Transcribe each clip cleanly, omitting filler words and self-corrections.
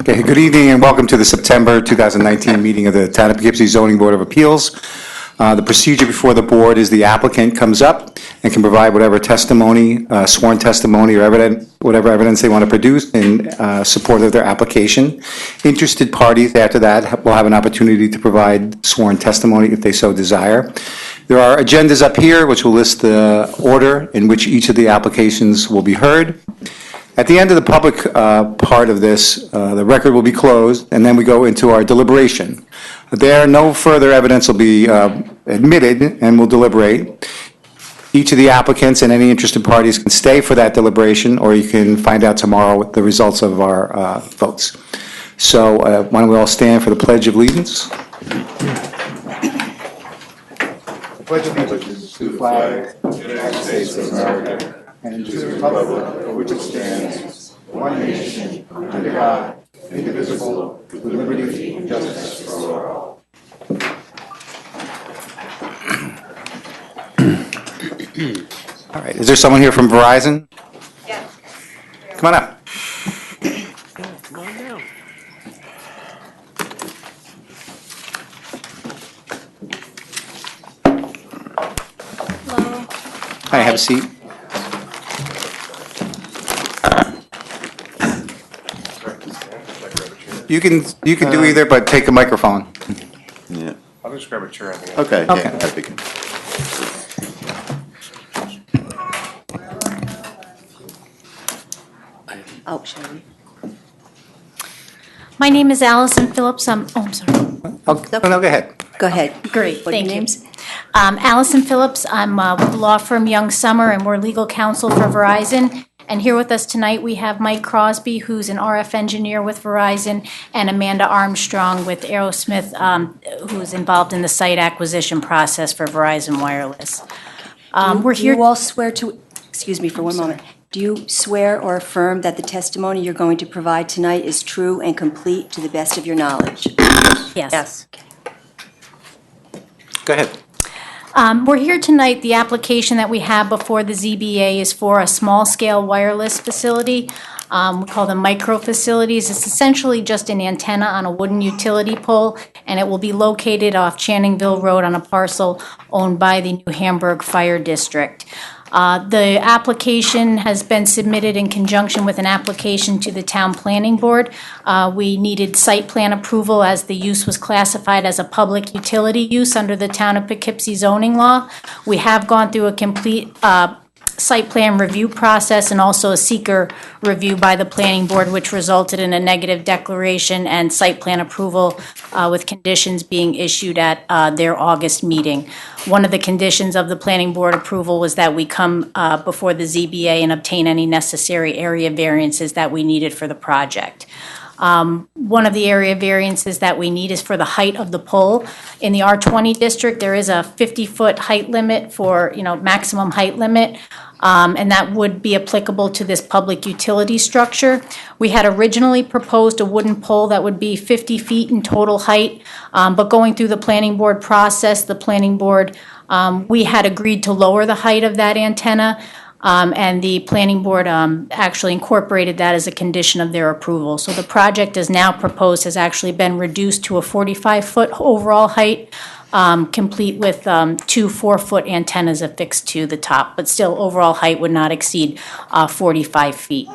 Okay, good evening and welcome to the September 2019 meeting of the Town of Poughkeepsie Zoning Board of Appeals. The procedure before the board is the applicant comes up and can provide whatever testimony, sworn testimony or whatever evidence they want to produce in support of their application. Interested parties after that will have an opportunity to provide sworn testimony if they so desire. There are agendas up here which will list the order in which each of the applications will be heard. At the end of the public part of this, the record will be closed, and then we go into our deliberation. There, no further evidence will be admitted, and we'll deliberate. Each of the applicants and any interested parties can stay for that deliberation, or you can find out tomorrow what the results of our votes. So why don't we all stand for the Pledge of Allegiance? The Pledge of Allegiance to the flag of the United States of America, and to the republic for which it stands, one nation, under God, indivisible, with liberty and justice for all. All right, is there someone here from Verizon? Yeah. Come on up. Come on down. Hello. Hi, have a seat. You can do either, but take a microphone. Yeah. I'll just grab a chair. I think. Okay. Okay. Yeah, that'd be good. Oh, Sharon. My name is Allison Phillips. I'm sorry. Oh, no, go ahead. Go ahead. Great, What are your thank you. names? Allison Phillips. I'm with the law firm Young Summer, and we're legal counsel for Verizon. And here with us tonight, we have Mike Crosby, who's an RF engineer with Verizon, and Amanda Armstrong with Aerosmith, who is involved in the site acquisition process for Verizon Wireless. We're Do here. you all swear to, excuse me for one moment. Do you swear or affirm that the testimony you're going to provide tonight is true and complete to the best of your knowledge? Yes. Go ahead. We're here tonight. The application that we have before the ZBA is for a small-scale wireless facility. We call them micro facilities. It's essentially just an antenna on a wooden utility pole, and it will be located off Channingville Road on a parcel owned by the New Hamburg Fire District. The application has been submitted in conjunction with an application to the Town Planning Board. We needed site plan approval as the use was classified as a public utility use under the Town of Poughkeepsie zoning law. We have gone through a complete site plan review process and also a seeker review by the planning board, which resulted in a negative declaration and site plan approval with conditions being issued at their August meeting. One of the conditions of the planning board approval was that we come before the ZBA and obtain any necessary area variances that we needed for the project. One of the area variances that we need is for the height of the pole. In the R20 district, there is a 50-foot height limit for, maximum height limit, and that would be applicable to this public utility structure. We had originally proposed a wooden pole that would be 50 feet in total height, but going through the planning board process, the planning board, we had agreed to lower the height of that antenna. And the planning board actually incorporated that as a condition of their approval. So the project as now proposed has actually been reduced to a 45-foot overall height, complete with 2 4-foot antennas affixed to the top, but still overall height would not exceed 45 feet.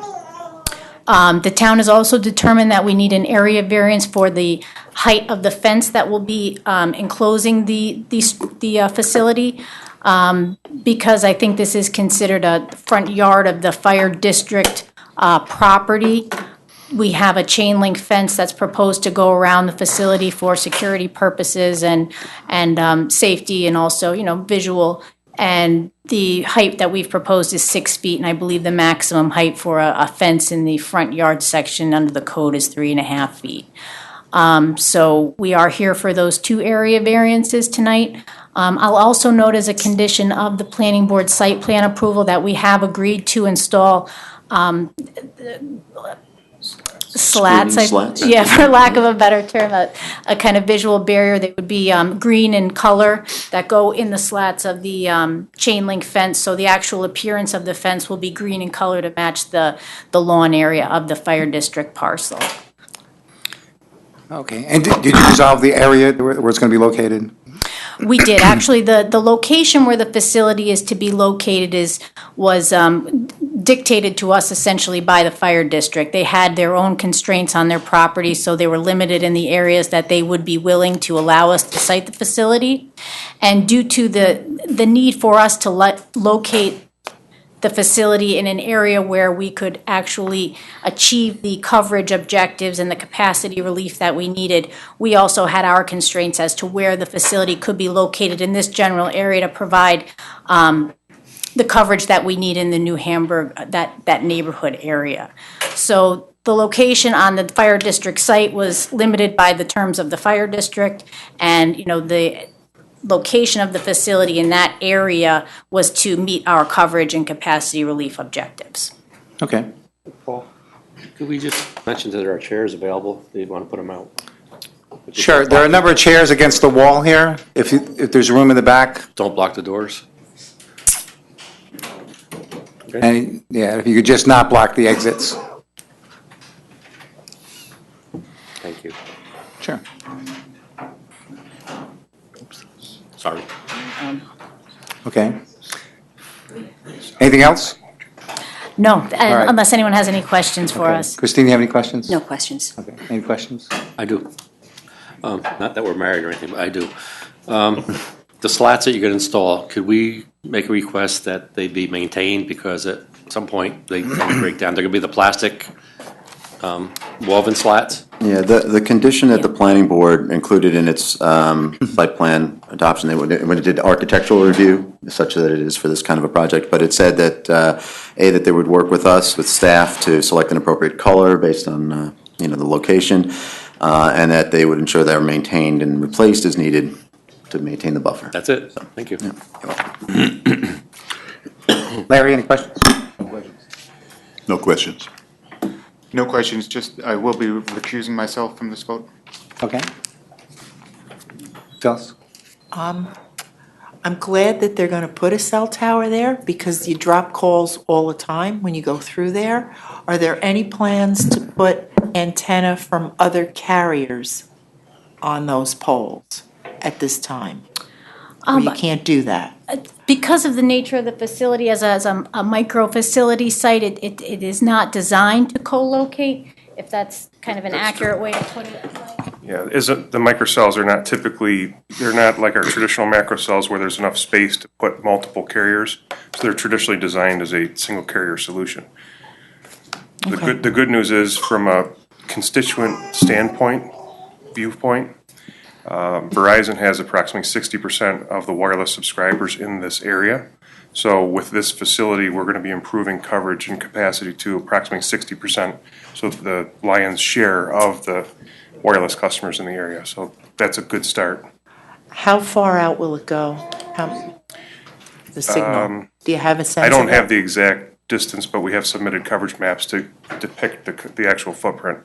The town has also determined that we need an area variance for the height of the fence that will be enclosing the facility. Because I think this is considered a front yard of the fire district property. We have a chain link fence that's proposed to go around the facility for security purposes and safety and also, visual. And the height that we've proposed is 6 feet, and I believe the maximum height for a fence in the front yard section under the code is 3.5 feet. So we are here for those 2 area variances tonight. I'll also note as a condition of the planning board site plan approval that we have agreed to install slats. Slats? Yeah, for lack of a better term, a kind of visual barrier that would be green in color that go in the slats of the chain link fence. So the actual appearance of the fence will be green in color to match the lawn area of the fire district parcel. Okay, and did you resolve the area where it's going to be located? We did. Actually, the location where the facility is to be located was dictated to us essentially by the fire district. They had their own constraints on their property, so they were limited in the areas that they would be willing to allow us to site the facility. And due to the need for us to locate the facility in an area where we could actually achieve the coverage objectives and the capacity relief that we needed, we also had our constraints as to where the facility could be located in this general area to provide the coverage that we need in the New Hamburg, that neighborhood area. So the location on the fire district site was limited by the terms of the fire district, and, the location of the facility in that area was to meet our coverage and capacity relief objectives. Okay. Paul, could we just mention that there are chairs available if you want to put them out? Sure, there are a number of chairs against the wall here, if there's room in the back. Don't block the doors. And, yeah, if you could just not block the exits. Thank you. Sure. Sorry. Okay. Anything else? No, right. unless anyone has any questions for Okay. us. Christine, you have any questions? No questions. Okay, any questions? I do. Not that we're married or anything, but I do. The slats that you're going to install, could we make a request that they be maintained because at some point they break down? They're going to be the plastic woven slats? Yeah, the condition that the planning board included in its site plan adoption, when it did architectural review, such that it is for this kind of a project, but it said that, that they would work with us, with staff, to select an appropriate color based on, the location, and that they would ensure they're maintained and replaced as needed to maintain the buffer. That's it. Thank you. Larry, any questions? No questions. No questions, just I will be recusing myself from this vote. Okay. Phyllis? I'm glad that they're going to put a cell tower there because you drop calls all the time when you go through there. Are there any plans to put antenna from other carriers on those poles at this time? Or you can't do that? Because of the nature of the facility as a micro facility site, it is not designed to co-locate, if that's kind of an accurate way to put it. Yeah, the microcells are not typically, they're not like our traditional macro cells where there's enough space to put multiple carriers. So they're traditionally designed as a single carrier solution. Okay. The good news is, from a constituent viewpoint, Verizon has approximately 60% of the wireless subscribers in this area. So with this facility, we're going to be improving coverage and capacity to approximately 60%. So the lion's share of the wireless customers in the area. So that's a good start. How far out will it go? The signal? Do you have a sense I of don't that? have the exact distance, but we have submitted coverage maps to depict the actual footprint.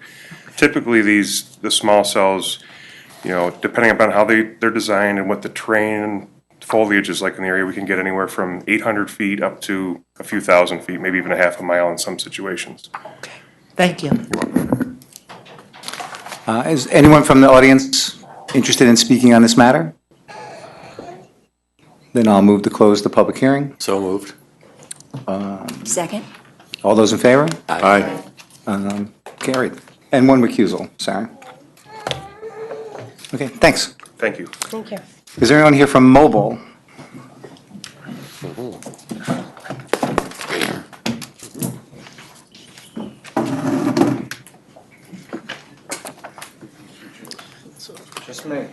Typically, the small cells, depending upon how they're designed and what the terrain and foliage is like in the area, we can get anywhere from 800 feet up to a few thousand feet, maybe even a half a mile in some situations. Okay. Thank you. Is anyone from the audience interested in speaking on this matter? Then I'll move to close the public hearing. So moved. Second? All those in favor? Aye. Carried. And one recusal, Sarah. Okay, thanks. Thank you. Thank you. Is there anyone here from mobile? Just me.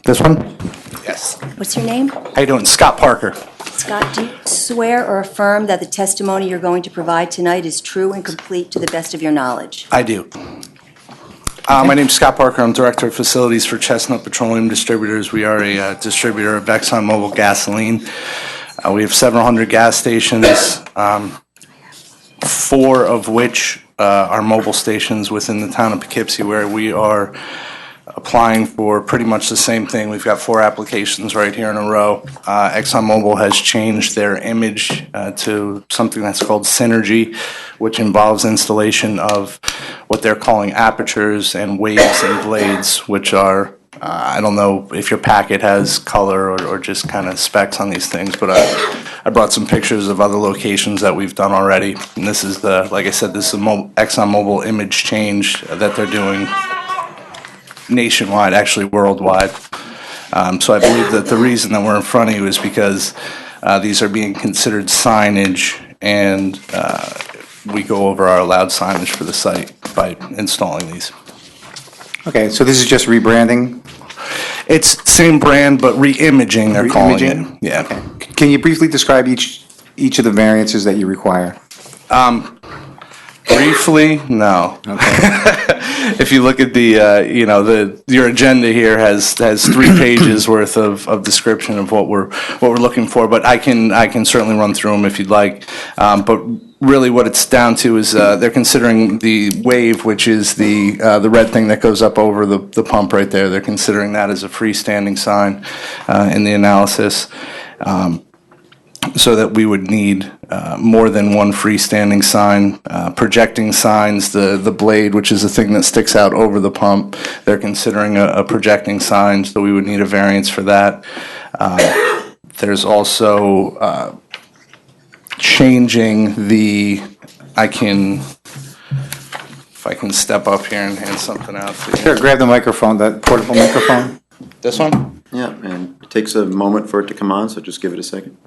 This one? Yes. What's your name? How you doing? Scott Parker. Scott, do you swear or affirm that the testimony you're going to provide tonight is true and complete to the best of your knowledge? I do. My name's Scott Parker. I'm Director of Facilities for Chestnut Petroleum Distributors. We are a distributor of ExxonMobil gasoline. We have several hundred gas stations, 4 of which are mobile stations within the town of Poughkeepsie, where we are applying for pretty much the same thing. We've got 4 applications right here in a row. ExxonMobil has changed their image to something that's called Synergy, which involves installation of what they're calling apertures and waves and blades, which are, I don't know if your packet has color or just kind of specs on these things, but I brought some pictures of other locations that we've done already. And this is the, like I said, this is a ExxonMobil image change that they're doing nationwide, actually worldwide. So I believe that the reason that we're in front of you is because these are being considered signage, and we go over our allowed signage for the site by installing these. Okay, so this is just rebranding? It's same brand, but re-imaging, they're calling it. Re-imaging? Yeah. Okay. Can you briefly describe each of the variances that you require? Briefly, no. Okay. If you look at the, your agenda here has 3 pages worth of description of what we're looking for, but I can certainly run through them if you'd like. But really what it's down to is they're considering the wave, which is the red thing that goes up over the pump right there. They're considering that as a freestanding sign in the analysis. So that we would need more than one freestanding sign. Projecting signs, the blade, which is the thing that sticks out over the pump, they're considering a projecting sign, so we would need a variance for that. There's also changing the, if I can step up here and hand something out to you. Sure, grab the microphone, that portable microphone. This one? Yeah, and it takes a moment for it to come on, so just give it a second.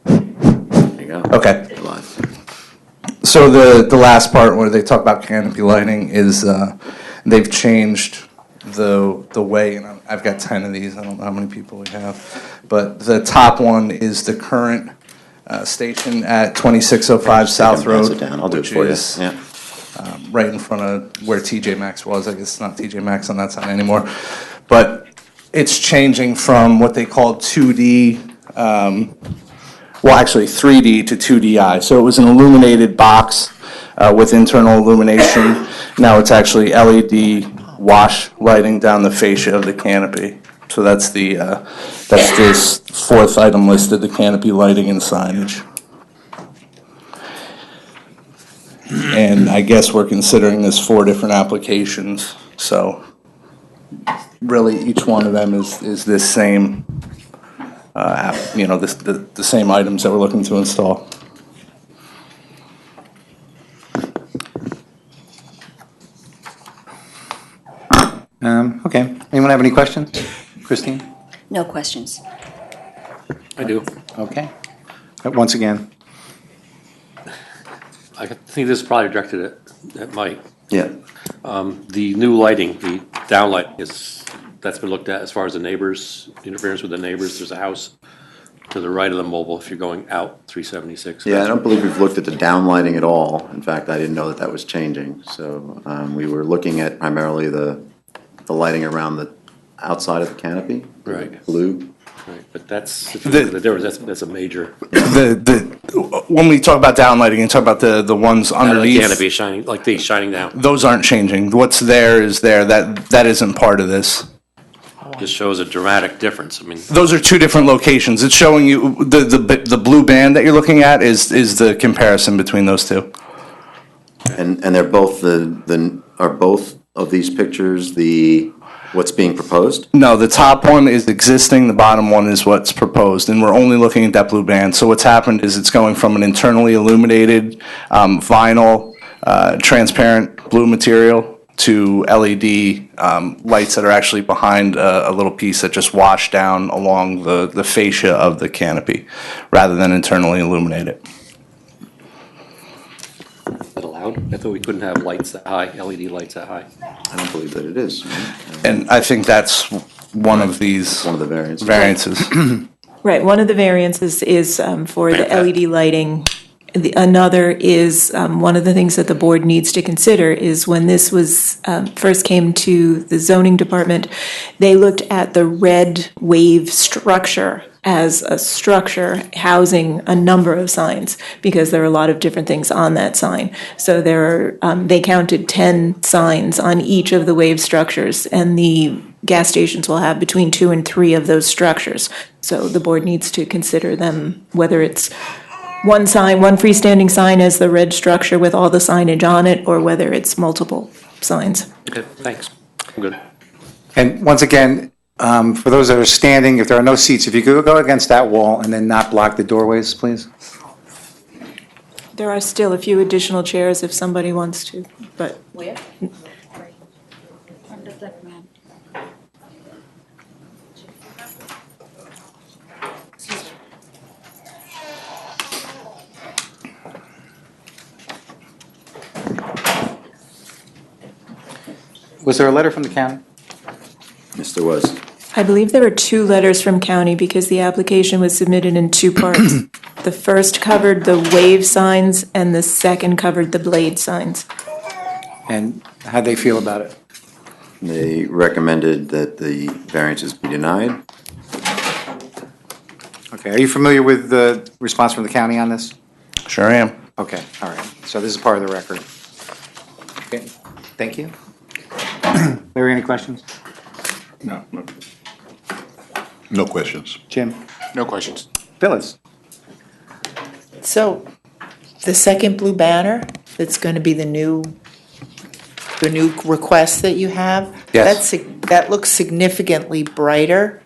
There you go. Okay. Live. So the last part where they talk about canopy lighting is they've changed the way, and I've got 10 of these, I don't know how many people we have, but the top one is the current station at 2605 South Road. Pass it down, I'll do it which for you. is, Yeah. right in front of where TJ Maxx was. I guess it's not TJ Maxx on that side anymore. But it's changing from what they called 2D, well, actually 3D to 2DI. So it was an illuminated box with internal illumination. Now it's actually LED wash lighting down the fascia of the canopy. So that's this 4th item listed, the canopy lighting and signage. And I guess we're considering this 4 different applications, so really each one of them is this same, the same items that we're looking to install. Okay, anyone have any questions? Christine? No questions. I do. Okay. Once again, I think this is probably directed at Mike. Yeah. The new lighting, the downlight that's been looked at as far as the neighbors, interference with the neighbors. There's a house to the right of the mobile if you're going out 376. Yeah, I don't believe we've looked at the downlighting at all. In fact, I didn't know that was changing. So we were looking at primarily the lighting around the outside of the canopy. Right. Blue. Right, but that's, if you look at the difference, that's a major. When we talk about downlighting and talk about the ones underneath, Canopy shining, like these shining down. those aren't changing. What's there is there. That isn't part of this. Just shows a dramatic difference. I mean, Those are 2 different locations. It's showing you the blue band that you're looking at is the comparison between those 2. And they're both are both of these pictures what's being proposed? No, the top one is existing, the bottom one is what's proposed, and we're only looking at that blue band. So what's happened is it's going from an internally illuminated vinyl, transparent blue material to LED lights that are actually behind a little piece that just wash down along the fascia of the canopy, rather than internally illuminate it. is that allowed? I thought we couldn't have lights that high, LED lights that high. I don't believe that it is. And I think that's one of these One of the variants. variances. Right, one of the variances is for the LED lighting Another is, one of the things that the board needs to consider is when this was, first came to the zoning department, they looked at the red wave structure as a structure housing a number of signs, because there are a lot of different things on that sign. So they counted 10 signs on each of the wave structures, and the gas stations will have between 2 and 3 of those structures. So the board needs to consider them, whether it's one sign, one freestanding sign as the red structure with all the signage on it, or whether it's multiple signs. Okay, thanks. I'm good. And once again, for those that are standing, if there are no seats, if you could go against that wall and then not block the doorways, please. There are still a few additional chairs if somebody wants to, but. Where? Was there a letter from the county? Yes, there was. I believe there were 2 letters from county because the application was submitted in 2 parts. The first covered the wave signs and the second covered the blade signs. And how'd they feel about it? They recommended that the variances be denied. Okay, are you familiar with the response from the county on this? Sure am. Okay, all right. So this is part of the record. Okay, thank you. Larry, any questions? No. No questions. Jim? No questions. Phyllis? So, the second blue banner, that's going to be the new request that you have? Yes. That looks significantly brighter,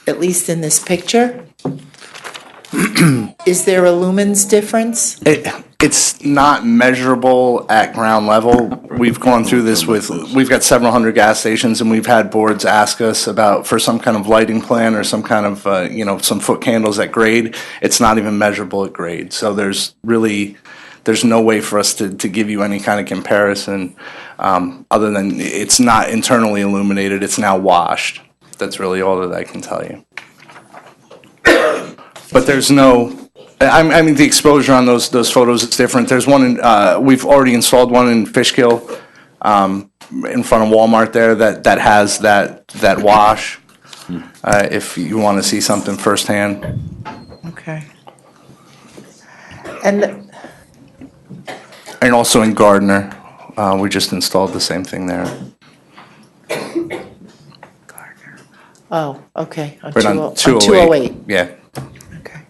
at least in this picture. Is there a lumens difference? It's not measurable at ground level. We've gone through this we've got several hundred gas stations, and we've had boards ask us for some kind of lighting plan or some kind of, some foot candles at grade. It's not even measurable at grade. So there's no way for us to give you any kind of comparison, other than it's not internally illuminated, it's now washed. That's really all that I can tell you. But there's no, I mean, the exposure on those photos is different. There's one in, we've already installed one in Fishkill, in front of Walmart there that has that wash, if you want to see something firsthand. Okay. And And also in Gardner, we just installed the same thing there. oh, okay, on Right on 208. Yeah. Okay.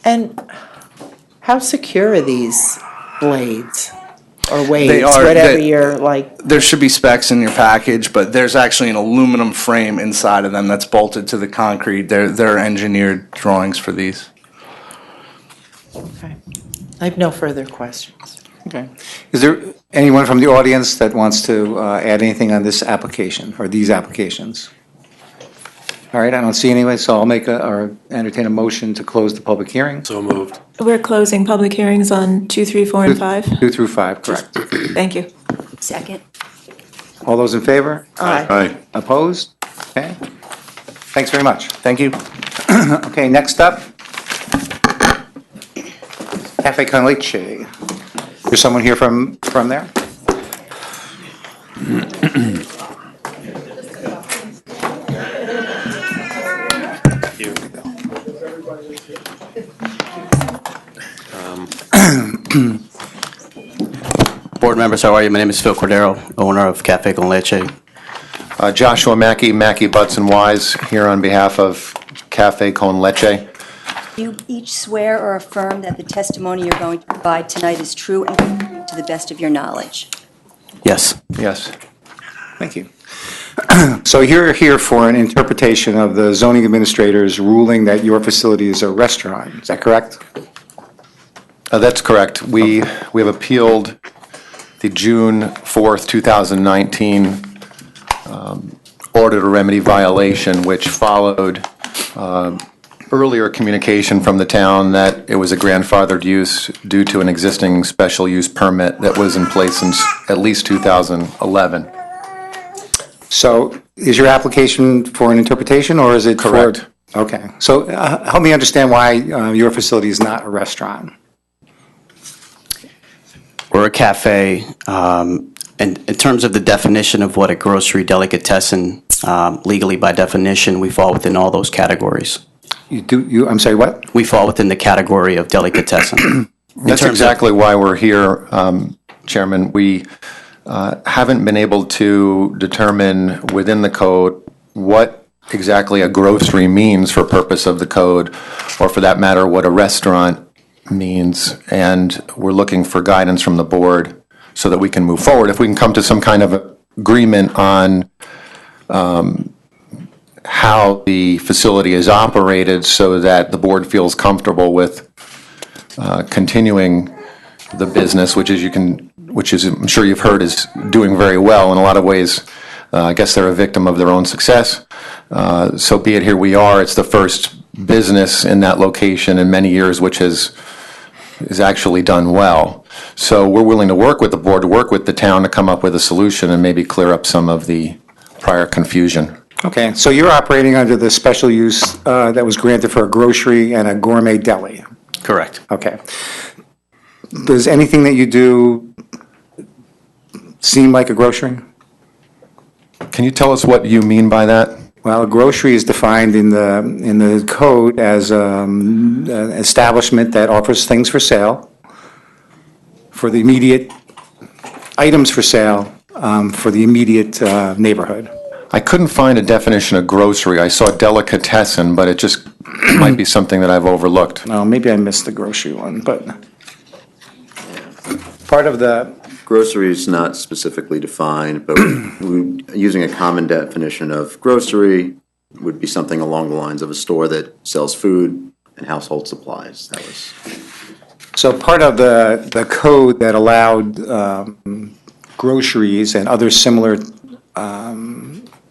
And how secure are these blades or waves, They are- whatever they- you're like? There should be specs in your package, but there's actually an aluminum frame inside of them that's bolted to the concrete. They're engineered drawings for these. Okay. I have no further questions. Okay. Is there anyone from the audience that wants to add anything on this application or these applications? All right, I don't see anyone, so I'll or entertain a motion to close the public hearing. So moved. We're closing public hearings on 2, 3, 4, and 5. 2 through 5, correct. Thank you. Second. All those in favor? Aye. Aye. Opposed? Okay. Thanks very much. Thank you. Okay, next up, Cafe Con Leche. There's someone here from there? Board members, how are you? My name is Phil Cordero, owner of Cafe Con Leche. Joshua Mackey, Butts and Wise, here on behalf of Cafe Con Leche. Do you each swear or affirm that the testimony you're going to provide tonight is true and complete to the best of your knowledge? Yes. Yes. Thank you. So you're here for an interpretation of the zoning administrator's ruling that your facility is a restaurant, is that correct? That's correct. We have appealed the June 4th, 2019 order to remedy violation, which followed earlier communication from the town that it was a grandfathered use due to an existing special use permit that was in place since at least 2011. So is your application for an interpretation, or is it for? Correct. Okay. So help me understand why your facility is not a restaurant. We're a cafe. And in terms of the definition of what a grocery delicatessen, legally by definition, we fall within all those categories. I'm sorry, what? We fall within the category of delicatessen. That's exactly why we're here, Chairman. We haven't been able to determine within the code what exactly a grocery means for purpose of the code, or for that matter, what a restaurant means. And we're looking for guidance from the board so that we can move forward. If we can come to some kind of agreement on how the facility is operated so that the board feels comfortable with continuing the business, which is I'm sure you've heard is doing very well in a lot of ways. I guess they're a victim of their own success. So be it, here we are. It's the first business in that location in many years which is actually done well. So we're willing to work with the board, to work with the town to come up with a solution and maybe clear up some of the prior confusion. Okay, so you're operating under the special use that was granted for a grocery and a gourmet deli? Correct. Okay. Does anything that you do seem like a grocery? Can you tell us what you mean by that? Well, a grocery is defined in the code as an establishment that offers things for sale, for the immediate items for sale, for the immediate neighborhood. I couldn't find a definition of grocery. I saw delicatessen, but it just might be something that I've overlooked. Oh, maybe I missed the grocery one, but part of the, Grocery is not specifically defined, but using a common definition of grocery would be something along the lines of a store that sells food and household supplies. That was. so part of the code that allowed groceries and other similar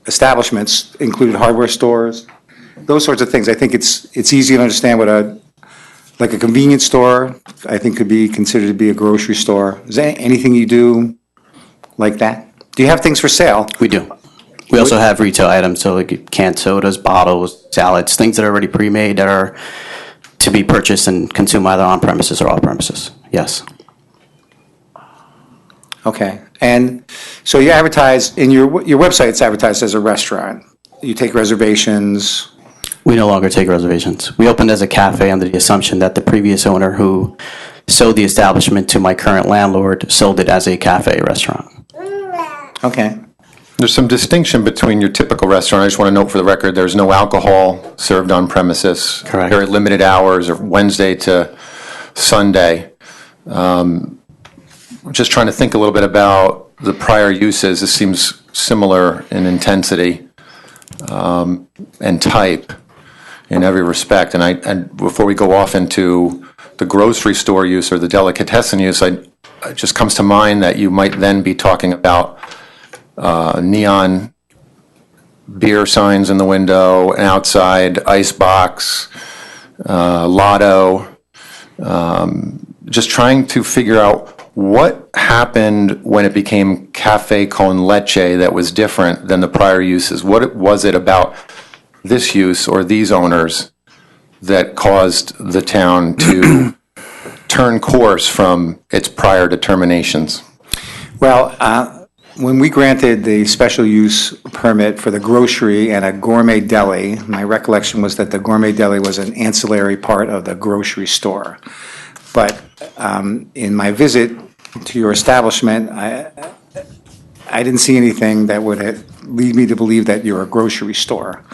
establishments included hardware stores, those sorts of things. I think it's easy to understand what like a convenience store, I think could be considered to be a grocery store. Is there anything you do like that? Do you have things for sale? We do. We also have retail items, so like canned sodas, bottles, salads, things that are already pre-made that are to be purchased and consumed either on premises or off premises. Yes. Okay, and so you advertise, in your website's advertised as a restaurant. You take reservations. We no longer take reservations. We opened as a cafe under the assumption that the previous owner who sold the establishment to my current landlord sold it as a cafe restaurant. Okay. There's some distinction between your typical restaurant. I just want to note for the record, there's no alcohol served on premises. Correct. Very limited hours, or Wednesday to Sunday. Just trying to think a little bit about the prior uses. This seems similar in intensity and type in every respect. And before we go off into the grocery store use or the delicatessen use, it just comes to mind that you might then be talking about neon beer signs in the window, an outside ice box, lotto. Just trying to figure out what happened when it became Cafe Con Leche that was different than the prior uses. What was it about this use or these owners that caused the town to turn course from its prior determinations? Well, when we granted the special use permit for the grocery and a gourmet deli, my recollection was that the gourmet deli was an ancillary part of the grocery store. But in my visit to your establishment, I didn't see anything that would lead me to believe that you're a grocery store.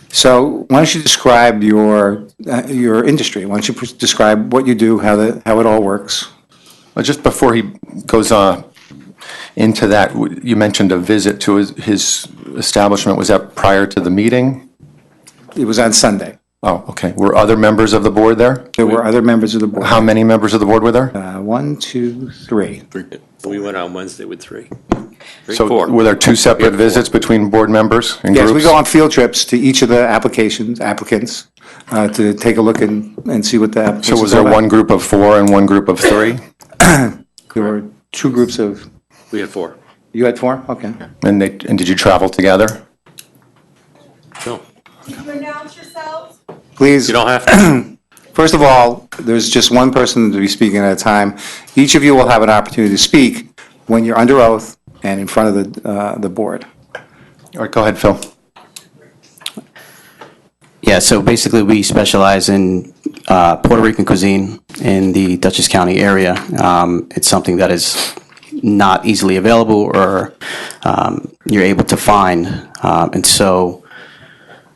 So why don't you describe your industry? Why don't you describe what you do, how it all works? Well, just before he goes into that, you mentioned a visit to his establishment. Was that prior to the meeting? It was on Sunday. Oh, okay. Were other members of the board there? There were other members of the board. How many members of the board were there? 1, 2, 3. We went on Wednesday with three. So Four. were there two separate visits between board members and groups? Yes, we go on field trips to each of the applicants to take a look and see what the applications So was there are about. one group of 4 and one group of 3? There were 2 groups of, We had four. you had 4? Okay. And did you travel together? No, Could you announce yourselves? Please, you don't have to. first of all, there's just one person to be speaking at a time. Each of you will have an opportunity to speak when you're under oath and in front of the board. All right, go ahead, Phil. Yeah, so basically, we specialize in Puerto Rican cuisine in the Dutchess County area. It's something that is not easily available or you're able to find. And so,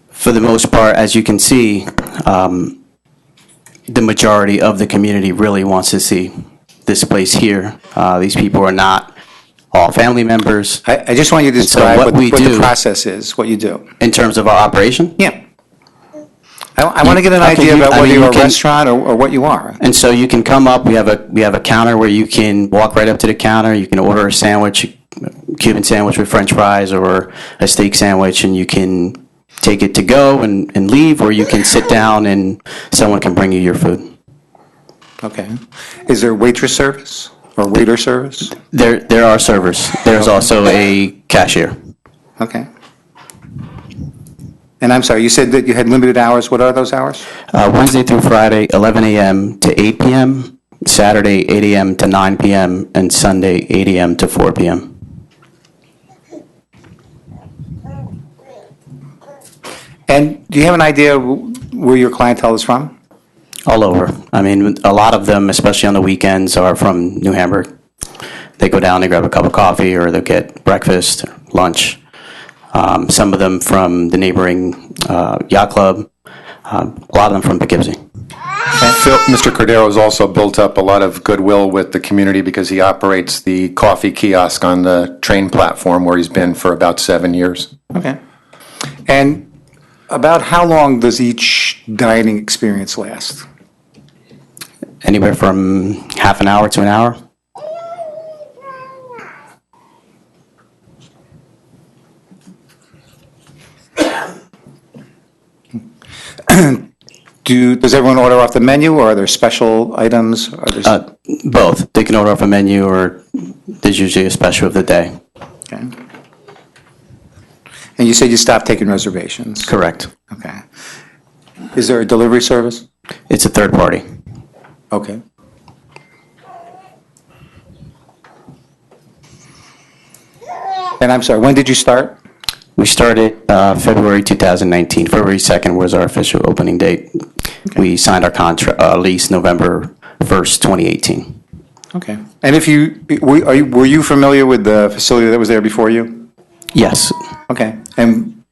for the most part, as you can see, the majority of the community really wants to see this place here. These people are not all family members. I just want you to And so describe what we what the do- process is, what you do. In terms of our operation? Yeah. I want to get an Okay, idea about I whether mean, you're you a can- restaurant or what you are. And so you can come up, we have a counter where you can walk right up to the counter, you can order a sandwich, Cuban sandwich with french fries or a steak sandwich, and you can take it to go and leave, or you can sit down and someone can bring you your food. Okay. Is there waitress service or waiter service? There are servers. There's also a cashier. Okay. And I'm sorry, you said that you had limited hours. What are those hours? Wednesday through Friday, 11 a.m. to 8 p.m., Saturday, 8 a.m. to 9 p.m., and Sunday, 8 a.m. to 4 p.m. And do you have an idea where your clientele is from? All over. I mean, a lot of them, especially on the weekends, are from New Hamburg. They go down, they grab a cup of coffee, or they'll get breakfast, or lunch. Some of them from the neighboring yacht club. A lot of them from Poughkeepsie. Phil, Mr. Cordero has also built up a lot of goodwill with the community because he operates the coffee kiosk on the train platform where he's been for about 7 years. Okay. And about how long does each dining experience last? Anywhere from half an hour to an hour. Does everyone order off the menu, or are there special items? Are there Both. They can order off a menu, or there's usually a special of the day. Okay. And you said you stopped taking reservations? Correct. Okay. Is there a delivery service? It's a third party. Okay. And I'm sorry, when did you start? We started February 2019. February 2nd was our official opening date. We signed our contract lease November 1st, 2018. Okay. And if were you familiar with the facility that was there before you? Yes. Okay. And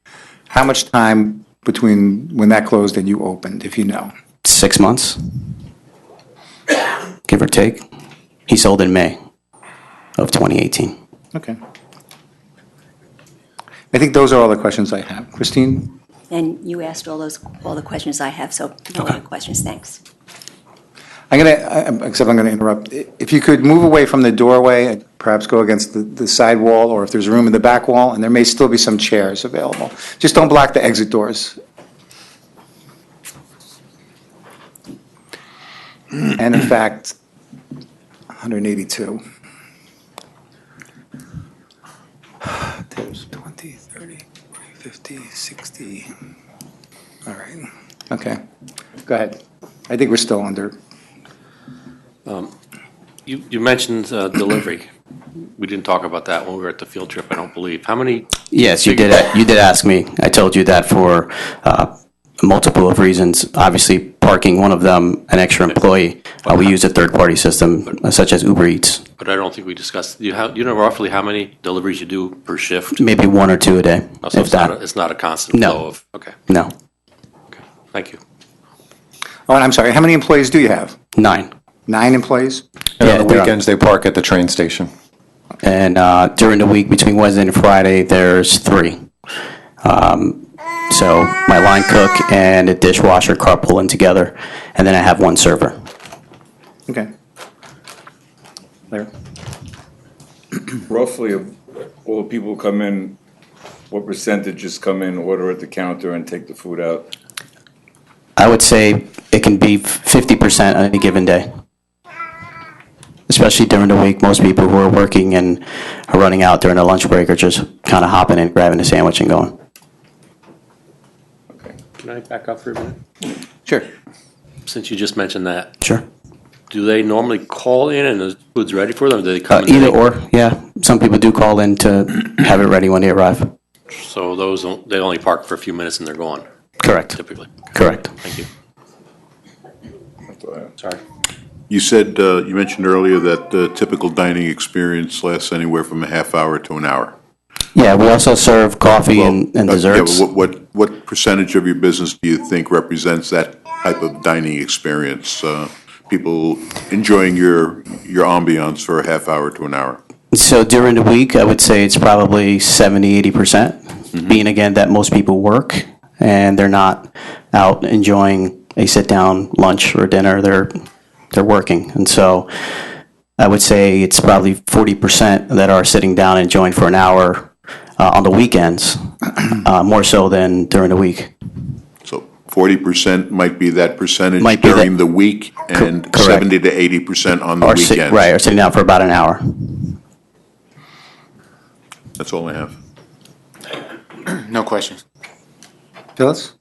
how much time between when that closed and you opened, if you know? 6 months, give or take. He sold in May of 2018. Okay. I think those are all the questions I have. Christine? And you asked all the questions I have, so no other questions, thanks. I'm going to interrupt. If you could move away from the doorway and perhaps go against the side wall, or if there's room in the back wall, and there may still be some chairs available. Just don't block the exit doors. And in fact, 182. There's 20, 30, 50, 60. All right. Okay. Go ahead. I think we're still under. You mentioned delivery. We didn't talk about that when we were at the field trip, I don't believe. How many? Yes, you did. You did ask me. I told you that for multiple of reasons. Obviously, parking, one of them, an extra employee. We use a third-party system such as Uber Eats. But I don't think we discussed, you know roughly how many deliveries you do per shift? Maybe 1 or 2 a day, Oh, so if that. it's not a constant No. flow of, okay, No, thank you. Oh, and I'm sorry, how many employees do you have? 9. 9 employees? And Yeah, on the they're on- weekends, they park at the train station. And during the week, between Wednesday and Friday, there's 3. So my line cook and a dishwasher carpooling together, and then I have 1 server. Okay. Larry? Roughly, of all the people who come in, what percentages come in, order at the counter, and take the food out? I would say it can be 50% on any given day. Especially during the week, most people who are working and are running out during a lunch break are just kind of hopping in, grabbing a sandwich and going. Can I back up for a minute? Sure. Since you just mentioned that, Sure. do they normally call in and the food's ready for them? Do they come? and Either take- or, yeah. Some people do call in to have it ready when they arrive. So those, they only park for a few minutes and they're gone, Correct. typically? Correct. Thank you. Sorry. You said, you mentioned earlier that the typical dining experience lasts anywhere from a half hour to an hour. Yeah, we also serve coffee and Yeah, desserts. but what percentage of your business do you think represents that type of dining experience? People enjoying your ambiance for a half hour to an hour? So during the week, I would say it's probably 70-80%, being again that most people work and they're not out enjoying a sit-down lunch or dinner. They're working. And so I would say it's probably 40% that are sitting down and enjoying for an hour on the weekends, more so than during the week. So 40% might be that percentage Might be during that- the week and correct. 70 to 80% on the Or weekends. right, or sitting down for about an hour. That's all I have. No questions. Phyllis?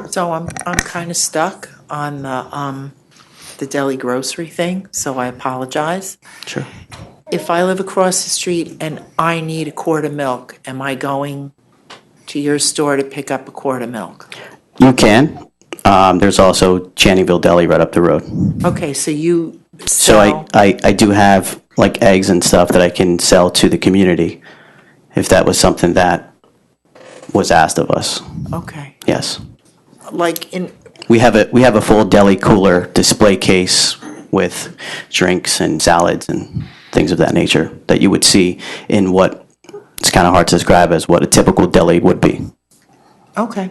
So I'm kind of stuck on the deli grocery thing, so I apologize. Sure. If I live across the street and I need a quart of milk, am I going to your store to pick up a quart of milk? You can. There's also Channingville Deli right up the road. Okay, so you So sell, I do have like eggs and stuff that I can sell to the community if that was something that was asked of us. okay, Yes. like in, We have a full deli cooler display case with drinks and salads and things of that nature that you would see in what it's kind of hard to describe as what a typical deli would be. okay.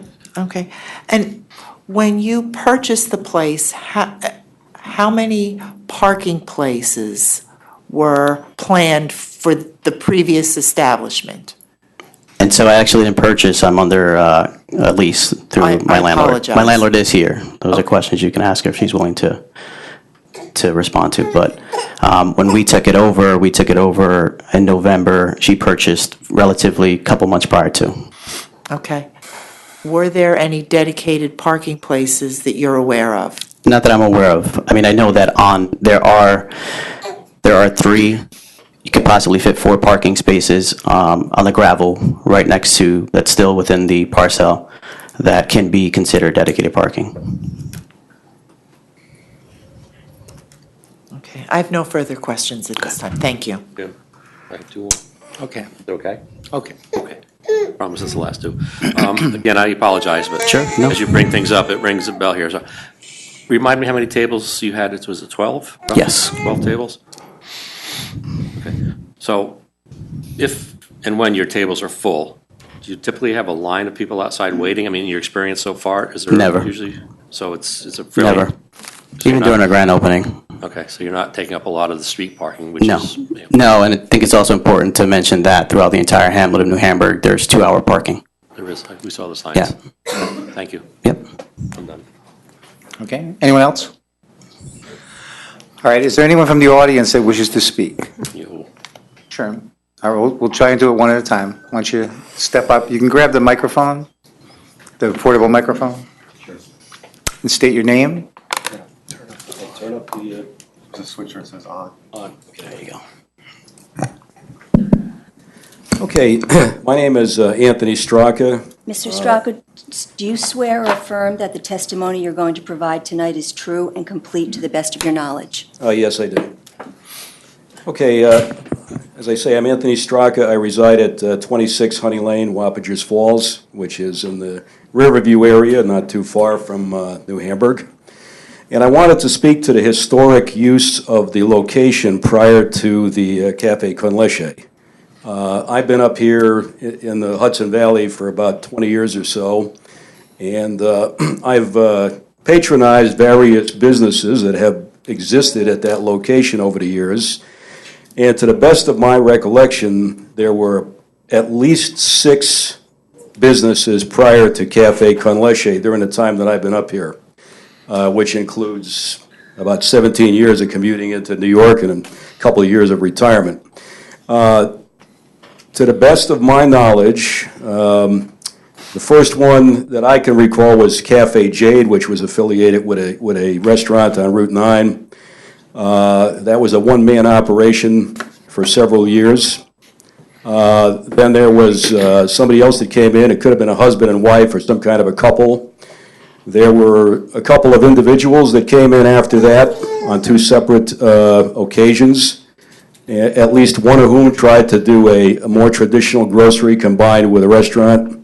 And when you purchased the place, how many parking places were planned for the previous establishment? And so I actually didn't purchase. I'm under a lease through I my landlord. apologize. My landlord is here. Those are questions you can ask her if she's willing to respond to. But when we took it over in November. She purchased relatively a couple months prior to. Okay. Were there any dedicated parking places that you're aware of? Not that I'm aware of. I mean, I know that there are 3. You could possibly fit 4 parking spaces on the gravel right next to, that's still within the parcel, that can be considered dedicated parking. Okay, I have no further questions at this time. Thank you. Good. I have 2 more. Okay. Okay? Okay. Okay. Promise it's the last 2. Again, I apologize, but Sure, no. as you bring things up, it rings a bell here. So, remind me how many tables you had? Was it 12? Yes. 12 tables? Okay. So if and when your tables are full, do you typically have a line of people outside waiting? I mean, your experience so far, is there Never. usually? So it's a fairly. Never. so you're Even not- during our grand opening. Okay, so you're not taking up a lot of the street parking, which No. is. Yeah. No, and I think it's also important to mention that throughout the entire hamlet of New Hamburg, there's 2-hour parking. There is, we saw the signs. Yeah. Thank you. Yep. I'm done. Okay, anyone else? All right, is there anyone from the audience that wishes to speak? You. Sure. All right, we'll try and do it one at a time. Why don't you step up? You can grab the microphone, the portable microphone. Sure. And state your name. Turn up the switcher, it says on. Okay, there you go. Okay, my name is Anthony Straka. Mr. Straka, do you swear or affirm that the testimony you're going to provide tonight is true and complete to the best of your knowledge? Yes, I do. Okay, as I say, I'm Anthony Straka. I reside at 26 Honey Lane, Wappingers Falls, which is in the Riverview area, not too far from New Hamburg. And I wanted to speak to the historic use of the location prior to the Cafe Con Leche. I've been up here in the Hudson Valley for about 20 years or so, and I've patronized various businesses that have existed at that location over the years. And to the best of my recollection, there were at least 6 businesses prior to Cafe Con Leche during the time that I've been up here, which includes about 17 years of commuting into New York and a couple of years of retirement. To the best of my knowledge, The first one that I can recall was Cafe Jade, which was affiliated with a restaurant on Route 9. That was a one-man operation for several years. Then there was somebody else that came in. It could have been a husband and wife or some kind of a couple. There were a couple of individuals that came in after that on two separate occasions, at least one of whom tried to do a more traditional grocery combined with a restaurant.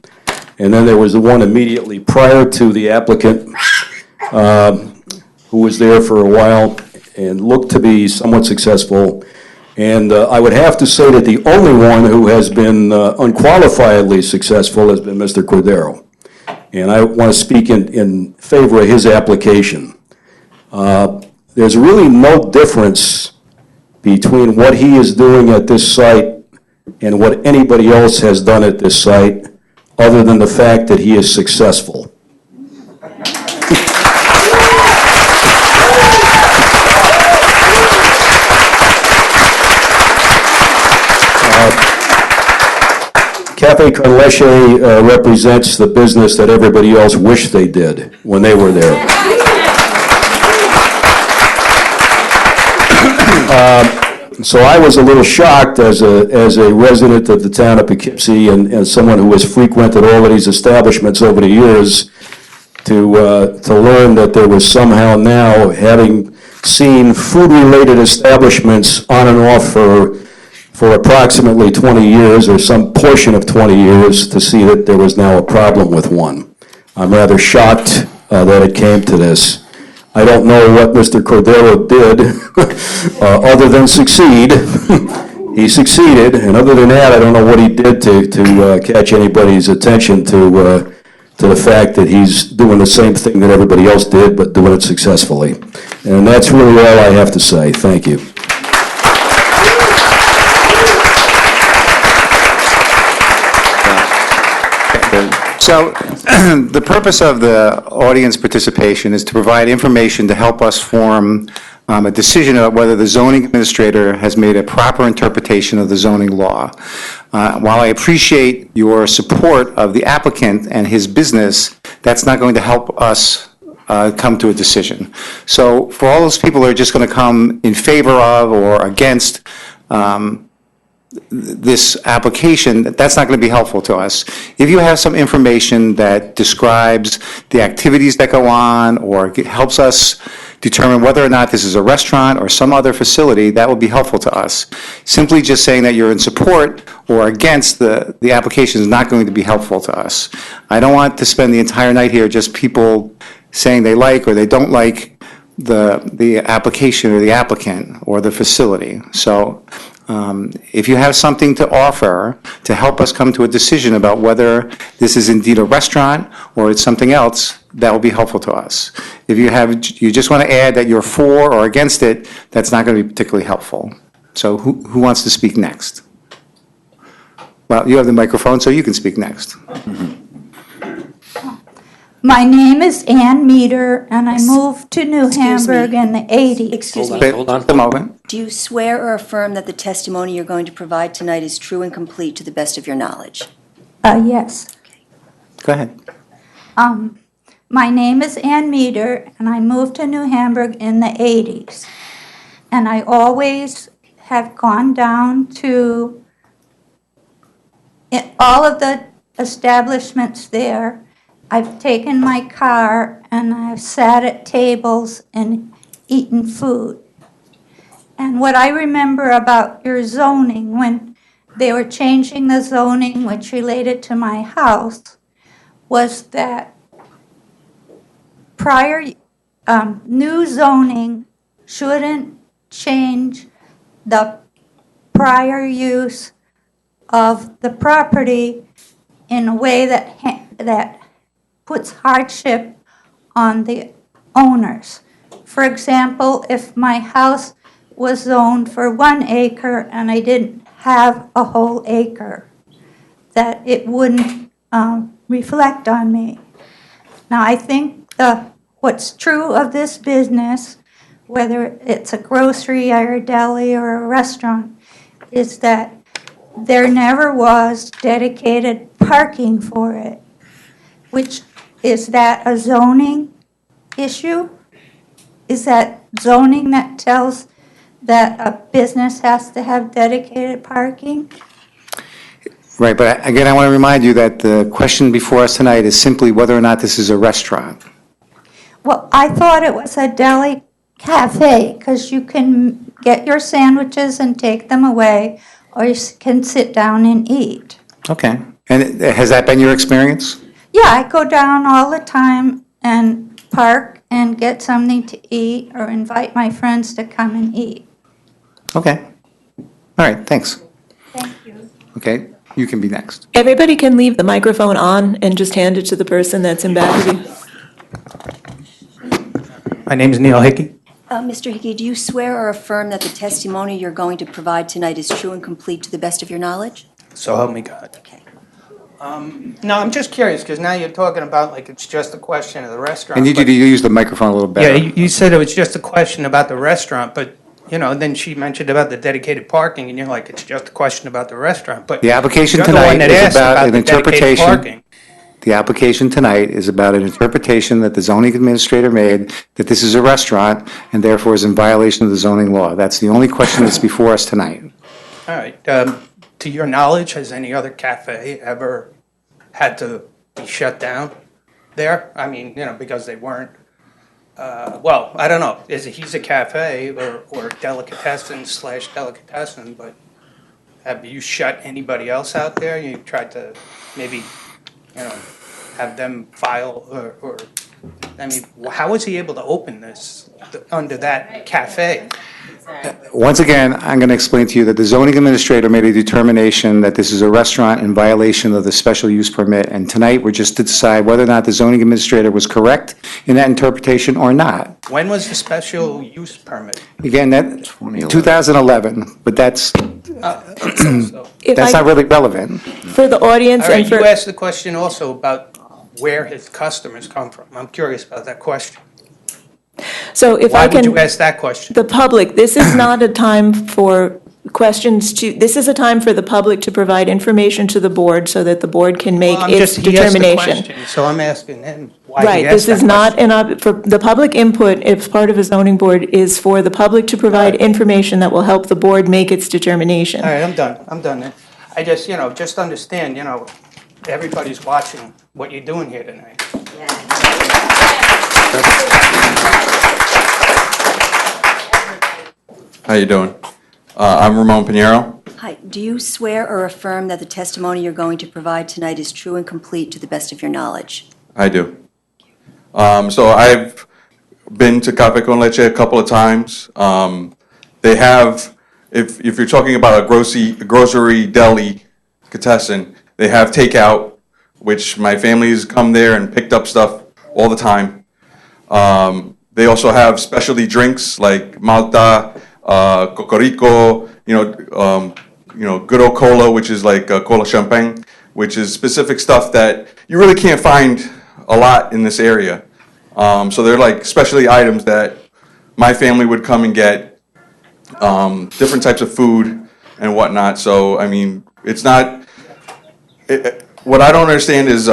And then there was the one immediately prior to the applicant who was there for a while and looked to be somewhat successful. And I would have to say that the only one who has been unqualifiedly successful has been Mr. Cordero. And I want to speak in favor of his application. There's really no difference between what he is doing at this site and what anybody else has done at this site, other than the fact that he is successful. Cafe Con Leche represents the business that everybody else wished they did when they were there. So I was a little shocked as a resident of the town of Poughkeepsie and someone who has frequented all of these establishments over the years to learn that there was somehow now, having seen food-related establishments on and off for approximately 20 years or some portion of 20 years, to see that there was now a problem with one. I'm rather shocked that it came to this. I don't know what Mr. Cordero did other than succeed. He succeeded, and other than that, I don't know what he did to catch anybody's attention to the fact that he's doing the same thing that everybody else did, but doing it successfully. And that's really all I have to say. Thank you. So the purpose of the audience participation is to provide information to help us form a decision about whether the zoning administrator has made a proper interpretation of the zoning law. While I appreciate your support of the applicant and his business, that's not going to help us come to a decision. So for all those people who are just going to come in favor of or against this application, that's not going to be helpful to us. If you have some information that describes the activities that go on or helps us determine whether or not this is a restaurant or some other facility, that would be helpful to us. Simply just saying that you're in support or against the application is not going to be helpful to us. I don't want to spend the entire night here just people saying they like or they don't like the application or the applicant or the facility. So if you have something to offer to help us come to a decision about whether this is indeed a restaurant or it's something else, that will be helpful to us. If you just want to add that you're for or against it, that's not going to be particularly helpful. So who wants to speak next? Well, you have the microphone, so you can speak next. My name is Ann Meter, and I moved to New Hamburg in the 80s. Excuse me. Hold on. Just a moment. Do you swear or affirm that the testimony you're going to provide tonight is true and complete to the best of your knowledge? Yes. Go ahead. My name is Ann Meter, and I moved to New Hamburg in the 80s. And I always have gone down to all of the establishments there. I've taken my car and I've sat at tables and eaten food. And what I remember about your zoning, when they were changing the zoning which related to my house, was that new zoning shouldn't change the prior use of the property in a way that puts hardship on the owners. For example, if my house was zoned for 1 acre and I didn't have a whole acre, that it wouldn't reflect on me. Now, I think what's true of this business, whether it's a grocery or a deli or a restaurant, is that there never was dedicated parking for it. which, is that a zoning issue? Is that zoning that tells that a business has to have dedicated parking? Right, but again, I want to remind you that the question before us tonight is simply whether or not this is a restaurant. Well, I thought it was a deli cafe, because you can get your sandwiches and take them away, or you can sit down and eat. Okay. And has that been your experience? Yeah, I go down all the time and park and get something to eat, or invite my friends to come and eat. Okay. All right, thanks. Thank you. Okay, you can be next. Everybody can leave the microphone on and just hand it to the person that's in back of you. My name is Neil Hickey. Mr. Hickey, do you swear or affirm that the testimony you're going to provide tonight is true and complete to the best of your knowledge? So help me God. Okay. No, I'm just curious, because now you're talking about like it's just a question of the restaurant. I need you to use the microphone a little Yeah, better. you said it was just a question about the restaurant, but, you know, then she mentioned about the dedicated parking, and you're like, it's just a question about the restaurant, but The application you're the one tonight that is asked about an the dedicated interpretation. parking. The application tonight is about an interpretation that the zoning administrator made that this is a restaurant and therefore is in violation of the zoning law. That's the only question that's before us tonight. All right, to your knowledge, has any other cafe ever had to be shut down there? I mean, you know, because they weren't, well, I don't know, he's a cafe or delicatessen/delicatessen, but have you shut anybody else out there? You tried to maybe, you know, have them file or, I mean, how was he able to open this under that cafe? Once again, I'm going to explain to you that the zoning administrator made a determination that this is a restaurant in violation of the special use permit, and tonight we're just to decide whether or not the zoning administrator was correct in that interpretation or not. When was the special use permit? Again, that 2011, but that's If I- not really relevant. For the audience All right, and for. you asked the question also about where his customers come from. I'm curious about that question. So if Why I would you can, ask that question? the public, this is not a time for questions to, this is a time for the public to provide information to the board so that the board can make Well, I'm its just- he asked the determination. question, so I'm asking him why he Right, asked this is that not question. for the public input, if part of a zoning board, is for the public to provide information that will help the board make its determination. All right, I'm done then. I just, you know, just understand, you know, everybody's watching what you're doing here tonight. How you doing? I'm Ramon Pinheiro. Hi, do you swear or affirm that the testimony you're going to provide tonight is true and complete to the best of your knowledge? I do. So I've been to Café con Leche a couple of times. They have, if you're talking about a grocery delicatessen, they have takeout, which my family's come there and picked up stuff all the time. They also have specialty drinks like Malta, Cocorico, good old cola, which is like cola champagne, which is specific stuff that you really can't find a lot in this area. So they're like specialty items that my family would come and get, different types of food and whatnot. So, I mean, it's not, what I don't understand is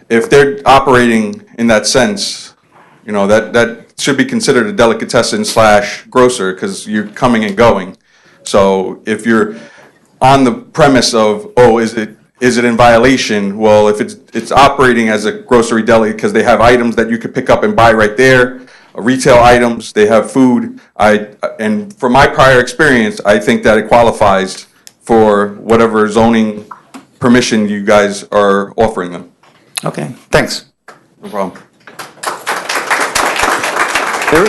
if they're operating in that sense, you know, that should be considered a delicatessen / grocer because you're coming and going. So if you're on the premise of, oh, is it in violation? Well, if it's operating as a grocery deli because they have items that you could pick up and buy right there, retail items, they have food. And from my prior experience, I think that it qualifies for whatever zoning permission you guys are offering them. Okay, thanks. No problem. There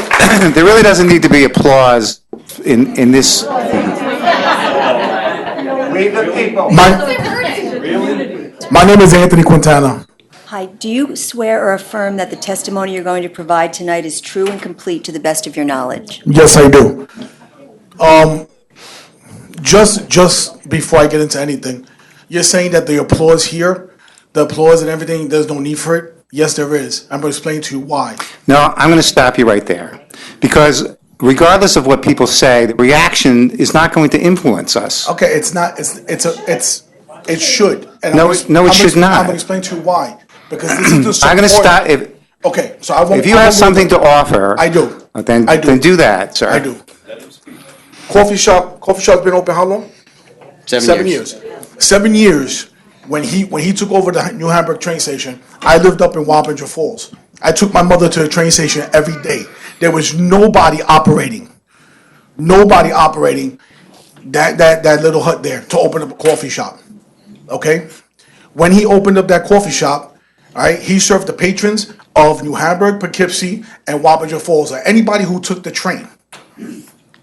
really doesn't need to be applause in this. We the people. My name is Anthony Quintana. Hi, do you swear or affirm that the testimony you're going to provide tonight is true and complete to the best of your knowledge? Yes, I do. Just before I get into anything, you're saying that the applause here, the applause and everything, there's no need for it? Yes, there is. I'm going to explain to you why. No, I'm going to stop you right there. Because regardless of what people say, the reaction is not going to influence us. Okay, it's not. It should. And No, it should not. I'm going to explain to you why. because this is the support. I'm going to stop, Okay, so I won't. if you have something to offer. I do. Then I do. then do that, sir. I do. Coffee shop's been open how long? 7 years. 7 years. When he took over the New Hamburg train station, I lived up in Wappinger Falls. I took my mother to the train station every day. There was nobody operating that little hut there to open up a coffee shop. Okay? When he opened up that coffee shop, all right, he served the patrons of New Hamburg, Poughkeepsie, and Wappinger Falls, or anybody who took the train.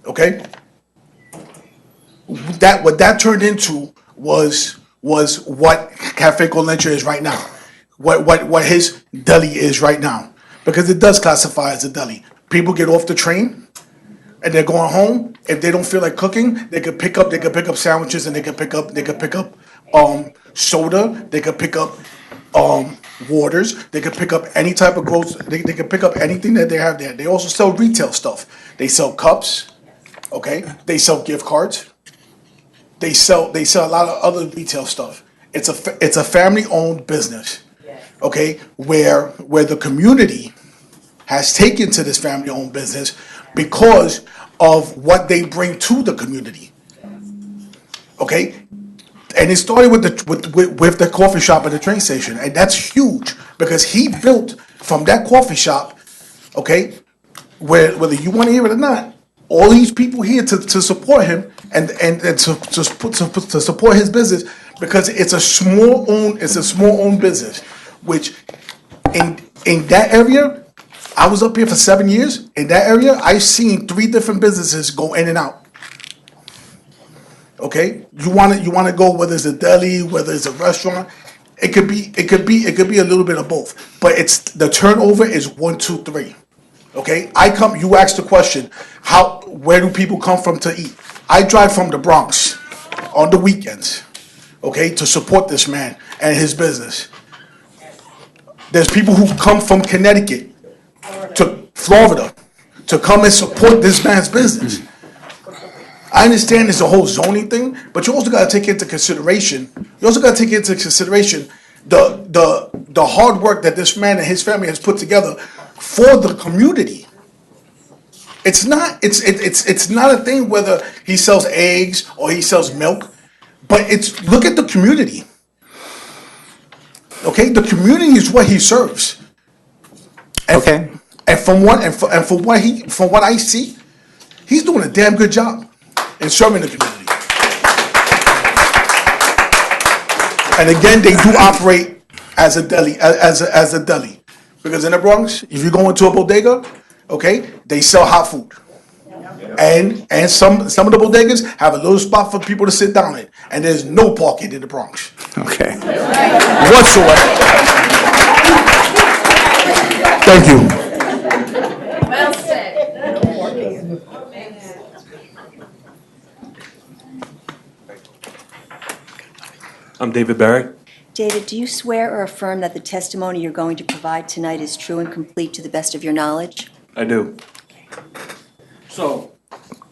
Okay? What that turned into was what Cafe Con Leche is right now. What his deli is right now. Because it does classify as a deli. People get off the train and they're going home. If they don't feel like cooking, they could pick up sandwiches, and they could pick up soda, they could pick up waters, they could pick up any type of grocery, they could pick up anything that they have there. They also sell retail stuff. They sell cups, okay? They sell gift cards. They sell a lot of other retail stuff. It's a family-owned business, okay? Where the community has taken to this family-owned business because of what they bring to the community, okay? And it started with the coffee shop at the train station, and that's huge because he built from that coffee shop, okay? Whether you want to hear it or not, all these people here to support him and to support his business, because it's a small owned business, which in that area, I was up here for 7 years. In that area, I've seen 3 different businesses go in and out. Okay, you want to go, whether it's a deli, whether it's a restaurant, it could be a little bit of both, but it's the turnover is 1, 2, 3. Okay, you asked the question, where do people come from to eat? I drive from the Bronx on the weekends, okay, to support this man and his business. There's people who come from Connecticut to Florida to come and support this man's business. I understand it's a whole zoning thing, but you also got to take into consideration. The hard work that this man and his family has put together for the community. It's not a thing whether he sells eggs or he sells milk, but look at the community. Okay, the community is what he serves. Okay. And from what I see, he's doing a damn good job in serving the community. And again, they do operate as a deli, as a deli, because in the Bronx, if you go into a bodega, okay, they sell hot food, and some of the bodegas have a little spot for people to sit down in, and there's no parking in the Bronx. Okay. Whatsoever. Thank you. Well said. I'm David Barry. David, do you swear or affirm that the testimony you're going to provide tonight is true and complete to the best of your knowledge? I do. So,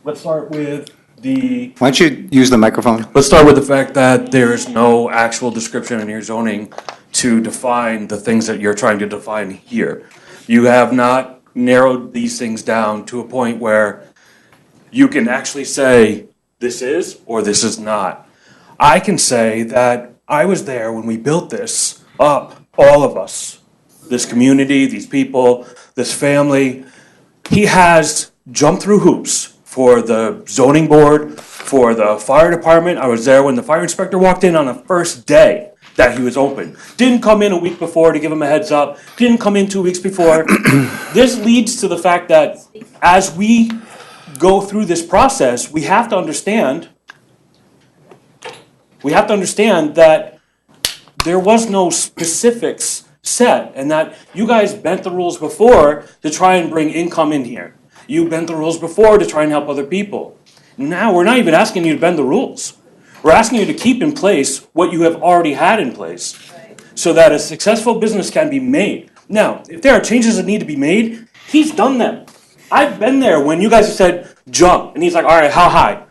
let's start with Why don't you use the microphone? Let's start with the fact that there is no actual description in your zoning to define the things that you're trying to define here. You have not narrowed these things down to a point where you can actually say this is or this is not. I can say that I was there when we built this up, all of us, this community, these people, this family. He has jumped through hoops for the zoning board, for the fire department. I was there when the fire inspector walked in on the first day that he was open. Didn't come in a week before to give him a heads up. Didn't come in 2 weeks before. This leads to the fact that as we go through this process, we have to understand that there was no specifics set, and that you guys bent the rules before to try and bring income in here. You bent the rules before to try and help other people. Now we're not even asking you to bend the rules. We're asking you to keep in place what you have already had in place so that a successful business can be made. Now, if there are changes that need to be made, he's done them. I've been there when you guys have said jump, and he's like, all right, how high?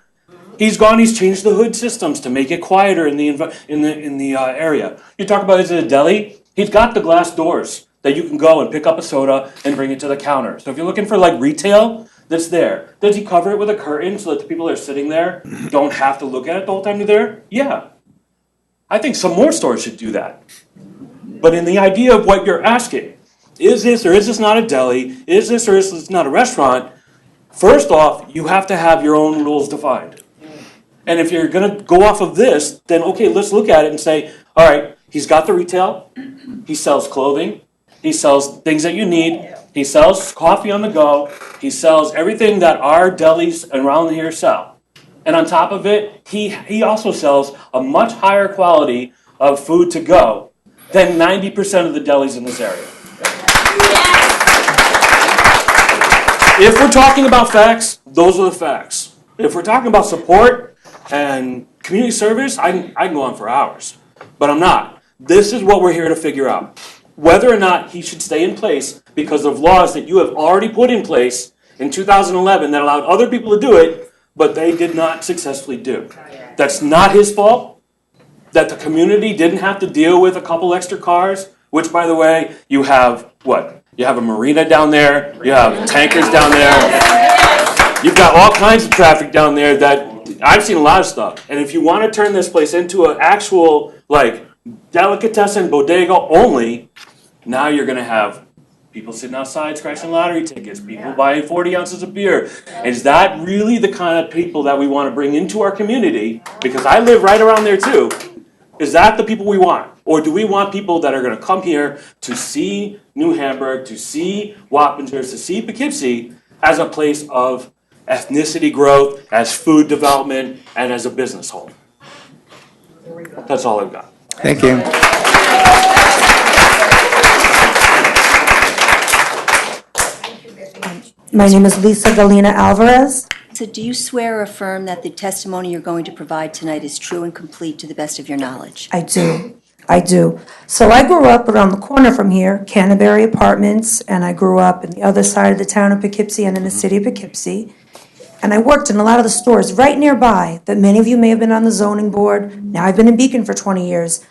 He's gone, he's changed the hood systems to make it quieter in the area. You talk about, is it a deli? He's got the glass doors that you can go and pick up a soda and bring it to the counter. So if you're looking for like retail, that's there. Does he cover it with a curtain so that the people that are sitting there don't have to look at it the whole time they're there? Yeah. I think some more stores should do that. But in the idea of what you're asking, is this or is this not a deli? Is this or is this not a restaurant? First off, you have to have your own rules defined. And if you're going to go off of this, then okay, let's look at it and say, all right, he's got the retail, he sells clothing, he sells things that you need, he sells coffee on the go, he sells everything that our delis around here sell. And on top of it, he also sells a much higher quality of food to go than 90% of the delis in this area. If we're talking about facts, those are the facts. If we're talking about support and community service, I can go on for hours. But I'm not. This is what we're here to figure out. Whether or not he should stay in place because of laws that you have already put in place in 2011 that allowed other people to do it, but they did not successfully do. That's not his fault. That the community didn't have to deal with a couple extra cars, which, by the way, you have what? You have a marina down there. You have tankers down there. You've got all kinds of traffic down there that I've seen a lot of stuff. And if you want to turn this place into an actual, like, delicatessen bodega only, now you're going to have people sitting outside scratching lottery tickets, people buying 40 ounces of beer. Is that really the kind of people that we want to bring into our community? Because I live right around there too. Is that the people we want? Or do we want people that are going to come here to see New Hamburg, to see Wappingers, to see Poughkeepsie as a place of ethnicity growth, as food development, and as a business home? That's all I've got. Thank you. My name is Lisa Galena Alvarez. So do you swear or affirm that the testimony you're going to provide tonight is true and complete to the best of your knowledge? I do. I do. So I grew up around the corner from here, Canterbury Apartments, and I grew up in the other side of the town of Poughkeepsie and in the city of Poughkeepsie. And I worked in a lot of the stores right nearby that many of you may have been on the zoning board. Now I've been in Beacon for 20 years.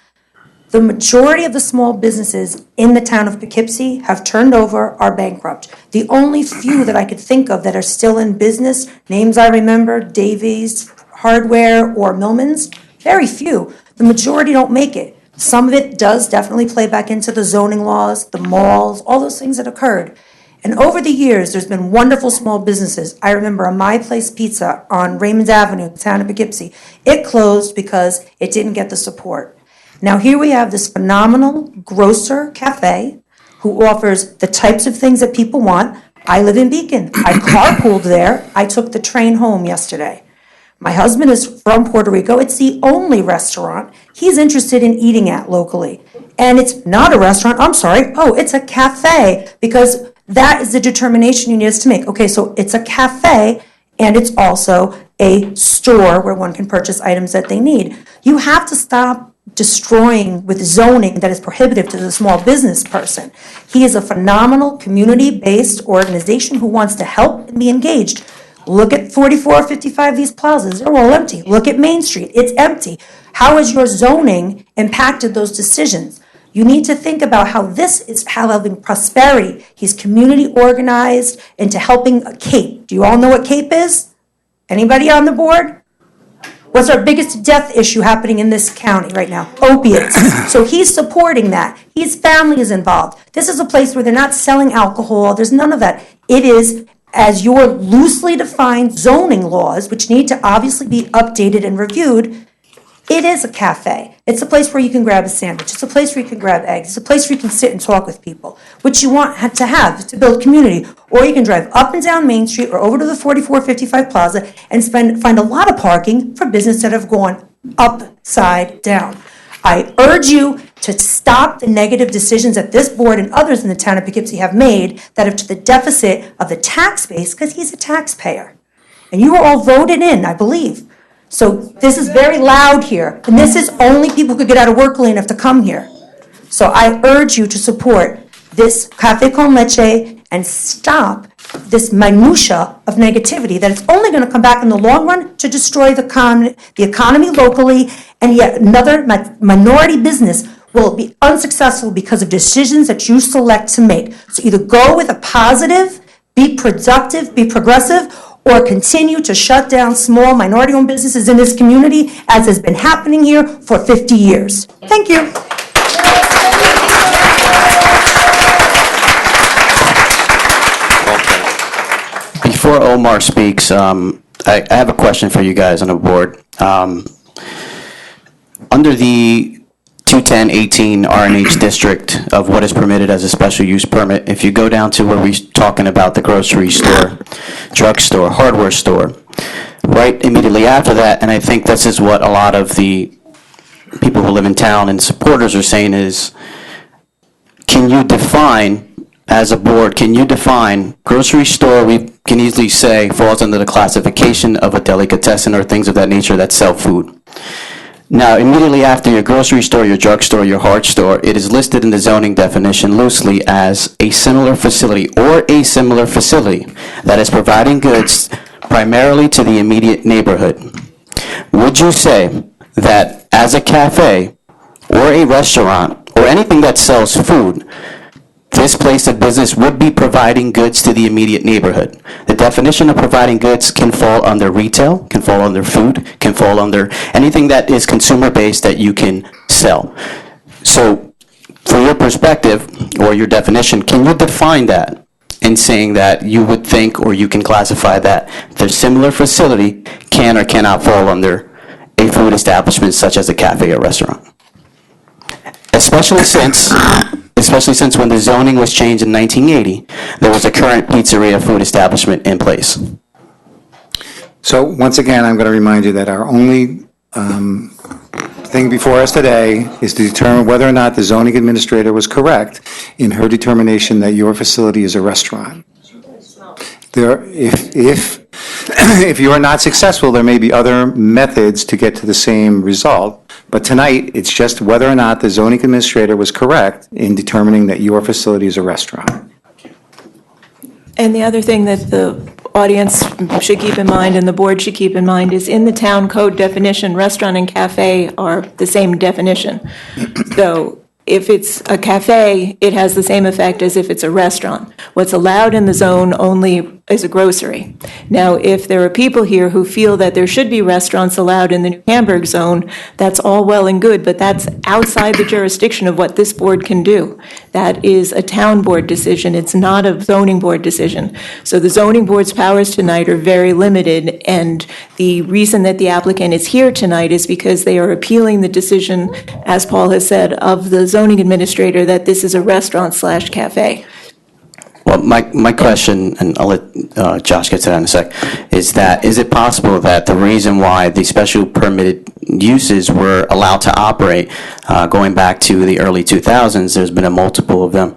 The majority of the small businesses in the town of Poughkeepsie have turned over, are bankrupt. The only few that I could think of that are still in business, names I remember, Davies Hardware or Millman's, very few. The majority don't make it. Some of it does definitely play back into the zoning laws, the malls, all those things that occurred. And over the years, there's been wonderful small businesses. I remember a My Place Pizza on Raymond Avenue, the town of Poughkeepsie. It closed because it didn't get the support. Now here we have this phenomenal grocer cafe who offers the types of things that people want. I live in Beacon. I carpooled there. I took the train home yesterday. My husband is from Puerto Rico. It's the only restaurant he's interested in eating at locally. And it's not a restaurant, I'm sorry. Oh, it's a cafe, because that is the determination you need us to make. Okay, so it's a cafe and it's also a store where one can purchase items that they need. You have to stop destroying with zoning that is prohibitive to the small business person. He is a phenomenal community-based organization who wants to help and be engaged. Look at 4455 East Plazas, they're all empty. Look at Main Street, it's empty. How has your zoning impacted those decisions? You need to think about how this is having prosperity. He's community organized into helping CAPE. Do you all know what CAPE is? Anybody on the board? What's our biggest death issue happening in this county right now? Opiates. So he's supporting that. His family is involved. This is a place where they're not selling alcohol. There's none of that. It is, as your loosely defined zoning laws, which need to obviously be updated and reviewed, it is a cafe. It's a place where you can grab a sandwich. It's a place where you can grab eggs. It's a place where you can sit and talk with people, which you want to have to build community. Or you can drive up and down Main Street or over to the 4455 Plaza and find a lot of parking for business that have gone upside down. I urge you to stop the negative decisions that this board and others in the town of Poughkeepsie have made that are to the deficit of the tax base, because he's a taxpayer. And you were all voted in, I believe. So this is very loud here, and this is only people who could get out of work early enough to come here. So I urge you to support this Café con Leche and stop this minutia of negativity that it's only going to come back in the long run to destroy the economy locally, and yet another minority business will be unsuccessful because of decisions that you select to make. So either go with a positive, be productive, be progressive, or continue to shut down small minority-owned businesses in this community, as has been happening here for 50 years. Thank you. Before Omar speaks, I have a question for you guys on the board. Under the 21018 RNH district of what is permitted as a special use permit, if you go down to where we're talking about the grocery store, drugstore, hardware store, right immediately after that, and I think this is what a lot of the people who live in town and supporters are saying is, can you define, as a board, can you define grocery store, we can easily say falls under the classification of a delicatessen or things of that nature that sell food. Now, immediately after your grocery store, your drugstore, your hard store, it is listed in the zoning definition loosely as a similar facility or a similar facility that is providing goods primarily to the immediate neighborhood. Would you say that as a cafe or a restaurant or anything that sells food, this place of business would be providing goods to the immediate neighborhood? The definition of providing goods can fall under retail, can fall under food, can fall under anything that is consumer-based that you can sell. So, from your perspective, or your definition, can you define that in saying that you would think, or you can classify that the similar facility can or cannot fall under a food establishment such as a cafe or restaurant? Especially since when the zoning was changed in 1980, there was a current pizzeria food establishment in place. So once again, I'm going to remind you that our only thing before us today is to determine whether or not the zoning administrator was correct in her determination that your facility is a restaurant. If you are not successful, there may be other methods to get to the same result. But tonight, it's just whether or not the zoning administrator was correct in determining that your facility is a restaurant. And the other thing that the audience should keep in mind and the board should keep in mind is in the town code definition, restaurant and cafe are the same definition. So if it's a cafe, it has the same effect as if it's a restaurant. What's allowed in the zone only is a grocery. Now, if there are people here who feel that there should be restaurants allowed in the New Hamburg zone, that's all well and good, but that's outside the jurisdiction of what this board can do. That is a town board decision. It's not a zoning board decision. So the zoning board's powers tonight are very limited, and the reason that the applicant is here tonight is because they are appealing the decision, as Paul has said, of the zoning administrator that this is a restaurant/cafe. Well, my question, and I'll let Josh get to that in a sec, is it possible that the reason why the special permitted uses were allowed to operate going back to the early 2000s, there's been a multiple of them,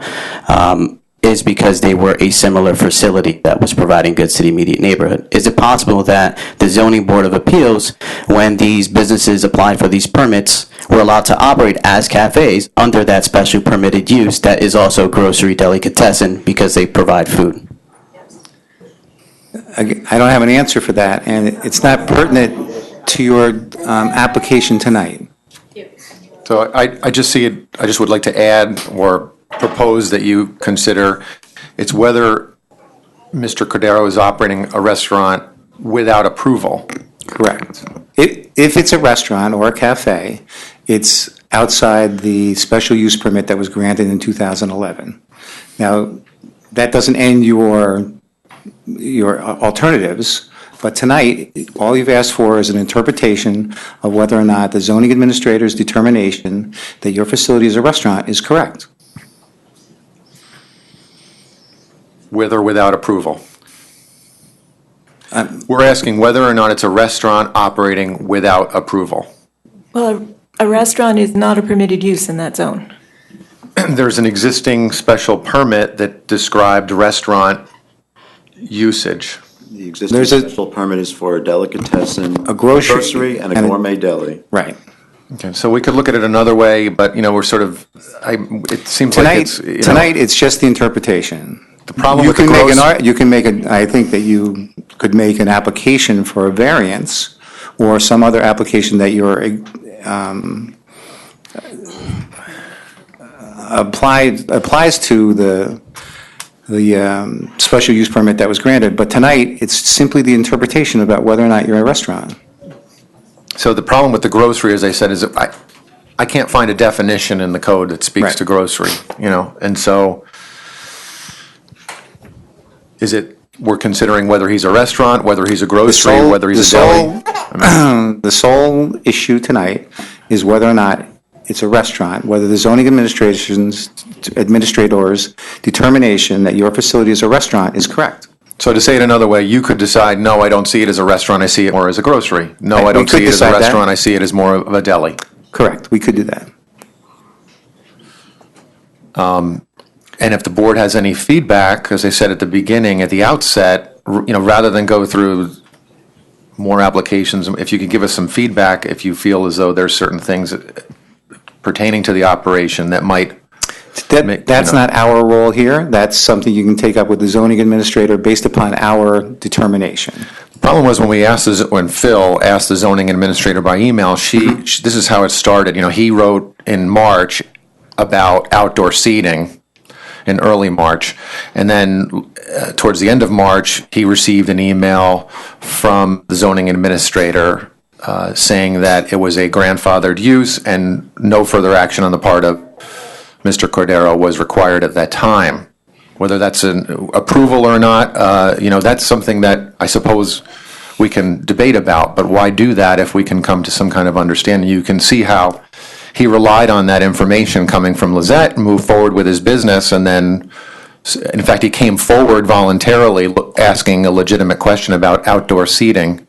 is because they were a similar facility that was providing goods to the immediate neighborhood? Is it possible that the Zoning Board of Appeals, when these businesses applied for these permits, were allowed to operate as cafes under that special permitted use that is also grocery delicatessen because they provide food? I don't have an answer for that, and it's not pertinent to your application tonight. So I just would like to add or propose that you consider it's whether Mr. Cordero is operating a restaurant without approval. Correct. If it's a restaurant or a cafe, it's outside the special use permit that was granted in 2011. Now, that doesn't end your alternatives, but tonight, all you've asked for is an interpretation of whether or not the zoning administrator's determination that your facility is a restaurant is correct. With or without approval. We're asking whether or not it's a restaurant operating without approval. Well, a restaurant is not a permitted use in that zone. There's an existing special permit that described restaurant usage. The existing special permit is for a delicatessen, a grocery, and a gourmet deli. Right. Okay, so we could look at it another way, but, we're sort of, it seems like it's, Tonight, it's just the interpretation. The problem You with the can make I think that you could make an application for a variance or some other application that you're applies to the special use permit that was granted, but tonight, it's simply the interpretation about whether or not you're a restaurant. So the problem with the grocery, as I said, is that I can't find a definition in the code that speaks Right. to grocery, and so is it, we're considering whether he's a restaurant, whether he's a grocery, whether he's a deli? The sole issue tonight is whether or not it's a restaurant, whether the zoning administrator's determination that your facility is a restaurant is correct. So to say it another way, you could decide, no, I don't see it as a restaurant, I see it more as a grocery. No, Right, I we don't could see it as a decide that. restaurant, I see it as more of a deli. Correct, we could do that. And if the board has any feedback, as I said at the beginning, at the outset, rather than go through more applications, if you could give us some feedback, if you feel as though there's certain things pertaining to the operation that might. That's not our role here. That's something you can take up with the zoning administrator based upon our determination. The problem was when Phil asked the zoning administrator by email, this is how it started. He wrote in March about outdoor seating in early March. And then towards the end of March, he received an email from the zoning administrator saying that it was a grandfathered use and no further action on the part of Mr. Cordero was required at that time. Whether that's an approval or not, that's something that I suppose we can debate about. But why do that if we can come to some kind of understanding? You can see how he relied on that information coming from Lizette, moved forward with his business, and then, in fact, he came forward voluntarily asking a legitimate question about outdoor seating.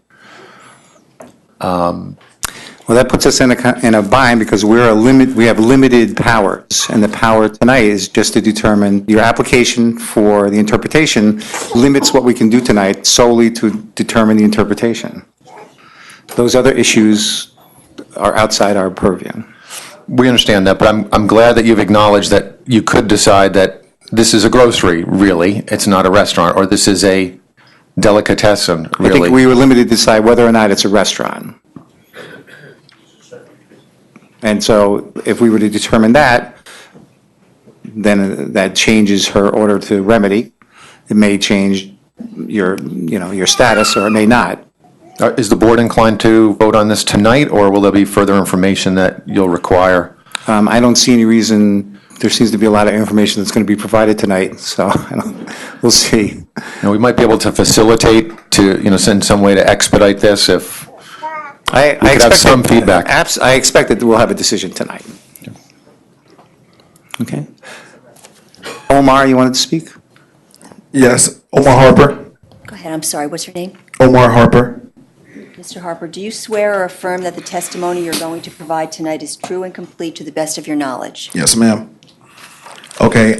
Well, that puts us in a bind because we have limited powers, and the power tonight is just to determine your application for the interpretation limits what we can do tonight solely to determine the interpretation. Those other issues are outside our purview. We understand that, but I'm glad that you've acknowledged that you could decide that this is a grocery, really, it's not a restaurant, or this is a delicatessen, really. I think we were limited to decide whether or not it's a restaurant. And so if we were to determine that, then that changes her order to remedy. It may change your status, or it may not. Is the board inclined to vote on this tonight, or will there be further information that you'll require? I don't see any reason. There seems to be a lot of information that's going to be provided tonight, so we'll see. We might be able to facilitate to, send some way to expedite this if we could have some feedback. I expect that we'll have a decision tonight. Okay. Omar, you wanted to speak? Yes, Omar Harper. Go ahead, I'm sorry, what's your name? Omar Harper. Mr. Harper, do you swear or affirm that the testimony you're going to provide tonight is true and complete to the best of your knowledge? Yes, ma'am. Okay,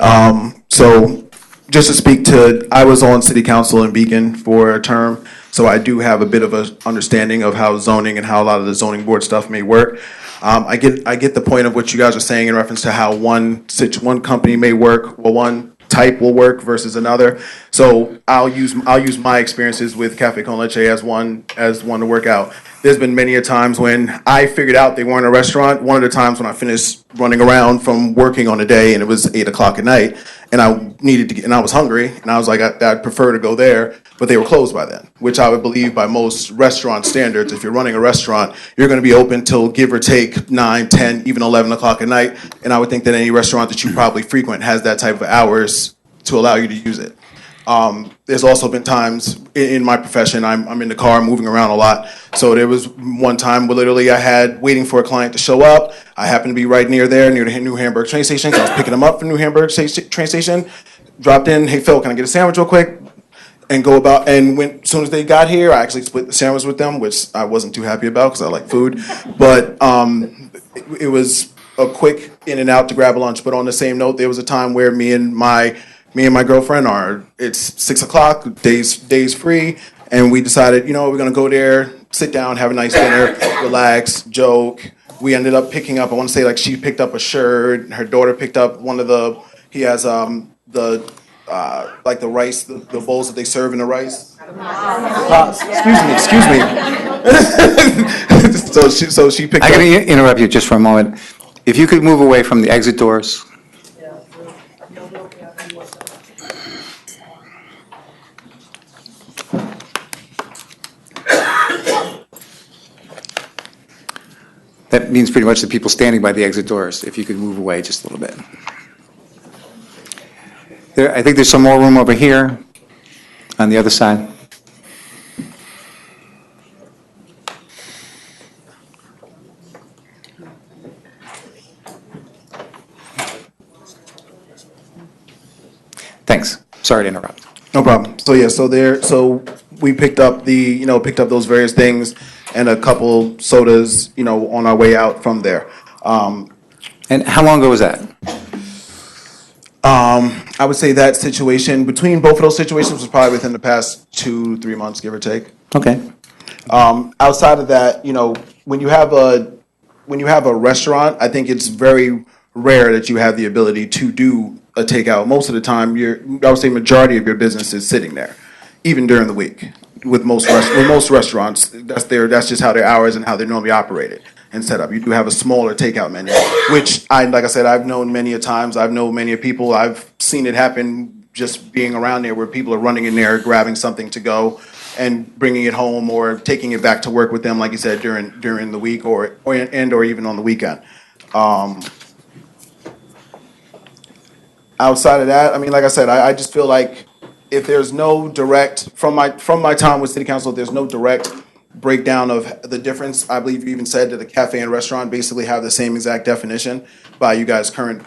so just to speak to, I was on city council in Beacon for a term, so I do have a bit of an understanding of how zoning and how a lot of the zoning board stuff may work. I get the point of what you guys are saying in reference to how one company may work, well, one type will work versus another. So I'll use my experiences with Cafe Con Leche as one to work out. There's been many a times when I figured out they weren't a restaurant. One of the times when I finished running around from working on a day and it was 8 o'clock at night, and I needed to get, and I was hungry, and I was like, I'd prefer to go there, but they were closed by then, which I would believe by most restaurant standards, if you're running a restaurant, you're going to be open till give or take 9, 10, even 11 o'clock at night, and I would think that any restaurant that you probably frequent has that type of hours to allow you to use it. There's also been times in my profession, I'm in the car moving around a lot. So there was one time where literally I had waiting for a client to show up. I happened to be right near the New Hamburg train station. I was picking him up from New Hamburg train station. Dropped in, hey Phil, can I get a sandwich real quick? And go about, and as soon as they got here, I actually split the sandwich with them, which I wasn't too happy about because I like food. But it was a quick in and out to grab a lunch. But on the same note, there was a time where me and my girlfriend it's 6 o'clock, days free, and we decided, we're gonna go there, sit down, have a nice dinner, relax, joke. We ended up picking up, I want to say like she picked up a shirt, her daughter picked up one of he has the rice, the bowls that they serve in the rice. Excuse me. So she picked up. I'm going to interrupt you just for a moment. If you could move away from the exit doors. That means pretty much the people standing by the exit doors, if you could move away just a little bit. I think there's some more room over here on the other side. Thanks. Sorry to interrupt. No problem. So yeah, so we picked up those various things and a couple sodas, on our way out from there. And how long ago was that? I would say that situation, between both of those situations, was probably within the past 2-3 months, give or take. Okay. Outside of that, when you have a restaurant, I think it's very rare that you have the ability to do a takeout. Most of the time, I would say majority of your business is sitting there, even during the week. With most restaurants, that's just how their hours and how they're normally operated and set up. You do have a smaller takeout menu, which like I said, I've known many a times. I've known many people. I've seen it happen just being around there, where people are running in there, grabbing something to go, and bringing it home or taking it back to work with them, like you said, during the week or even on the weekend. Outside of that, like I said, I just feel like if there's no direct, from my time with City Council, if there's no direct breakdown of the difference, I believe you even said that the cafe and restaurant basically have the same exact definition by you guys' current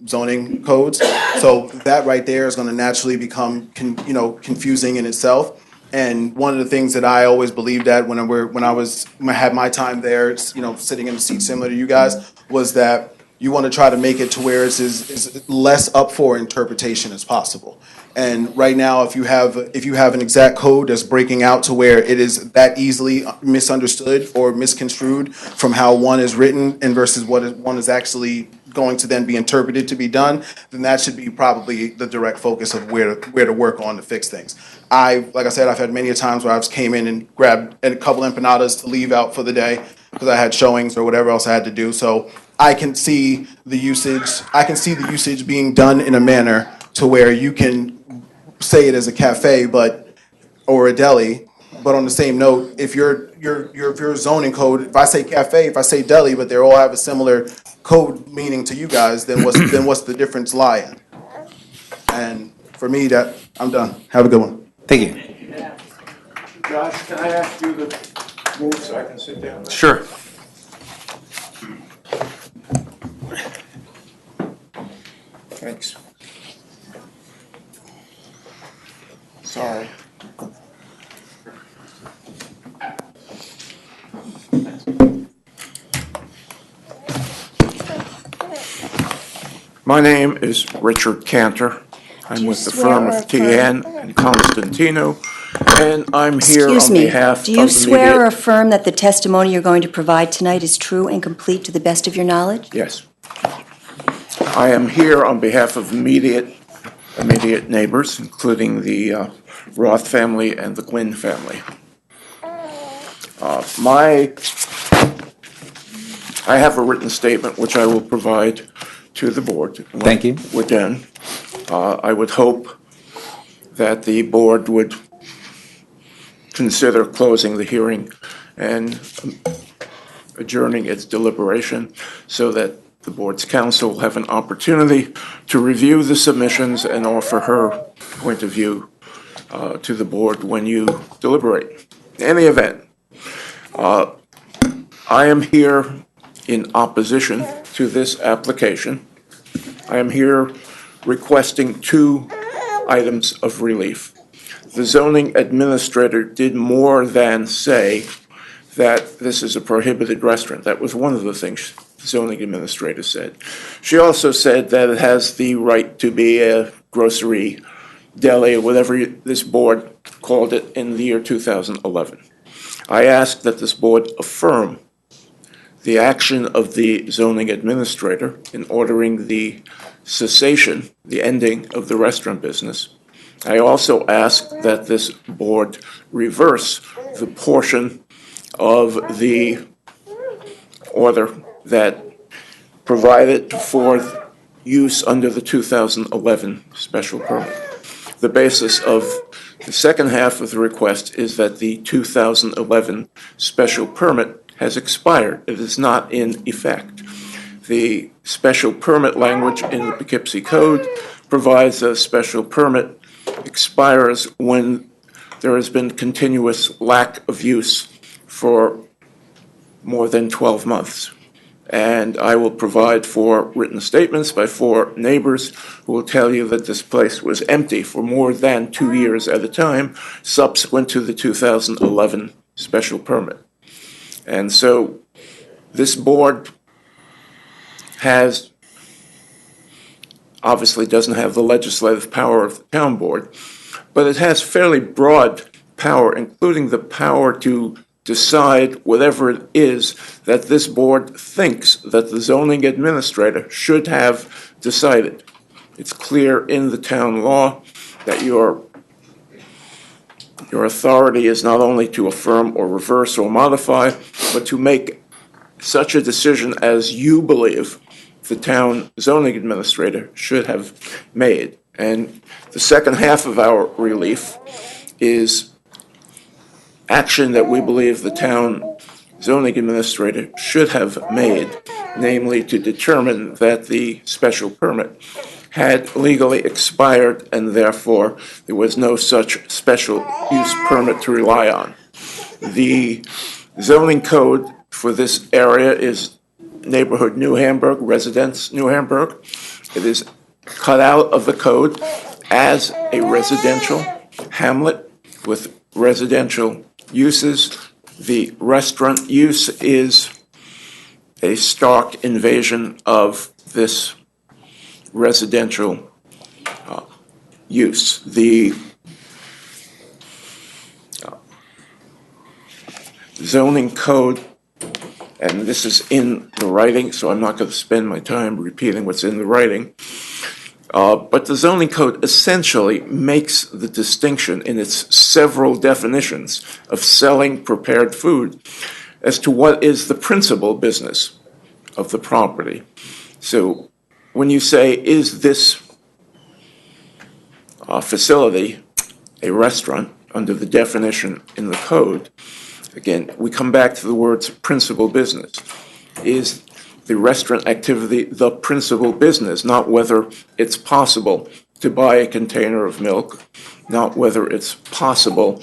zoning codes. So that right there is going to naturally become confusing in itself. And one of the things that I always believed at when I had my time there, sitting in a seat similar to you guys, was that you want to try to make it to where it's as less up for interpretation as possible. And right now, if you have an exact code that's breaking out to where it is that easily misunderstood or misconstrued from how one is written and versus what one is actually going to then be interpreted to be done, then that should be probably the direct focus of where to work on to fix things. Like I said, I've had many times where I've came in and grabbed a couple empanadas to leave out for the day because I had showings or whatever else I had to do. So I can see the usage being done in a manner to where you can say it as a cafe, or a deli, but on the same note, if your zoning code, if I say cafe, if I say deli, but they all have a similar code meaning to you guys, then what's the difference lie in? And for me, I'm done. Have a good one. Thank you. Josh, can I ask you to move so I can sit down? Sure. Thanks. Sorry. My name is Richard Cantor. I'm with the firm of TN and Constantino, and I'm here on behalf of the Do you swear or media. affirm that the testimony you're going to provide tonight is true and complete to the best of your knowledge? Yes. I am here on behalf of immediate neighbors, including the Roth family and the Gwynn family. I have a written statement which I will provide to the board. Thank you. We're done. I would hope that the board would consider closing the hearing and adjourning its deliberation so that the board's counsel will have an opportunity to review the submissions and offer her point of view to the board when you deliberate. In any event, I am here in opposition to this application. I am here requesting 2 items of relief. The zoning administrator did more than say that this is a prohibited restaurant. That was one of the things the zoning administrator said. She also said that it has the right to be a grocery, deli, or whatever this board called it in the year 2011. I ask that this board affirm the action of the zoning administrator in ordering the cessation, the ending of the restaurant business. I also ask that this board reverse the portion of the order that provided for use under the 2011 special permit. The basis of the second half of the request is that the 2011 special permit has expired. It is not in effect. The special permit language in the Poughkeepsie Code provides a special permit expires when there has been continuous lack of use for more than 12 months. And I will provide 4 written statements by 4 neighbors who will tell you that this place was empty for more than 2 years at a time subsequent to the 2011 special permit. And so this board obviously doesn't have the legislative power of the town board, but it has fairly broad power, including the power to decide whatever it is that this board thinks that the zoning administrator should have decided. It's clear in the town law that your authority is not only to affirm or reverse or modify, but to make such a decision as you believe the town zoning administrator should have made. And the second half of our relief is action that we believe the town zoning administrator should have made, namely to determine that the special permit had legally expired and therefore there was no such special use permit to rely on. The zoning code for this area is neighborhood New Hamburg, residence New Hamburg. It is cut out of the code as a residential hamlet with residential uses. The restaurant use is a stark invasion of this residential use. The zoning code, and this is in the writing, so I'm not going to spend my time repeating what's in the writing, but the zoning code essentially makes the distinction in its several definitions of selling prepared food as to what is the principal business of the property. So when you say, is this facility a restaurant under the definition in the code, again, we come back to the words principal business. Is the restaurant activity the principal business, not whether it's possible to buy a container of milk, not whether it's possible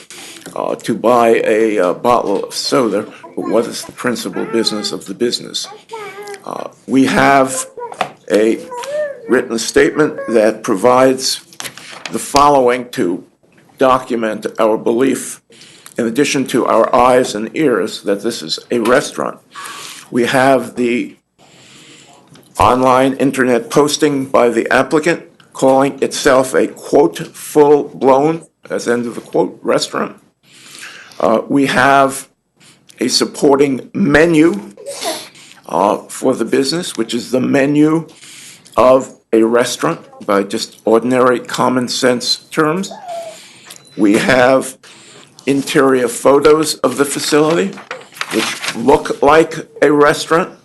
to buy a bottle of soda, but what is the principal business of the business? We have a written statement that provides the following to document our belief, in addition to our eyes and ears, that this is a restaurant. We have the online internet posting by the applicant calling itself a, quote, full-blown, as end of the quote, restaurant. We have a supporting menu for the business, which is the menu of a restaurant by just ordinary common sense terms. We have interior photos of the facility, which look like a restaurant.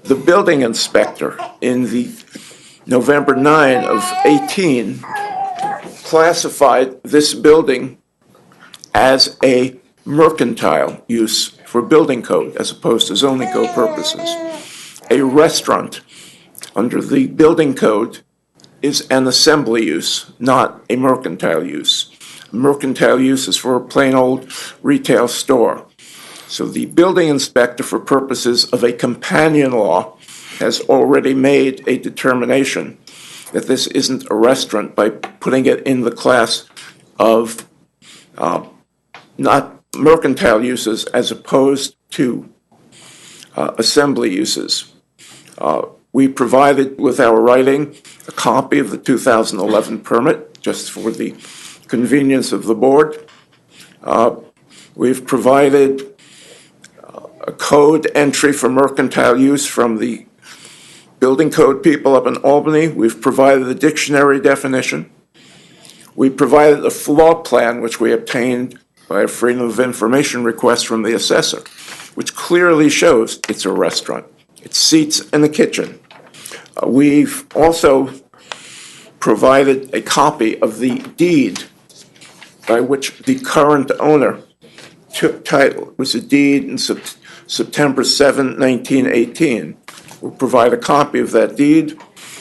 The building inspector in the November 9 of 18 classified this building as a mercantile use for building code as opposed to zoning code purposes. A restaurant under the building code is an assembly use, not a mercantile use. Mercantile use is for a plain old retail store. So the building inspector, for purposes of a companion law, has already made a determination that this isn't a restaurant by putting it in the class of not mercantile uses as opposed to assembly uses. We provided with our writing a copy of the 2011 permit, just for the convenience of the board. We've provided a code entry for mercantile use from the building code people up in Albany. We've provided a dictionary definition. We provided a floor plan, which we obtained by a Freedom of Information request from the assessor, which clearly shows it's a restaurant. It's seats and a kitchen. We've also provided a copy of the deed by which the current owner took title. It was a deed September 7, 1918. We'll provide a copy of that deed.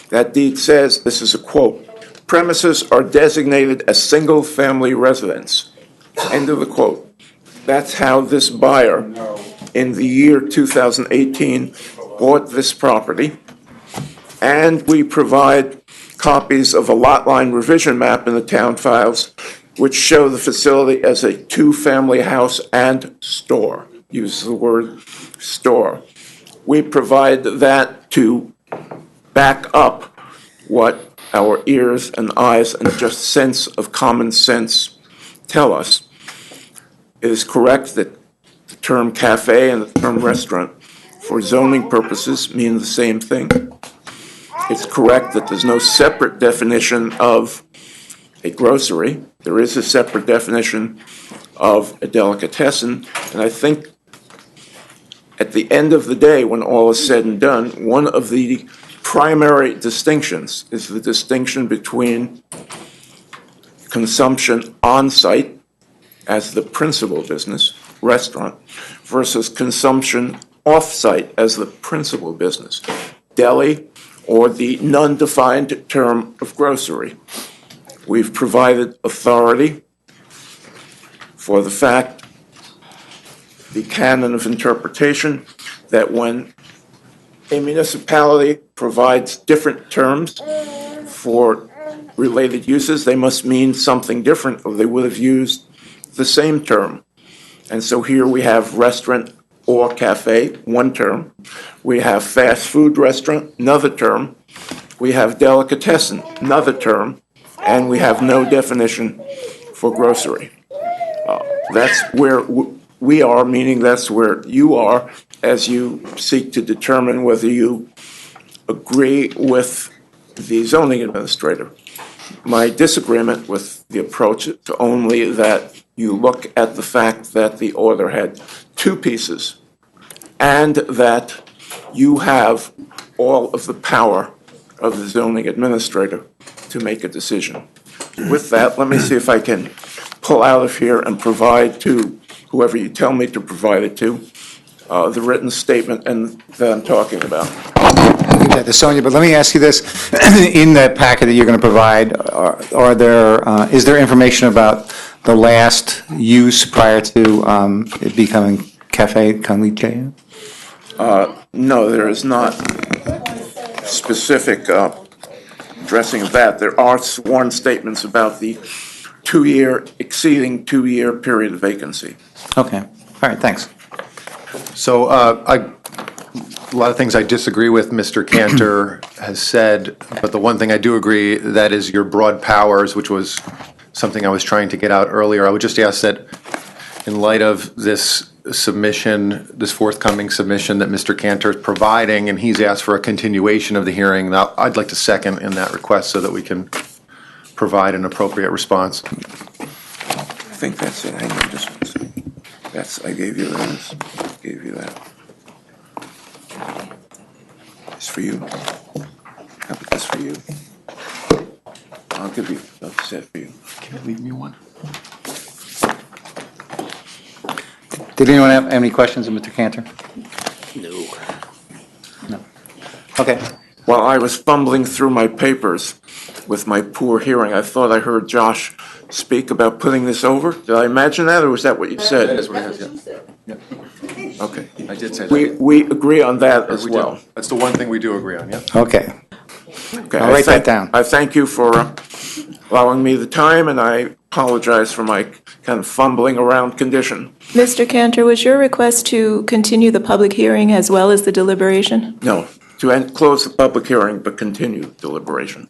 That deed says, this is a quote, "Premises are designated as single-family residence." End of the quote. That's how this buyer, in the year 2018, bought this property. And we provide copies of a lot line revision map in the town files, which show the facility as a two-family house and store. Use the word store. We provide that to back up what our ears and eyes and just sense of common sense tell us. It is correct that the term cafe and the term restaurant for zoning purposes mean the same thing. It's correct that there's no separate definition of a grocery. There is a separate definition of a delicatessen, and I think at the end of the day, when all is said and done, one of the primary distinctions is the distinction between consumption on-site as the principal business, restaurant, versus consumption off-site as the principal business, deli, or the non-defined term of grocery. We've provided authority for the fact, the canon of interpretation, that when a municipality provides different terms for related uses, they must mean something different, or they would have used the same term. And so here we have restaurant or cafe, one term. We have fast food restaurant, another term. We have delicatessen, another term. And we have no definition for grocery. That's where we are, meaning that's where you are, as you seek to determine whether you agree with the zoning administrator. My disagreement with the approach is only that you look at the fact that the order had two pieces and that you have all of the power of the zoning administrator to make a decision. With that, let me see if I can pull out of here and provide to whoever you tell me to provide it to, the written statement that I'm talking about. Yeah, to Sonia, but let me ask you this. In that packet that you're going to provide, is there information about the last use prior to it becoming Cafe Con Leche? No, there is not specific addressing of that. There are sworn statements about the exceeding two-year period of vacancy. Okay, all right, thanks. So a lot of things I disagree with Mr. Cantor has said, but the one thing I do agree, that is your broad powers, which was something I was trying to get out earlier. I would just ask that in light of this submission, this forthcoming submission that Mr. Cantor is providing, and he's asked for a continuation of the hearing, that I'd like to second in that request so that we can provide an appropriate response. I think that's it. Hang on just one second. I gave you this. Gave you that. It's for you. How about this for you? I'll give you a set for you. Can you leave me one? Did anyone have any questions of Mr. Cantor? No. Okay. While I was fumbling through my papers with my poor hearing, I thought I heard Josh speak about putting this over. Did I imagine that, or was that what you said? That is what it is, yeah. Okay. I did say that. We agree on that as well. That's the one thing we do agree on, yeah. Okay. Okay, I'll write that down. I thank you for allowing me the time, and I apologize for my kind of fumbling around condition. Mr. Cantor, was your request to continue the public hearing as well as the deliberation? No, to close the public hearing, but continue deliberation.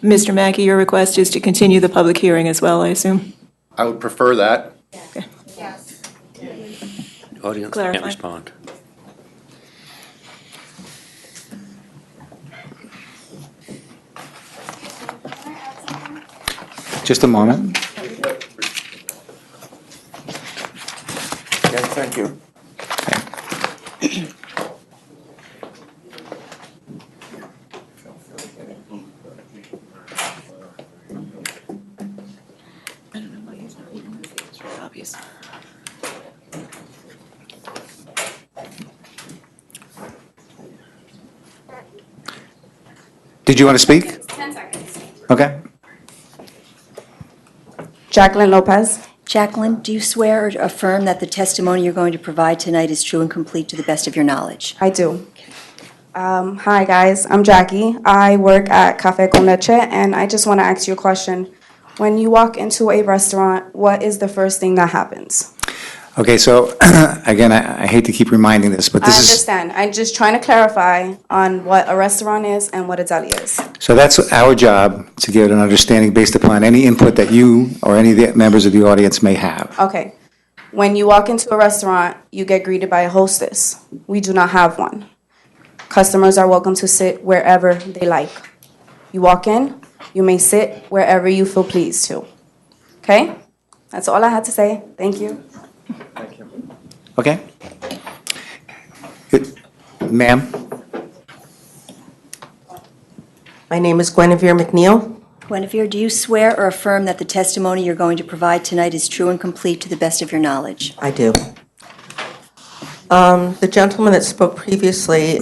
Mr. Mackey, your request is to continue the public hearing as well, I assume? I would prefer that. Okay. Audience Clarify. can't respond. Just a moment. Okay, thank you. Did you want to speak? 10 seconds. Okay. Jacqueline Lopez. Jacqueline, do you swear or affirm that the testimony you're going to provide tonight is true and complete to the best of your knowledge? I do. Hi, guys. I'm Jackie. I work at Café Con Leche, and I just want to ask you a question. When you walk into a restaurant, what is the first thing that happens? Okay, so again, I hate to keep reminding this, but I this is, understand. I'm just trying to clarify on what a restaurant is and what a deli is. so that's our job, to get an understanding based upon any input that you or any of the members of the audience may have. Okay. When you walk into a restaurant, you get greeted by a hostess. We do not have one. Customers are welcome to sit wherever they like. You walk in, you may sit wherever you feel pleased to. Okay? That's all I had to say. Thank you. Okay? Good. Ma'am? My name is Guinevere McNeil. Guinevere, do you swear or affirm that the testimony you're going to provide tonight is true and complete to the best of your knowledge? I do. The gentleman that spoke previously,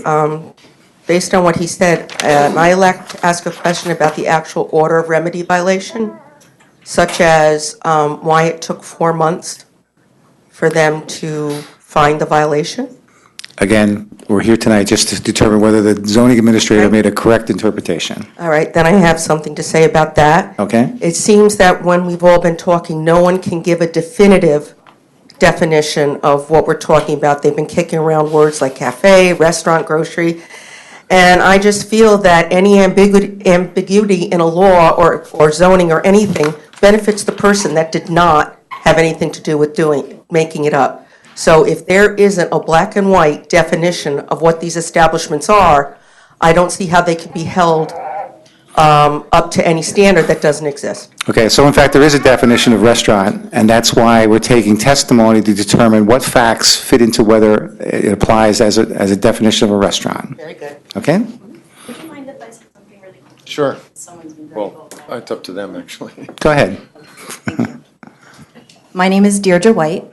based on what he said, I elect to ask a question about the actual order of remedy violation, such as why it took 4 months for them to find the violation. Again, we're here tonight just to determine whether the zoning administrator made a correct interpretation. All right, then I have something to say about that. Okay? It seems that when we've all been talking, no one can give a definitive definition of what we're talking about. They've been kicking around words like cafe, restaurant, grocery. And I just feel that any ambiguity in a law or zoning or anything benefits the person that did not have anything to do with making it up. So if there isn't a black and white definition of what these establishments are, I don't see how they can be held up to any standard that doesn't exist. Okay, so in fact, there is a definition of restaurant, and that's why we're taking testimony to determine what facts fit into whether it applies as a definition of a restaurant. Very good. Okay? Would you mind if I said something really quick? Sure. Someone's been very Well, it's up to them, actually. Go ahead. My name is Deirdre White.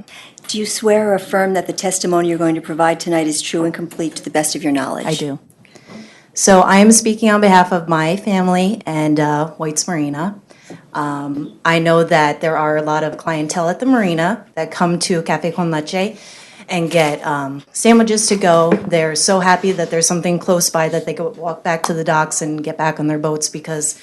Do you swear or affirm that the testimony you're going to provide tonight is true and complete to the best of your knowledge? I do. So I am speaking on behalf of my family and White's Marina. I know that there are a lot of clientele at the marina that come to Café Con Leche and get sandwiches to go. They're so happy that there's something close by that they could walk back to the docks and get back on their boats because,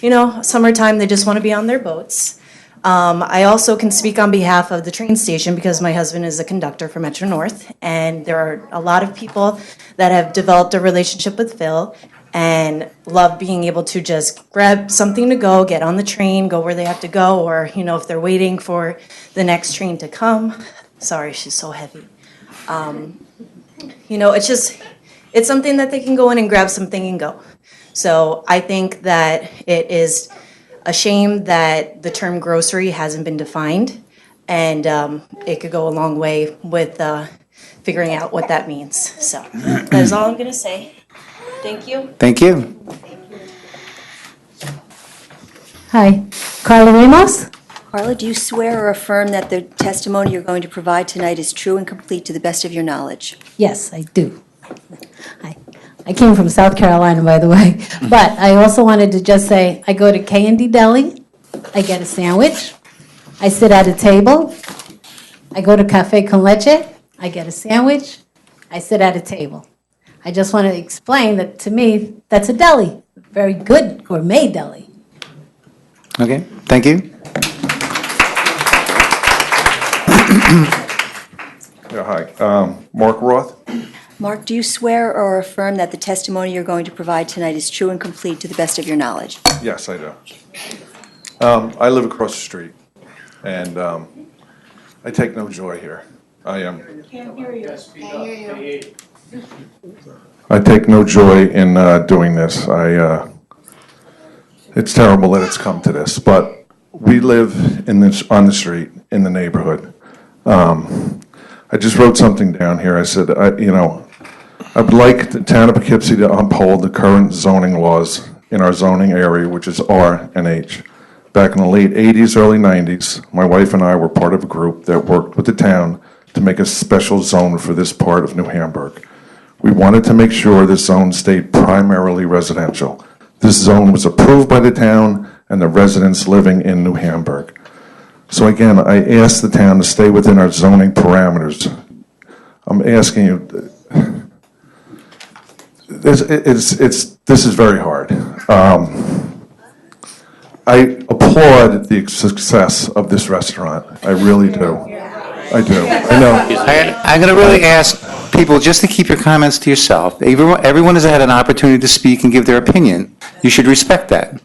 you know, summertime, they just want to be on their boats. I also can speak on behalf of the train station because my husband is a conductor for Metro North, and there are a lot of people that have developed a relationship with Phil and love being able to just grab something to go, get on the train, go where they have to go, or, you know, if they're waiting for the next train to come. Sorry, she's so heavy. You know, it's something that they can go in and grab something and go. So I think that it is a shame that the term grocery hasn't been defined, and it could go a long way with figuring out what that means. So that is all I'm going to say. Thank you. Thank you. Hi, Carla Ramos. Carla, do you swear or affirm that the testimony you're going to provide tonight is true and complete to the best of your knowledge? Yes, I do. I came from South Carolina, by the way, but I also wanted to just say I go to K&D Deli, I get a sandwich, I sit at a table, I go to Café Con Leche, I get a sandwich, I sit at a table. I just want to explain that to me, that's a deli, a very good gourmet deli. Okay, thank you. Yeah, hi. Mark Roth. Mark, do you swear or affirm that the testimony you're going to provide tonight is true and complete to the best of your knowledge? Yes, I do. I live across the street, and I take no joy here. Can't hear you. I take no joy in doing this. It's terrible that it's come to this, but we live on the street in the neighborhood. I just wrote something down here. I said, I would like the town of Poughkeepsie to uphold the current zoning laws in our zoning area, which is R and H. Back in the late 80s, early 90s, my wife and I were part of a group that worked with the town to make a special zone for this part of New Hamburg. We wanted to make sure this zone stayed primarily residential. This zone was approved by the town and the residents living in New Hamburg. So again, I ask the town to stay within our zoning parameters. I'm asking you, this is very hard. I applaud the success of this restaurant. I really do. I do. I know. I'm going to really ask people just to keep your comments to yourself. Everyone has had an opportunity to speak and give their opinion. You should respect that.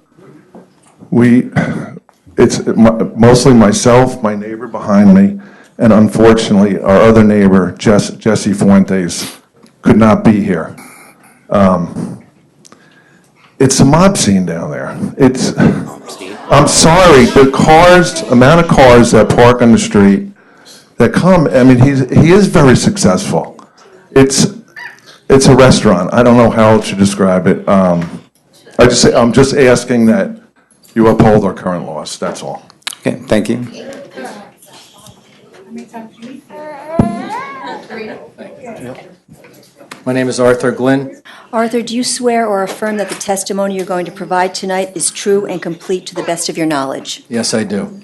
It's mostly myself, my neighbor behind me, and unfortunately, our other neighbor, Jesse Fuentes, could not be here. It's a mob scene down there. I'm sorry, the amount of cars that park on the street that come, I mean, he is very successful. It's a restaurant. I don't know how else to describe it. I'm just asking that you uphold our current laws, that's all. Okay, thank you. My name is Arthur Glynn. Arthur, do you swear or affirm that the testimony you're going to provide tonight is true and complete to the best of your knowledge? Yes, I do.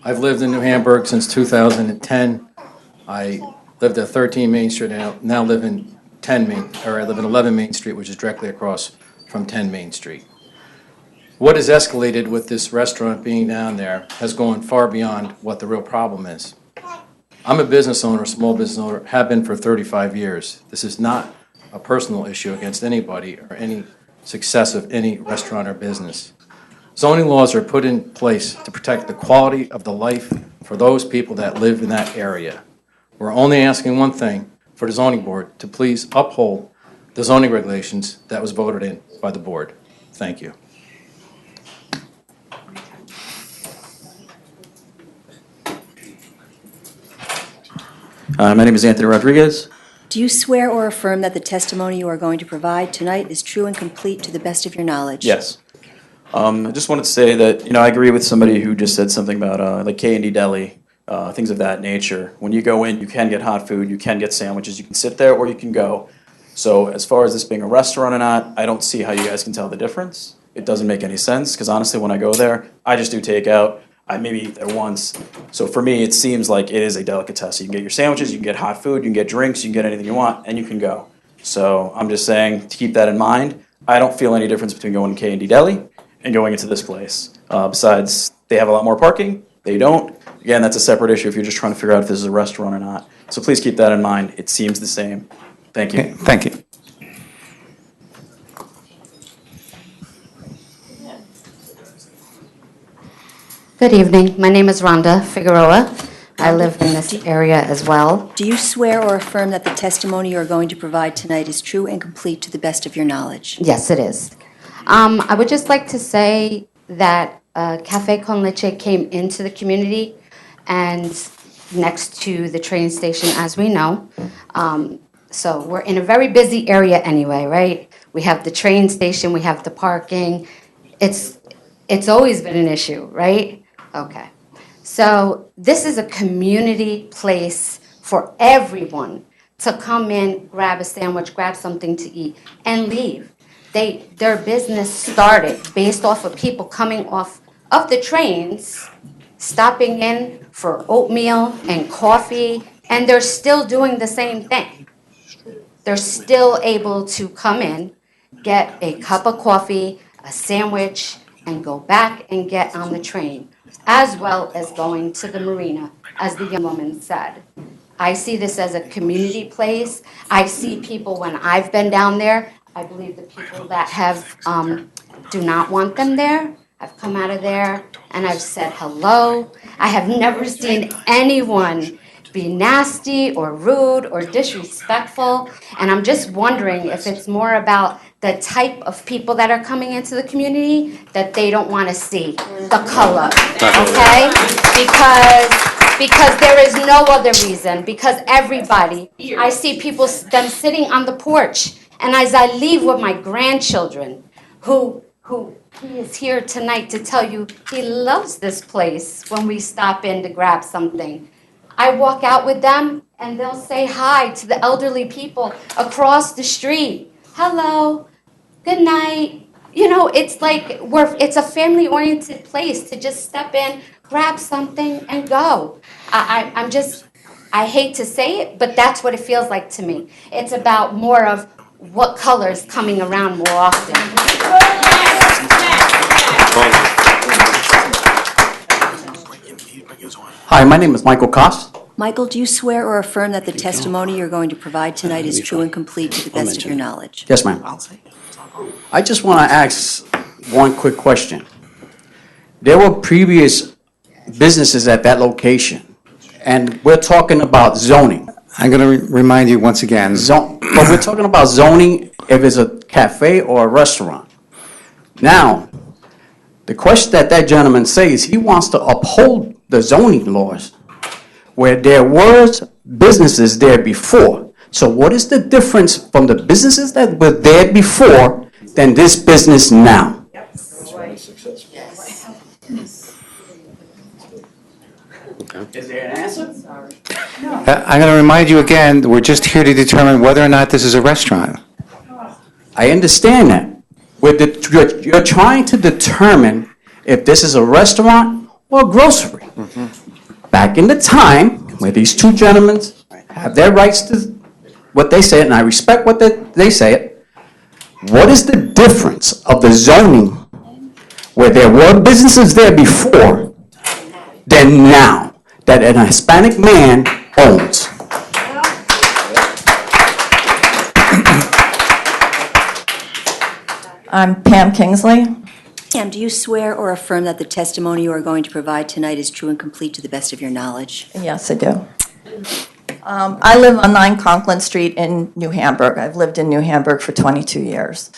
I've lived in New Hamburg since 2010. I lived at 13 Main Street, and I now live in 11 Main Street, which is directly across from 10 Main Street. What has escalated with this restaurant being down there has gone far beyond what the real problem is. I'm a business owner, a small business owner, have been for 35 years. This is not a personal issue against anybody or any success of any restaurant or business. Zoning laws are put in place to protect the quality of the life for those people that live in that area. We're only asking one thing for the zoning board, to please uphold the zoning regulations that was voted in by the board. Thank you. My name is Anthony Rodriguez. Do you swear or affirm that the testimony you are going to provide tonight is true and complete to the best of your knowledge? Yes. I just wanted to say that, I agree with somebody who just said something about like K&D Deli, things of that nature. When you go in, you can get hot food, you can get sandwiches, you can sit there or you can go. So as far as this being a restaurant or not, I don't see how you guys can tell the difference. It doesn't make any sense, because honestly, when I go there, I just do takeout. I maybe eat there once. So for me, it seems like it is a delicatessen. You can get your sandwiches, you can get hot food, you can get drinks, you can get anything you want, and you can go. So I'm just saying to keep that in mind. I don't feel any difference between going to K&D Deli and going into this place. Besides, they have a lot more parking. They don't. Again, that's a separate issue if you're just trying to figure out if this is a restaurant or not. So please keep that in mind. It seems the same. Thank you. Okay, thank you. Good evening. My name is Rhonda Figueroa. I live in this area as well. Do you swear or affirm that the testimony you are going to provide tonight is true and complete to the best of your knowledge? Yes, it is. I would just like to say that Cafe Con Leche came into the community and next to the train station, as we know. So we're in a very busy area anyway, right? We have the train station, we have the parking. It's always been an issue, right? Okay. So this is a community place for everyone to come in, grab a sandwich, grab something to eat, and leave. Their business started based off of people coming off of the trains, stopping in for oatmeal and coffee, and they're still doing the same thing. They're still able to come in, get a cup of coffee, a sandwich, and go back and get on the train, as well as going to the marina, as the young woman said. I see this as a community place. I see people when I've been down there. I believe the people that have do not want them there. I've come out of there and I've said hello. I have never seen anyone be nasty or rude or disrespectful. And I'm just wondering if it's more about the type of people that are coming into the community that they don't want to see the color, okay? Because there is no other reason. Because everybody, I see people them sitting on the porch, and as I leave with my grandchildren, who he is here tonight to tell you he loves this place when we stop in to grab something. I walk out with them, and they'll say hi to the elderly people across the street. Hello, good night. It's like it's a family-oriented place to just step in, grab something, and go. I hate to say it, but that's what it feels like to me. It's about more of what colors coming around more often. Hi, my name is Michael Koss. Michael, do you swear or affirm that the testimony you're going to provide tonight is true and complete to the best of your knowledge? Yes, ma'am. I just want to ask one quick question. There were previous businesses at that location, and we're talking about zoning. I'm going to remind you once again. But we're talking about zoning if it's a cafe or a restaurant. Now, the question that gentleman says, he wants to uphold the zoning laws where there was businesses there before. So what is the difference from the businesses that were there before than this business now? Is there an answer? I'm going to remind you again, we're just here to determine whether or not this is a restaurant. I understand that. You're trying to determine if this is a restaurant or a grocery. Back in the time where these two gentlemen have their rights to what they say, and I respect what they say, what is the difference of the zoning where there were businesses there before than now that an Hispanic man owns? I'm Pam Kingsley. Pam, do you swear or affirm that the testimony you are going to provide tonight is true and complete to the best of your knowledge? Yes, I do. I live on 9 Conklin Street in New Hamburg. I've lived in New Hamburg for 22 years.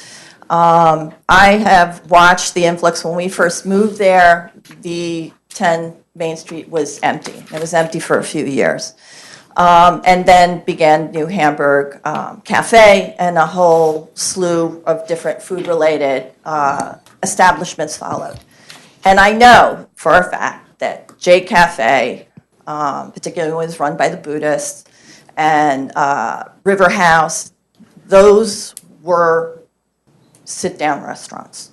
I have watched the influx. When we first moved there, the 10 Main Street was empty. It was empty for a few years. And then began New Hamburg Cafe, and a whole slew of different food-related establishments followed. And I know for a fact that J Cafe, particularly was run by the Buddhists, and River House, those were sit-down restaurants.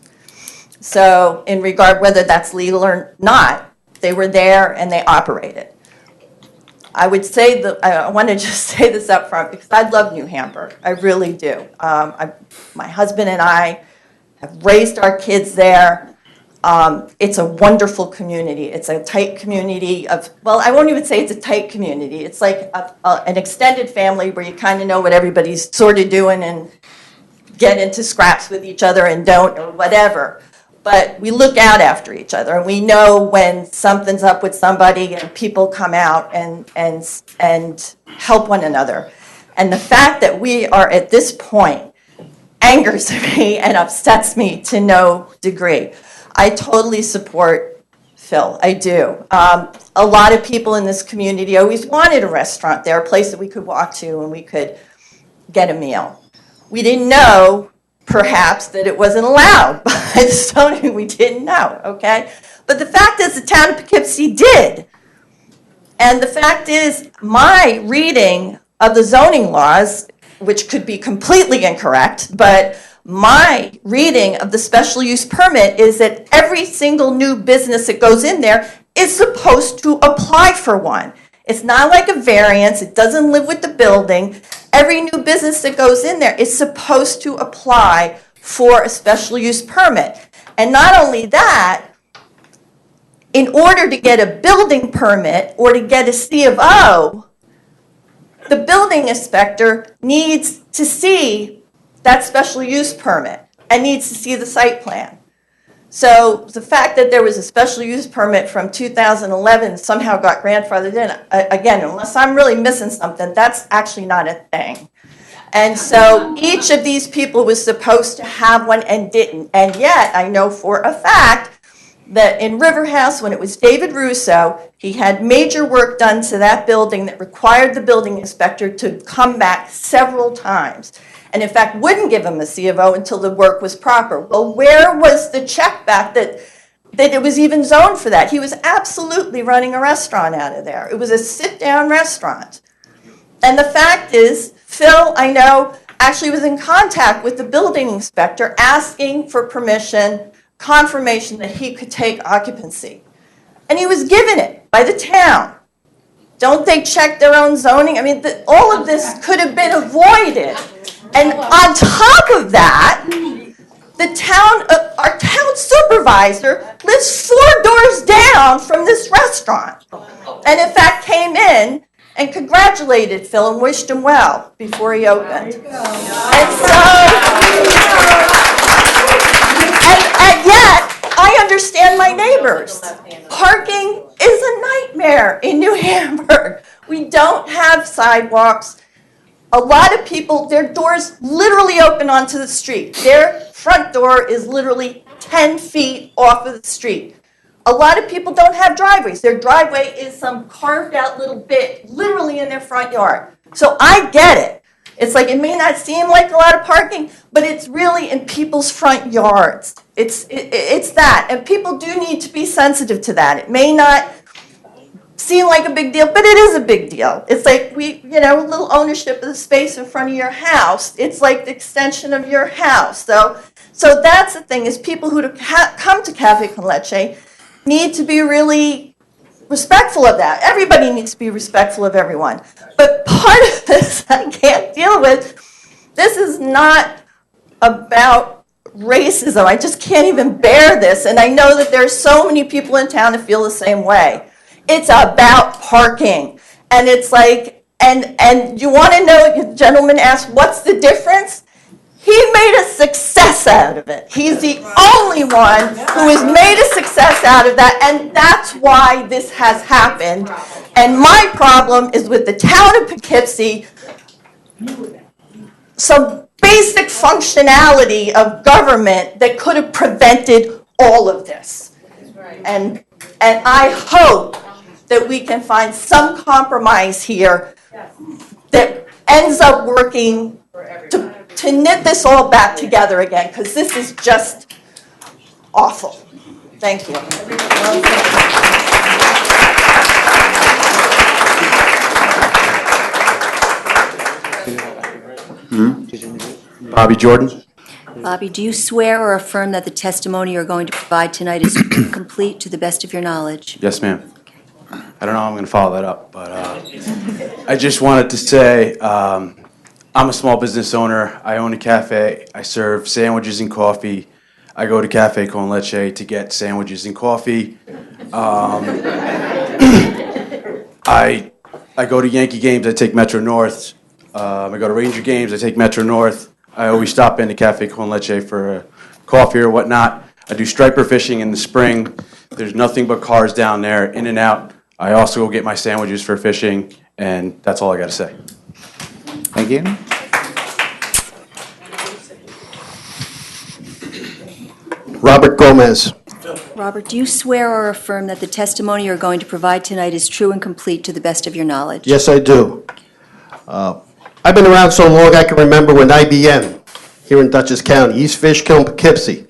So in regard whether that's legal or not, they were there and they operated. I would say that I want to just say this up front because I love New Hamburg. I really do. My husband and I have raised our kids there. It's a wonderful community. It's a tight community of, well, I won't even say it's a tight community. It's like an extended family where you kind of know what everybody's sort of doing and get into scraps with each other and don't or whatever. But we look out after each other, and we know when something's up with somebody, and people come out and help one another. And the fact that we are at this point angers me and upsets me to no degree. I totally support Phil. I do. A lot of people in this community always wanted a restaurant there, a place that we could walk to and we could get a meal. We didn't know, perhaps, that it wasn't allowed by the zoning. We didn't know, okay? But the fact is the town of Poughkeepsie did. And the fact is my reading of the zoning laws, which could be completely incorrect, but my reading of the special use permit is that every single new business that goes in there is supposed to apply for one. It's not like a variance. It doesn't live with the building. Every new business that goes in there is supposed to apply for a special use permit. And not only that, in order to get a building permit or to get a C of O, the building inspector needs to see that special use permit and needs to see the site plan. So the fact that there was a special use permit from 2011 somehow got grandfathered in, again, unless I'm really missing something, that's actually not a thing. And so each of these people was supposed to have one and didn't. And yet I know for a fact that in River House, when it was David Russo, he had major work done to that building that required the building inspector to come back several times. And in fact, wouldn't give him a C of O until the work was proper. Well, where was the check back that it was even zoned for that? He was absolutely running a restaurant out of there. It was a sit-down restaurant. And the fact is, Phil, I know, actually was in contact with the building inspector asking for permission, confirmation that he could take occupancy. And he was given it by the town. Don't they check their own zoning? I mean, all of this could have been avoided. And on top of that, the town, our town supervisor lives 4 doors down from this restaurant. And in fact came in and congratulated Phil and wished him well before he opened. And so, and yet, I understand my neighbors. Parking is a nightmare in New Hamburg. We don't have sidewalks. A lot of people, their doors literally open onto the street. Their front door is literally 10 feet off of the street. A lot of people don't have driveways. Their driveway is some carved out little bit, literally in their front yard. So I get it. It's like, it may not seem like a lot of parking, but it's really in people's front yards. It's that, and people do need to be sensitive to that. It may not seem like a big deal, but it is a big deal. It's like a little ownership of the space in front of your house. It's like the extension of your house. So that's the thing, is people who come to Cafe Con Leche need to be really respectful of that. Everybody needs to be respectful of everyone. But part of this I can't deal with. This is not about racism. I just can't even bear this. And I know that there's so many people in town that feel the same way. It's about parking. And it's like, and you want to know, the gentleman asked, what's the difference? He made a success out of it. He's the only one who has made a success out of that, and that's why this has happened. And my problem is with the town of Poughkeepsie, some basic functionality of government that could have prevented all of this. And I hope that we can find some compromise here that ends up working to knit this all back together again, because this is just awful. Thank you. Bobby Jordan. Bobby, do you swear or affirm that the testimony you're going to provide tonight is complete to the best of your knowledge? Yes, ma'am. I don't know how I'm going to follow that up, but I just wanted to say I'm a small business owner. I own a cafe. I serve sandwiches and coffee. I go to Cafe Con Leche to get sandwiches and coffee. I go to Yankee games. I take Metro North. I go to Ranger games. I take Metro North. I always stop into Cafe Con Leche for coffee or whatnot. I do striper fishing in the spring. There's nothing but cars down there, in and out. I also go get my sandwiches for fishing, and that's all I got to say. Thank you. Robert Gomez. Robert, do you swear or affirm that the testimony you're going to provide tonight is true and complete to the best of your knowledge? Yes, I do. I've been around so long I can remember when IBM here in Dutchess County, East Fishkill, Poughkeepsie.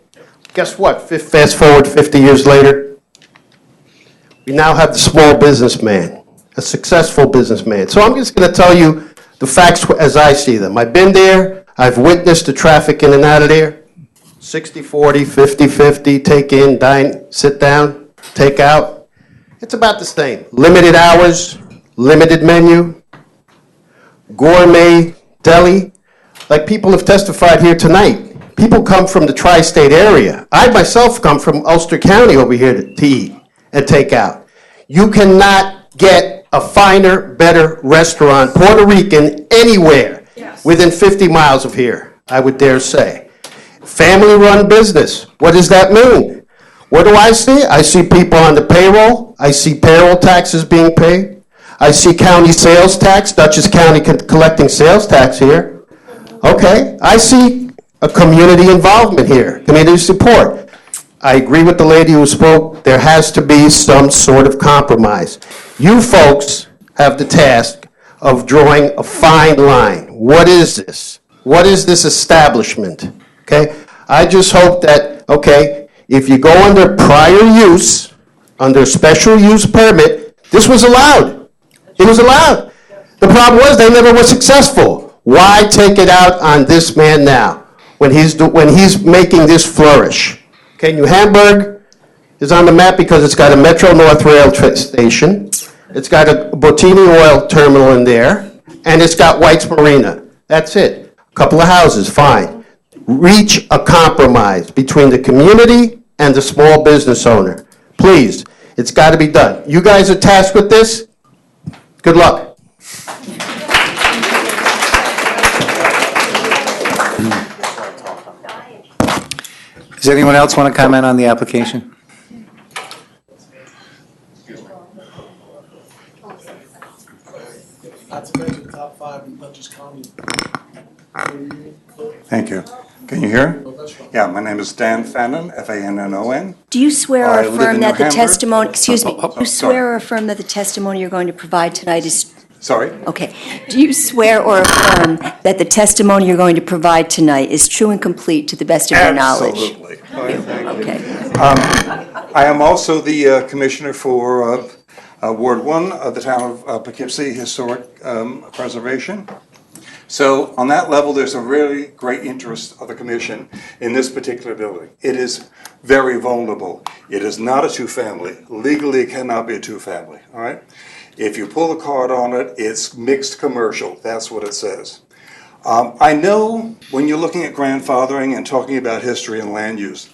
Guess what? Fast forward 50 years later, we now have the small businessman, a successful businessman. So I'm just going to tell you the facts as I see them. I've been there. I've witnessed the traffic in and out of there. 60-40, 50-50, take in, dine, sit down, take out. It's about the same. Limited hours, limited menu, gourmet deli. Like people have testified here tonight. People come from the tri-state area. I myself come from Ulster County over here to eat and take out. You cannot get a finer, better restaurant, Puerto Rican, anywhere within 50 miles of here, I would dare say. Family-run business. What does that mean? What do I see? I see people on the payroll. I see payroll taxes being paid. I see county sales tax, Dutchess County collecting sales tax here. Okay, I see a community involvement here, community support. I agree with the lady who spoke. There has to be some sort of compromise. You folks have the task of drawing a fine line. What is this? What is this establishment? Okay, I just hope that, okay, if you go under prior use, under special use permit, this was allowed. It was allowed. The problem was they never were successful. Why take it out on this man now, when he's making this flourish? Okay, New Hamburg is on the map because it's got a Metro North rail station, it's got a Bottini oil terminal in there, and it's got White's Marina. That's it. A couple of houses, fine. Reach a compromise between the community and the small business owner. Please, it's got to be done. You guys are tasked with this. Good luck. Does anyone else want to comment on the application? Thank you. Can you hear? Yeah, my name is Dan Fannon, Fannon. Do you swear or I live affirm in that New the Hamburg. testimony, excuse me, do you sorry. swear or affirm that the testimony you're going to provide tonight is, Sorry? okay. Do you swear or affirm that the testimony you're going to provide tonight is true and complete to the best of your knowledge? Absolutely. Okay. I am also the Commissioner for Ward 1 of the town of Poughkeepsie Historic Preservation. So on that level, there's a really great interest of the commission in this particular building. It is very vulnerable. It is not a two-family. Legally, it cannot be a two-family, all right? If you pull the card on it, it's mixed commercial. That's what it says. I know when you're looking at grandfathering and talking about history and land use,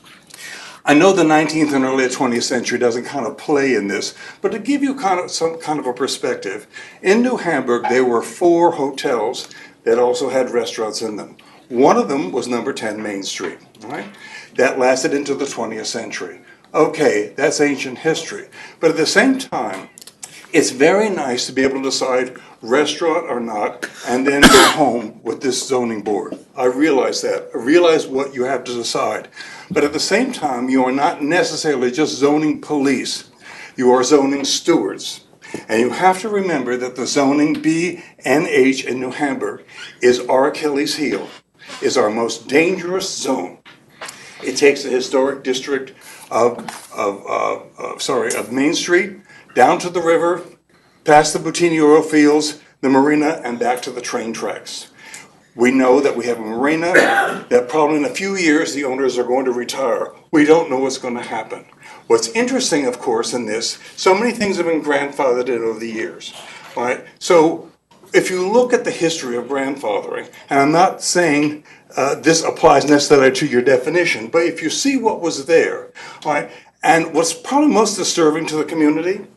I know the 19th and early 20th century doesn't kind of play in this, but to give you some kind of a perspective, in New Hamburg, there were 4 hotels that also had restaurants in them. One of them was number 10 Main Street, all right? That lasted into the 20th century. Okay, that's ancient history. But at the same time, it's very nice to be able to decide restaurant or not, and then go home with this zoning board. I realize that. I realize what you have to decide. But at the same time, you are not necessarily just zoning police. You are zoning stewards. And you have to remember that the zoning BNH in New Hamburg is our Achilles heel, is our most dangerous zone. It takes the historic district of Main Street down to the river, past the Bottini oil fields, the marina, and back to the train tracks. We know that we have a marina that probably in a few years the owners are going to retire. We don't know what's going to happen. What's interesting, of course, in this, so many things have been grandfathered in over the years, all right? So if you look at the history of grandfathering, and I'm not saying this applies necessarily to your definition, but if you see what was there, all right, and what's probably most disturbing to the community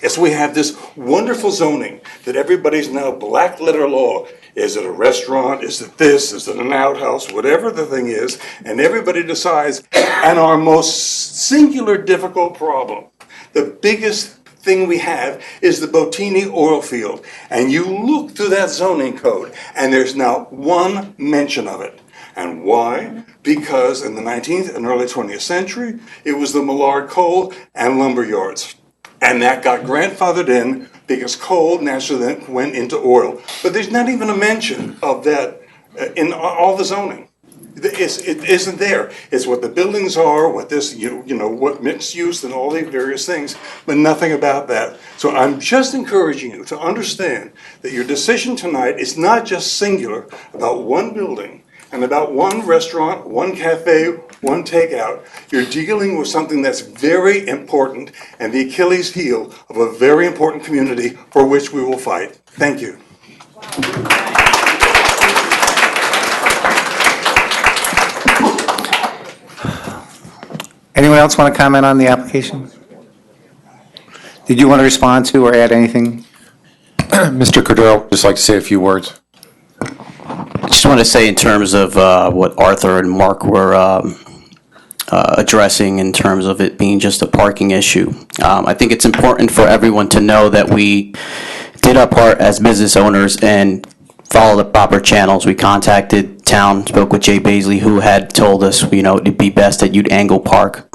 is we have this wonderful zoning that everybody's now black letter law. Is it a restaurant? Is it this? Is it an outhouse? Whatever the thing is, and everybody decides. And our most singular difficult problem, the biggest thing we have is the Bottini oil field. And you look through that zoning code, and there's not one mention of it. And why? Because in the 19th and early 20th century, it was the Millard coal and lumber yards. And that got grandfathered in because coal naturally then went into oil. But there's not even a mention of that in all the zoning. It isn't there. It's what the buildings are, what this, what mixed use and all the various things, but nothing about that. So I'm just encouraging you to understand that your decision tonight is not just singular about one building and about one restaurant, one cafe, one takeout. You're dealing with something that's very important and the Achilles heel of a very important community for which we will fight. Thank you. Anyone else want to comment on the application? Did you want to respond to or add anything? Mr. Cordero, just like to say a few words. I just want to say in terms of what Arthur and Mark were addressing in terms of it being just a parking issue. I think it's important for everyone to know that we did our part as business owners and follow the proper channels. We contacted town, spoke with Jay Baisley, who had told us, it'd be best that you'd angle park.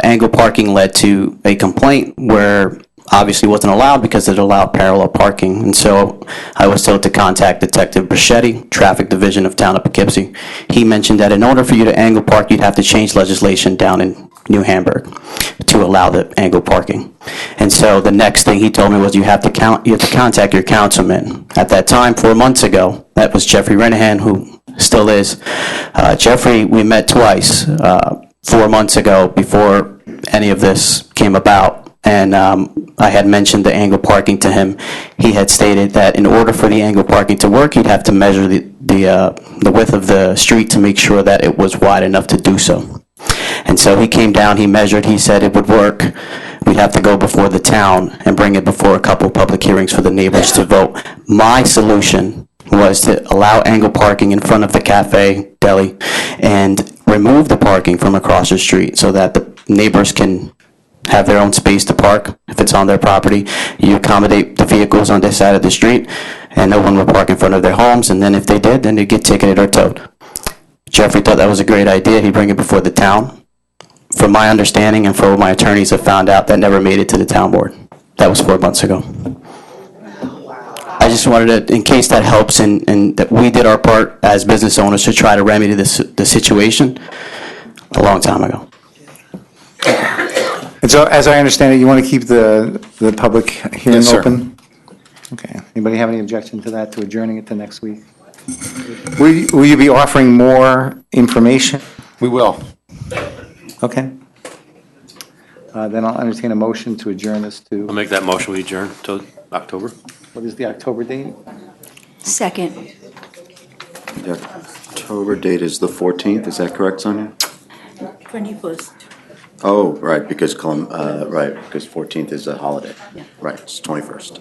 Angle parking led to a complaint where obviously wasn't allowed because it allowed parallel parking. And so I was told to contact Detective Brachetti, Traffic Division of Town of Poughkeepsie. He mentioned that in order for you to angle park, you'd have to change legislation down in New Hamburg to allow the angled parking. And so the next thing he told me was you have to contact your councilman. At that time, 4 months ago, that was Jeffrey Renahan, who still is. Jeffrey, we met twice 4 months ago before any of this came about. And I had mentioned the angled parking to him. He had stated that in order for the angled parking to work, he'd have to measure the width of the street to make sure that it was wide enough to do so. And so he came down, he measured, he said it would work. We'd have to go before the town and bring it before a couple of public hearings for the neighbors to vote. My solution was to allow angled parking in front of the cafe, deli, and remove the parking from across the street so that the neighbors can have their own space to park if it's on their property. You accommodate the vehicles on this side of the street, and no one will park in front of their homes, and then if they did, then they'd get ticketed or towed. Jeffrey thought that was a great idea. He'd bring it before the town. From my understanding and from what my attorneys have found out, that never made it to the town board. That was 4 months ago. I just wanted to, in case that helps, and that we did our part as business owners to try to remedy the situation a long time ago. And so, as I understand it, you want to keep the public hearing Yes, sir. open? Okay. Anybody have any objection to that, to adjourning it to next week? Will you be offering more information? We will. Okay. Then I'll entertain a motion to adjourn this to, I'll make that motion, we adjourn till October. what is the October date? Second. The October date is the 14th, is that correct, Sonia? 21st. Oh, right, because because 14th is a holiday. Right, it's 21st.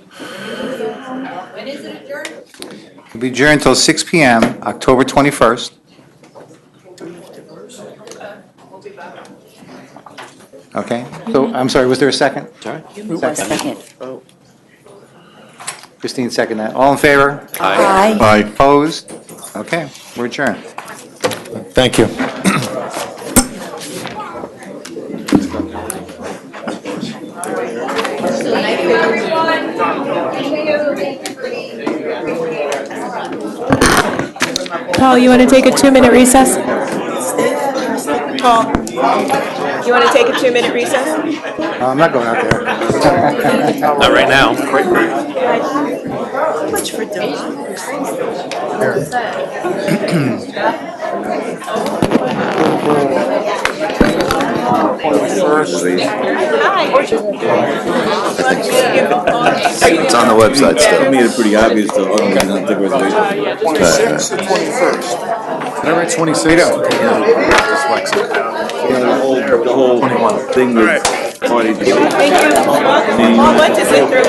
When is it adjourned? It'll be adjourned until 6 PM, October 21st. Okay. So, I'm sorry, was there a second? Sorry? Second. Christine, second that. All in favor? Aye. Aye. Opposed? Okay, we're adjourned. Thank you. Paul, you want to take a 2-minute recess? Paul, you want to take a 2-minute recess? I'm not going out there. Not right now. How much for It's on the website still. Made it pretty obvious though. I don't think it was 26th or 21st? Did I write 26? the whole thing with parties. Thank you. Paul, what is it through?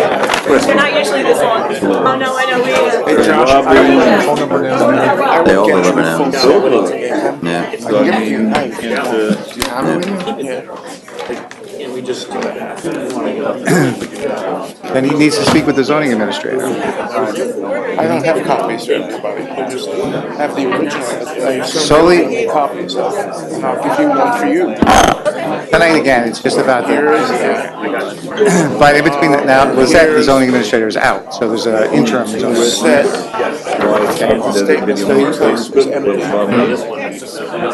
They're not usually this long. Oh, no, I know. Hey, Josh, I will phone number now. They all deliver now. Yeah. I can give it to you tonight. Then he needs to speak with the zoning administrator. I don't have copies for everybody. I just have the original. I assume Solely- you need copies, and I'll give you one for you. Tonight again, it's just about Here the, is it. but in between, now, Lizette, the zoning administrator, is out, so there's an interim zoning. Lizette, statement stays in place was empty.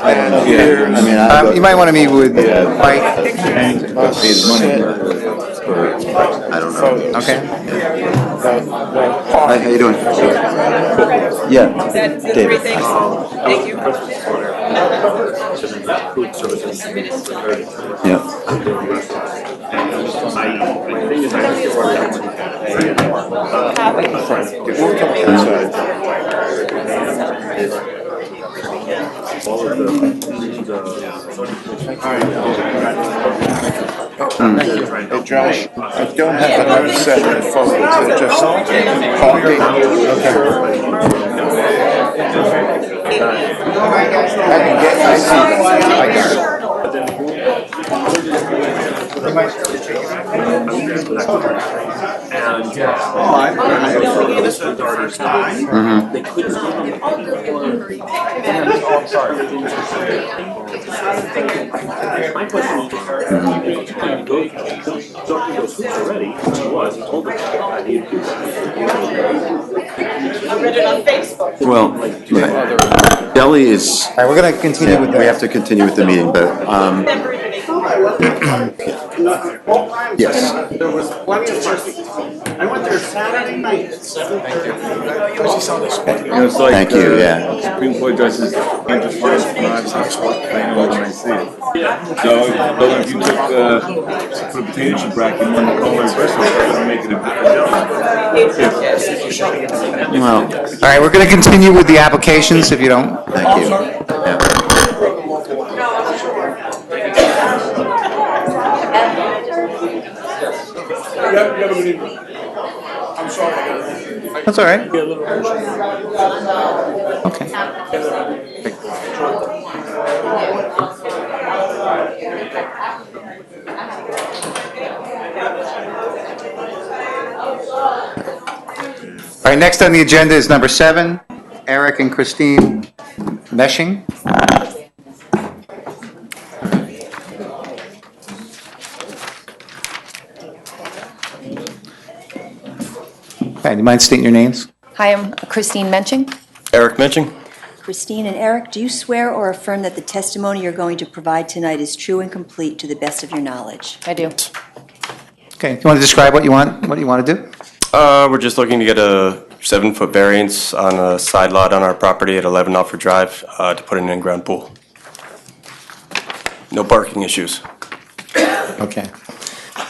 And here's You might want to meet with Mike. I don't know. Okay. Hi, how you doing? Yeah, David. Thank you. Yeah. Hey, Josh, I don't have another set of photos, they're just copy. I can get my seat. My question is, those hoops already, he told them I need to do that. I read it on Facebook. Well, right. Delhi is. All right, we're going to continue with We that. have to continue with the meeting, but Yes. There was plenty of parking. I went there Saturday night at 7:30. Thank you, yeah. Supreme Court justice interference nonsense. I know it when I see it. So if you took put a potato chip rack in one color versus it'll make it a Well, All right, we're going to continue with the applications, if you don't. thank you. Yeah. I'm sorry. That's all right. Okay. All right, next on the agenda is number 7, Eric and Christine Meshing. Okay, do you mind stating your names? Hi, I'm Christine Menching. Eric Menching. Christine and Eric, do you swear or affirm that the testimony you're going to provide tonight is true and complete to the best of your knowledge? I do. Okay, do you want to describe what you want to do? We're just looking to get a 7-foot variance on a side lot on our property at 11 Alfred Drive to put an in-ground pool. No parking issues. Okay.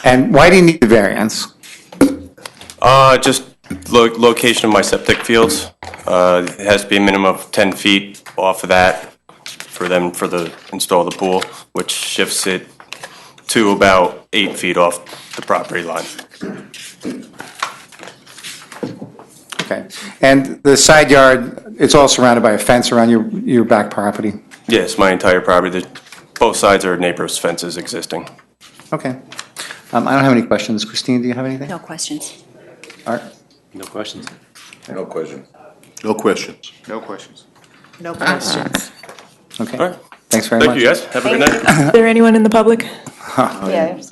And why do you need the variance? Just location of my septic fields. It has to be a minimum of 10 feet off of that for the install the pool, which shifts it to about 8 feet off the property line. Okay. And the side yard, it's all surrounded by a fence around your back property? Yes, my entire property. Both sides are neighbors' fences existing. Okay. I don't have any questions. Christine, do you have anything? No questions. Art? No questions. No question. No questions. No questions. No questions. Okay. All right. Thanks very much. Thank you, guys. Have a good night. Is there anyone in the public? Yeah. Is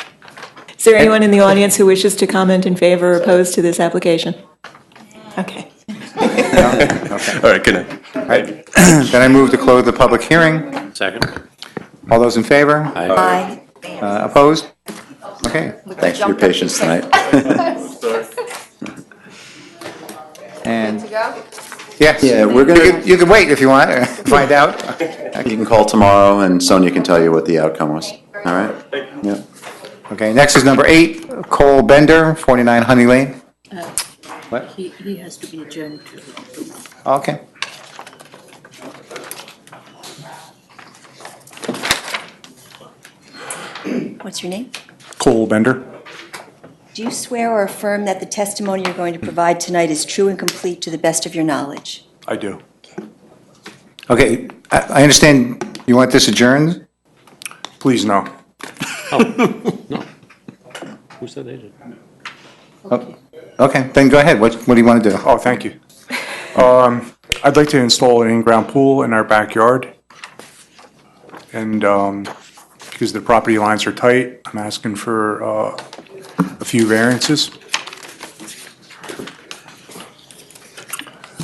there anyone in the audience who wishes to comment in favor or opposed to this application? Okay. All right, good night. All right. Then I move to close the public hearing. Second. All those in favor? Aye. Opposed? Okay. Thanks for your patience tonight. And, To go? yes. Yeah, we're gonna- You can wait if you want, find out. You can call tomorrow and Sonia can tell you what the outcome was. All right? Yep. Okay, next is number 8, Cole Bender, 49 Honey Lane. What? He has to be adjourned to. Okay. What's your name? Cole Bender. Do you swear or affirm that the testimony you're going to provide tonight is true and complete to the best of your knowledge? I do. Okay, I understand you want this adjourned? Please, no. No. Who said they did? Oh, okay, then go ahead. What do you want to do? Oh, thank you. I'd like to install an in-ground pool in our backyard. And because the property lines are tight, I'm asking for a few variances.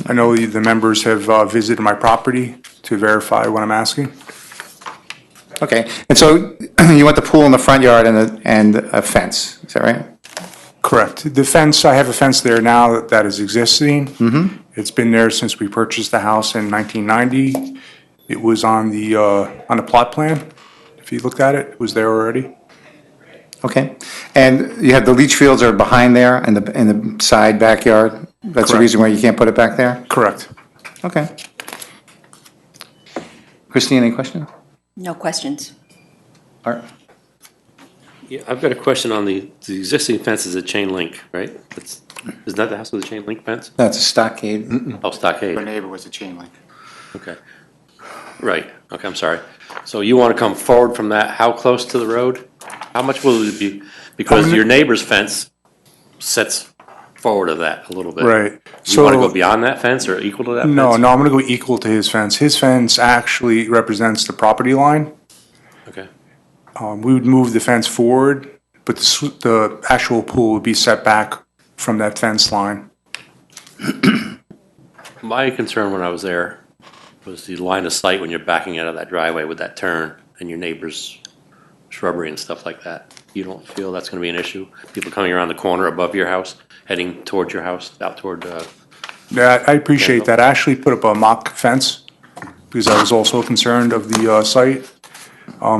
I know the members have visited my property to verify what I'm asking. Okay, and so you want the pool in the front yard and a fence, is that right? Correct. The fence, I have a fence there now that is existing. Mm-hmm. It's been there since we purchased the house in 1990. It was on the plot plan. If you looked at it, it was there already. Okay, and you have the leach fields are behind there in the side backyard? That's the Correct. reason why you can't put it back there? Correct. Okay. Christine, any question? No questions. Art? Yeah, I've got a question on the existing fence is a chain link, right? Isn't that the house with the chain link fence? That's a stockade. Oh, stockade. Our neighbor was a chain link. Okay. Right, okay, I'm sorry. So you want to come forward from that, how close to the road? How much will it be? Because your neighbor's fence sets forward of that a little bit. Right. You want to go beyond that fence or equal to that fence? No, I'm going to go equal to his fence. His fence actually represents the property line. Okay. We would move the fence forward, but the actual pool would be set back from that fence line. My concern when I was there was the line of sight when you're backing out of that driveway with that turn and your neighbor's shrubbery and stuff like that. You don't feel that's going to be an issue? People coming around the corner above your house, heading towards your house, out toward, Yeah, I appreciate that. I actually put up a mock fence because I was also concerned of the site.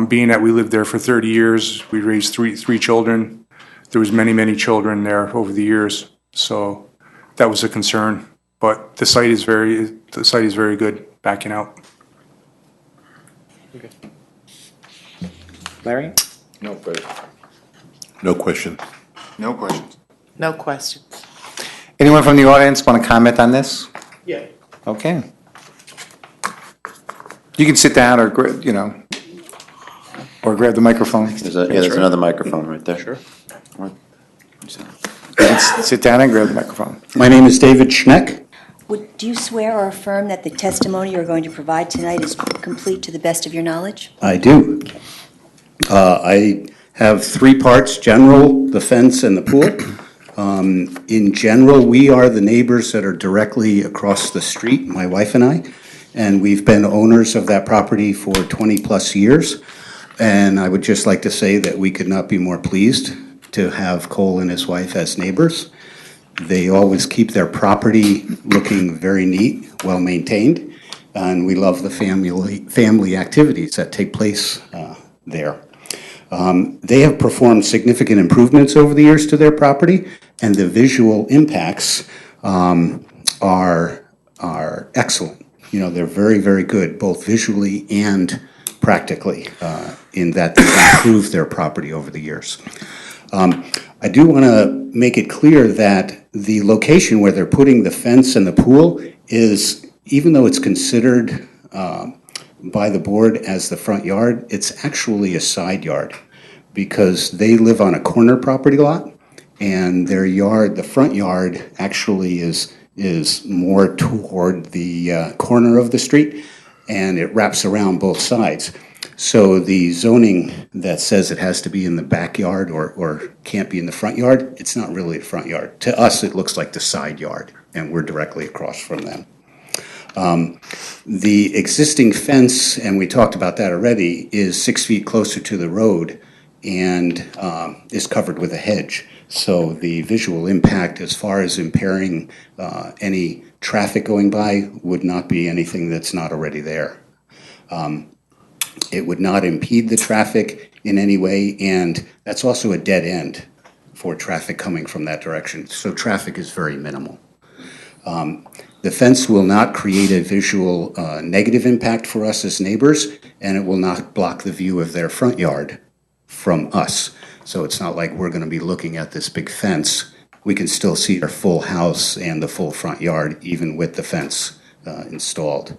Being that we lived there for 30 years, we raised three children. There was many children there over the years, so that was a concern. But the site is very good backing out. Larry? No question. No question. No questions. No questions. Anyone from the audience want to comment on this? Yeah. Okay. You can sit down or, or grab the microphone. There's another microphone right there. Sure. You can sit down and grab the microphone. My name is David Schneck. Do you swear or affirm that the testimony you're going to provide tonight is complete to the best of your knowledge? I do. I have three parts: general, the fence, and the pool. In general, we are the neighbors that are directly across the street, my wife and I, and we've been owners of that property for 20-plus years. And I would just like to say that we could not be more pleased to have Cole and his wife as neighbors. They always keep their property looking very neat, well-maintained, and we love the family activities that take place there. They have performed significant improvements over the years to their property, and the visual impacts are excellent. They're very good, both visually and practically, in that they've improved their property over the years. I do want to make it clear that the location where they're putting the fence and the pool is, even though it's considered by the board as the front yard, it's actually a side yard because they live on a corner property lot, and their yard, the front yard, actually is more toward the corner of the street, and it wraps around both sides. So the zoning that says it has to be in the backyard or can't be in the front yard, it's not really the front yard. To us, it looks like the side yard, and we're directly across from them. The existing fence, and we talked about that already, is 6 feet closer to the road and is covered with a hedge. So the visual impact as far as impairing any traffic going by would not be anything that's not already there. It would not impede the traffic in any way, and that's also a dead end for traffic coming from that direction. So traffic is very minimal. The fence will not create a visual negative impact for us as neighbors, and it will not block the view of their front yard from us. So it's not like we're going to be looking at this big fence. We can still see their full house and the full front yard, even with the fence installed.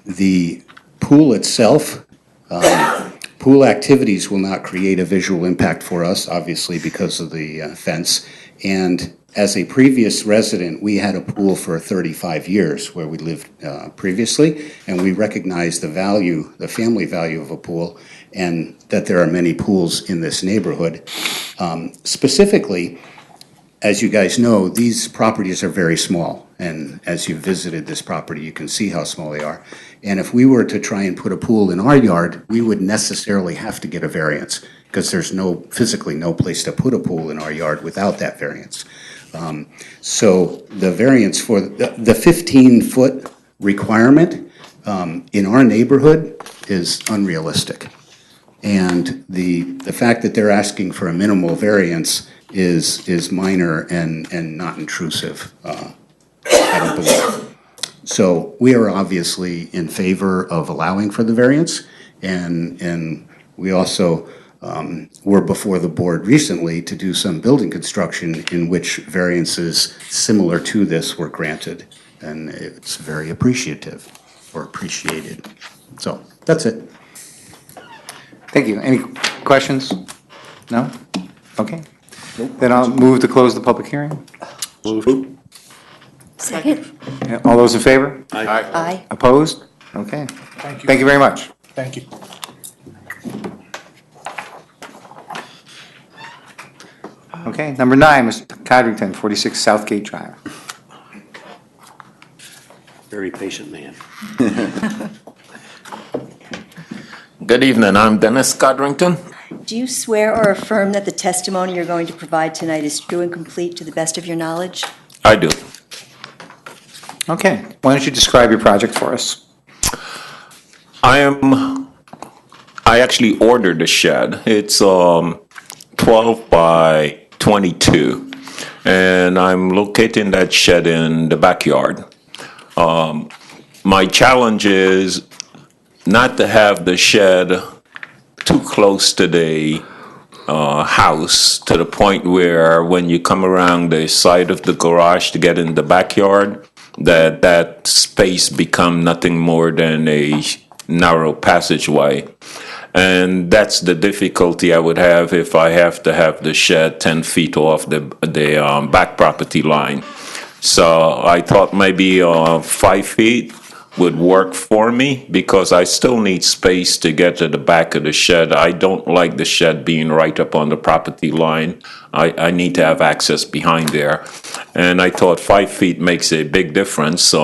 The pool itself, pool activities will not create a visual impact for us, obviously because of the fence. And as a previous resident, we had a pool for 35 years where we lived previously, and we recognize the value, the family value of a pool, and that there are many pools in this neighborhood. Specifically, as you guys know, these properties are very small, and as you visited this property, you can see how small they are. And if we were to try and put a pool in our yard, we would necessarily have to get a variance because there's physically no place to put a pool in our yard without that variance. So the variance for the 15-foot requirement in our neighborhood is unrealistic. And the fact that they're asking for a minimal variance is minor and not intrusive, I don't believe. So we are obviously in favor of allowing for the variance, and we also were before the board recently to do some building construction in which variances similar to this were granted, and it's very appreciated. So that's it. Thank you. Any questions? No? Okay. Then I'll move to close the public hearing. Move. Second. Yeah, all those in favor? Aye. Aye. Opposed? Okay. Thank you. Thank you very much. Thank you. Okay, number 9, Mr. Codrington, 46 Southgate Drive. Very patient man. Good Good evening, I'm Dennis Codrington. Do you swear or affirm that the testimony you're going to provide tonight is true and complete to the best of your knowledge? I do. Okay, why don't you describe your project for us? I actually ordered a shed. It's 12 by 22, and I'm locating that shed in the backyard. My challenge is not to have the shed too close to the house, to the point where when you come around the side of the garage to get in the backyard, that space become nothing more than a narrow passageway. And that's the difficulty I would have if I have to have the shed 10 feet off the back property line. So I thought maybe 5 feet would work for me, because I still need space to get to the back of the shed. I don't like the shed being right up on the property line. I need to have access behind there. And I thought 5 feet makes a big difference,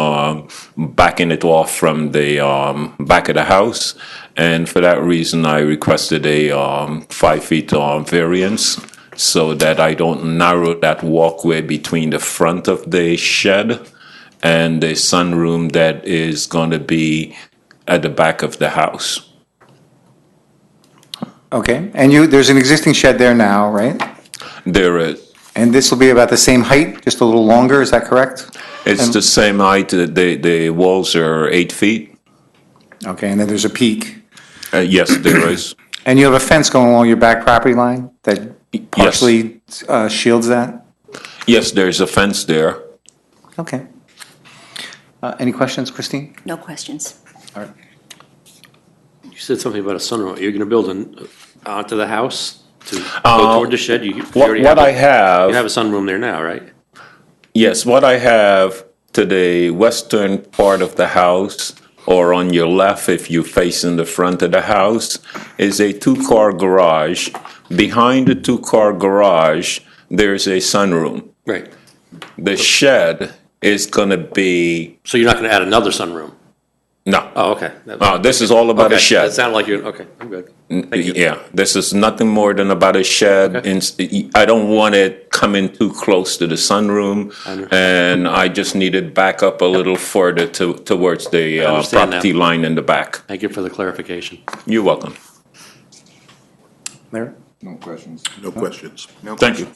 backing it off from the back of the house. And for that reason, I requested a 5 feet variance, so that I don't narrow that walkway between the front of the shed and the sunroom that is going to be at the back of the house. Okay, and there's an existing shed there now, right? There is. And this will be about the same height, just a little longer, is that correct? It's the same height. The walls are 8 feet. Okay, and then there's a peak. Yes, there is. And you have a fence going along your back property line that partially shields that? Yes, there's a fence there. Okay. Any questions, Christine? No questions. All right. You said something about a sunroom. You're going to build onto the house to go toward the shed? You already What I have... You have a sunroom there now, right? Yes, what I have to the western part of the house, or on your left if you face in the front of the house, is a two-car garage. Behind the two-car garage, there's a sunroom. Right. The shed is going to be... So you're not going to add another sunroom? No. Oh, okay. This is all about a Okay, shed. It sounded like you're, okay, I'm good. Thank you. Yeah, this is nothing more than about a shed. Okay. I don't want it coming too close to the sunroom, and I just need it back up a little further towards the understand property now. line in the back. Thank you for the clarification. You're welcome. Larry? No questions. No questions. Thank you.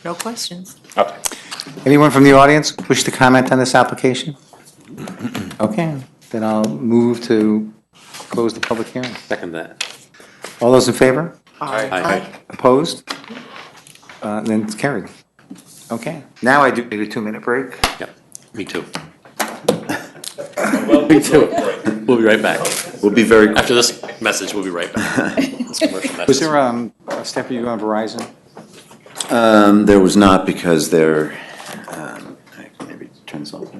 No questions. Okay. Anyone from the audience wish to comment on this application? Okay, then I'll move to close the public hearing. Second that. All those in favor? Aye. Opposed? Then it's carried. Okay, now I do need a 2-minute break. Yep, me too. Me too. We'll be right back. We'll be very... After this message, we'll be right back. This commercial message. Was there a step you on Verizon? There was not, because they're, maybe turn this off.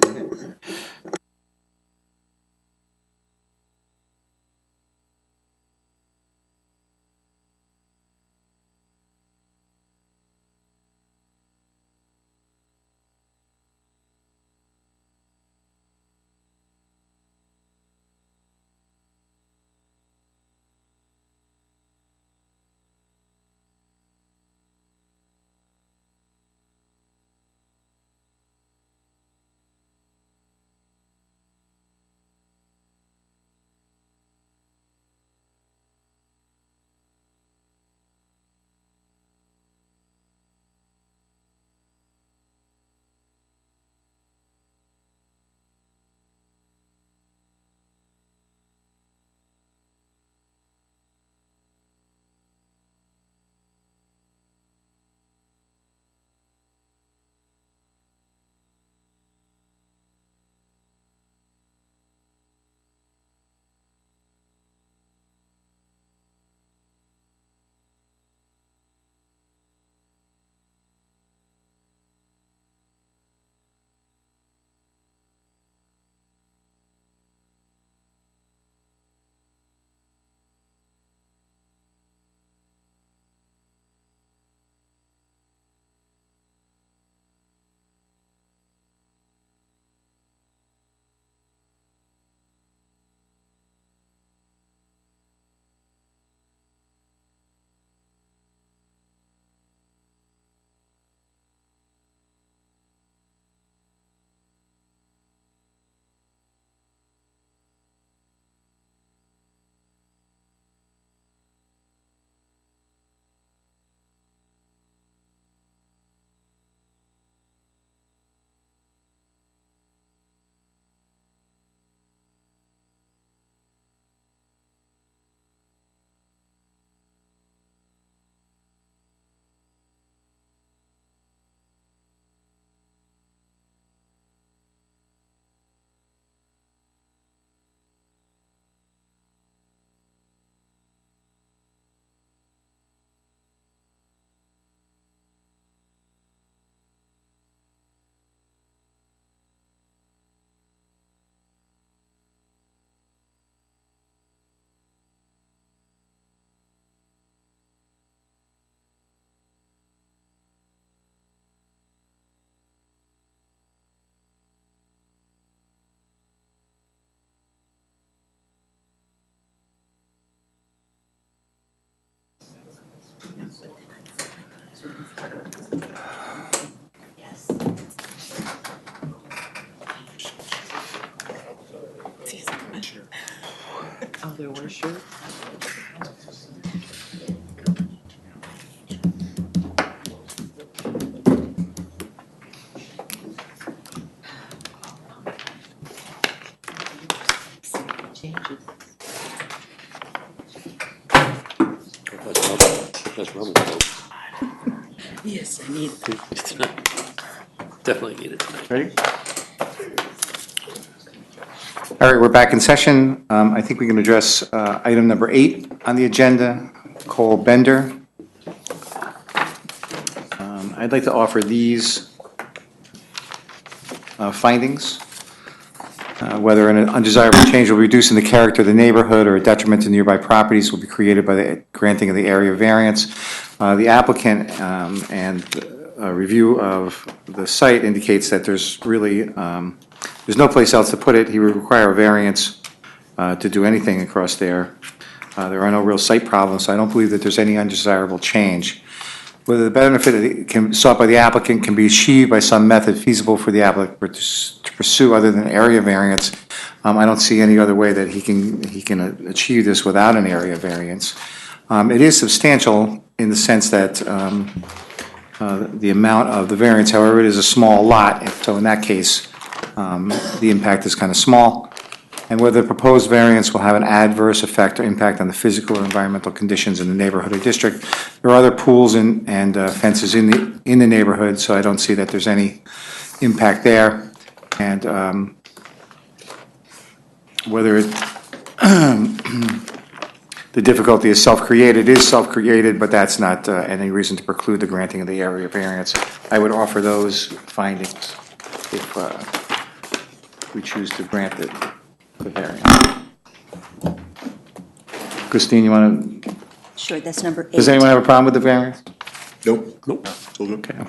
That's Roman code. Yes, I need. Definitely need it tonight. Ready? All right, we're back in session. I think we can address item number 8 on the agenda, Cole Bender. I'd like to offer these findings. Whether an undesirable change will reduce in the character of the neighborhood or a detriment to nearby properties will be created by the granting of the area variance. The applicant and a review of the site indicates that there's really, there's no place else to put it. He would require a variance to do anything across there. There are no real site problems, so I don't believe that there's any undesirable change. Whether the benefit sought by the applicant can be achieved by some method feasible for the applicant to pursue other than area variance, I don't see any other way that he can achieve this without an area variance. It is substantial in the sense that the amount of the variance, however, it is a small lot, so in that case, the impact is kind of small. And whether the proposed variance will have an adverse effect or impact on the physical or environmental conditions in the neighborhood or district. There are other pools and fences in the neighborhood, so I don't see that there's any impact there. And whether it, the difficulty is self-created, but that's not any reason to preclude the granting of the area variance. I would offer those findings if we choose to grant the variance. Christine, you want to? Sure, that's number 8. Does anyone have a problem with the variance? Nope. Okay.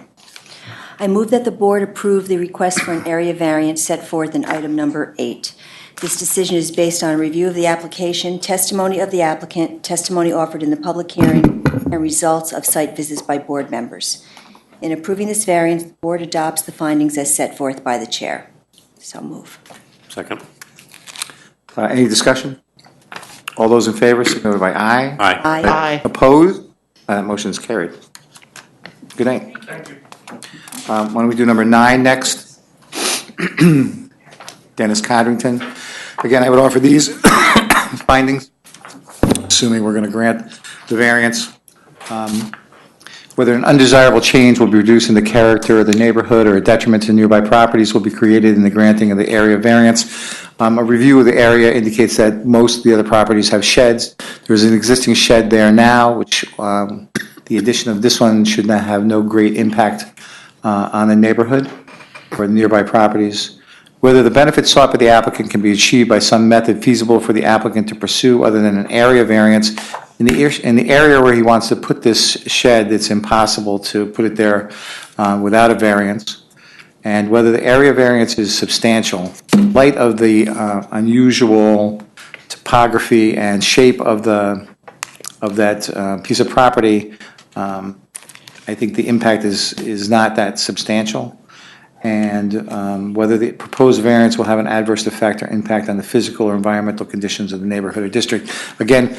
I move that the board approve the request for an area variance set forth in item number 8. This decision is based on a review of the application, testimony of the applicant, testimony offered in the public hearing, and results of site visits by board members. In approving this variance, the board adopts the findings as set forth by the chair. So move. Second. Any discussion? All those in favor, signify by aye. Aye. Aye. Opposed? That motion is carried. Good night. Thank you. Why don't we do number 9 next? Dennis Codrington. Again, I would offer these findings, assuming we're going to grant the variance. Whether an undesirable change will be reducing the character of the neighborhood or a detriment to nearby properties will be created in the granting of the area variance. A review of the area indicates that most of the other properties have sheds. There's an existing shed there now, which the addition of this one should not have no great impact on the neighborhood or the nearby properties. Whether the benefits sought by the applicant can be achieved by some method feasible for the applicant to pursue other than an area variance. In the area where he wants to put this shed, it's impossible to put it there without a variance. And whether the area variance is substantial. In light of the unusual topography and shape of that piece of property, I think the impact is not that substantial. And whether the proposed variance will have an adverse effect or impact on the physical or environmental conditions of the neighborhood or district. Again,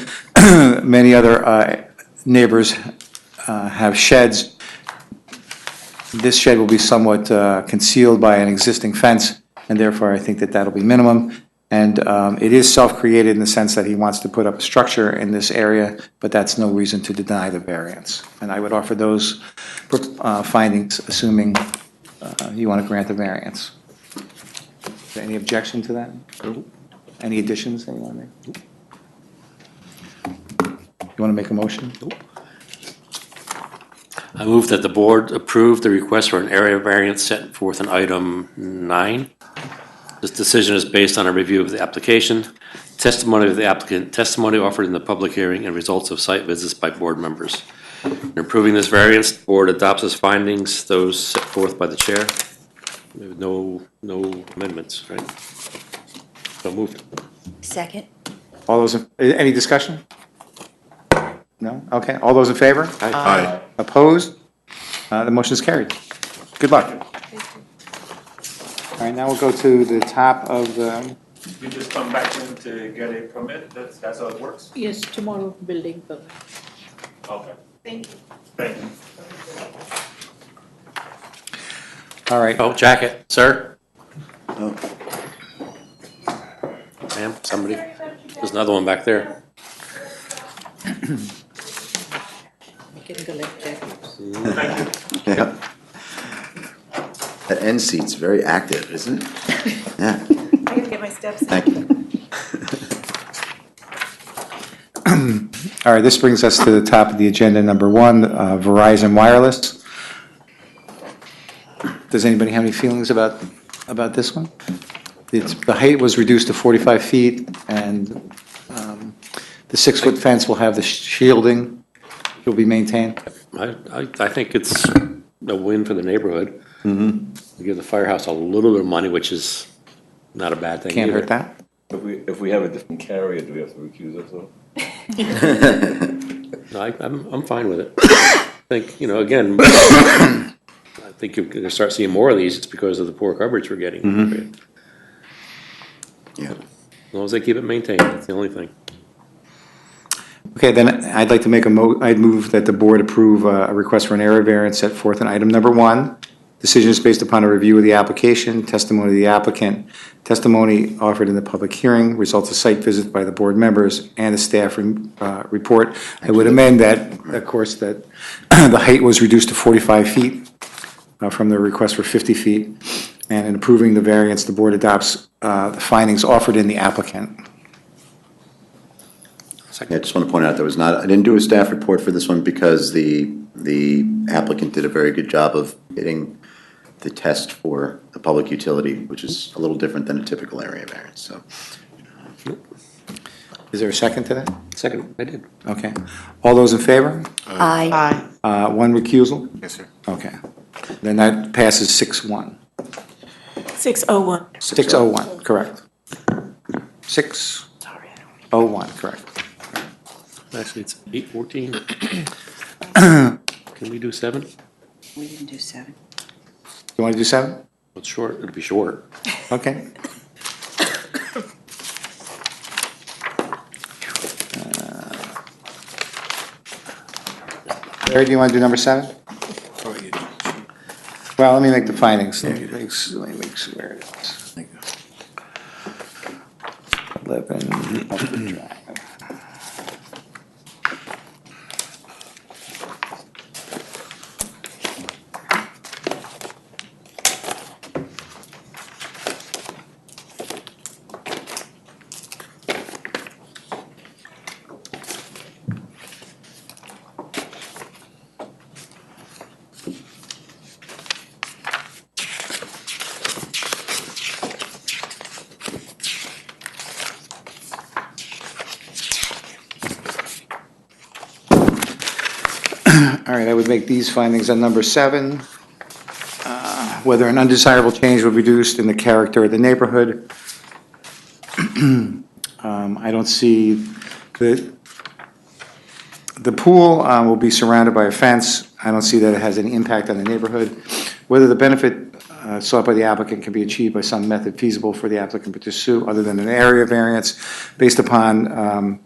many other neighbors have sheds. This shed will be somewhat concealed by an existing fence, and therefore I think that that'll be minimum. And it is self-created in the sense that he wants to put up a structure in this area, but that's no reason to deny the variance. And I would offer those findings, assuming you want to grant the variance. Is there any objection to that? Any additions that you want to make? You want to make a motion? I move that the board approve the request for an area variance set forth in item 9. This decision is based on a review of the application, testimony of the applicant, testimony offered in the public hearing, and results of site visits by board members. In approving this variance, the board adopts its findings, those set forth by the chair. No amendments, right? So moved. Second. All those, any discussion? No? Okay, all those in favor? Aye. Opposed? The motion is carried. Good luck. All right, now we'll go to the top of the... You just come back in to get a permit, that's how it works? Yes, tomorrow building permit. Okay. Thank you. Thank you. All right. Oh, jacket, sir? Oh. Ma'am, somebody? There's another one back there. can collect jackets. Yeah. That end seat's very active, isn't it? Yeah. I gotta get my steps in. Thank you. All right, this brings us to the top of the agenda, number one, Verizon Wireless. Does anybody have any feelings about this one? The height was reduced to 45 feet, and the 6-foot fence will have the shielding, will be maintained. I think it's a win for the neighborhood. We give the firehouse a little bit of money, which is not a bad thing Can't either. hurt that. If we have a different carrier, do we have to recuse ourselves? No, I'm fine with it. I think, again, I think you're going to start seeing more of these. It's because of the poor coverage we're getting. Yeah. As long as they keep it maintained, that's the only thing. Okay, then I'd like to make I'd move that the board approve a request for an area variance set forth in item number one. Decision is based upon a review of the application, testimony of the applicant, testimony offered in the public hearing, results of site visit by the board members, and the staff report. I would amend that, of course, that the height was reduced to 45 feet from the request for 50 feet. And in approving the variance, the board adopts the findings offered in the applicant. Yeah, I just want to point out, I didn't do a staff report for this one because the applicant did a very good job of hitting the test for a public utility, which is a little different than a typical area variance, so. Is there a second to that? Second, I did. Okay. All those in favor? Aye. One recusal? Yes, sir. Okay. Then that passes 6-1. 601. 601, correct. 601, correct. Actually, it's 8:14. Can we do 7? We didn't do 7. You want to do 7? It's short, it'll be short. Okay. Larry, do you want to do number 7? Well, let me make the findings. Let me make sure where it is. 11 Upper Drive. All right, I would make these findings on number 7. Whether an undesirable change would reduce in the character of the neighborhood. I don't see the pool will be surrounded by a fence. I don't see that it has any impact on the neighborhood. Whether the benefit sought by the applicant can be achieved by some method feasible for the applicant to pursue other than an area variance based upon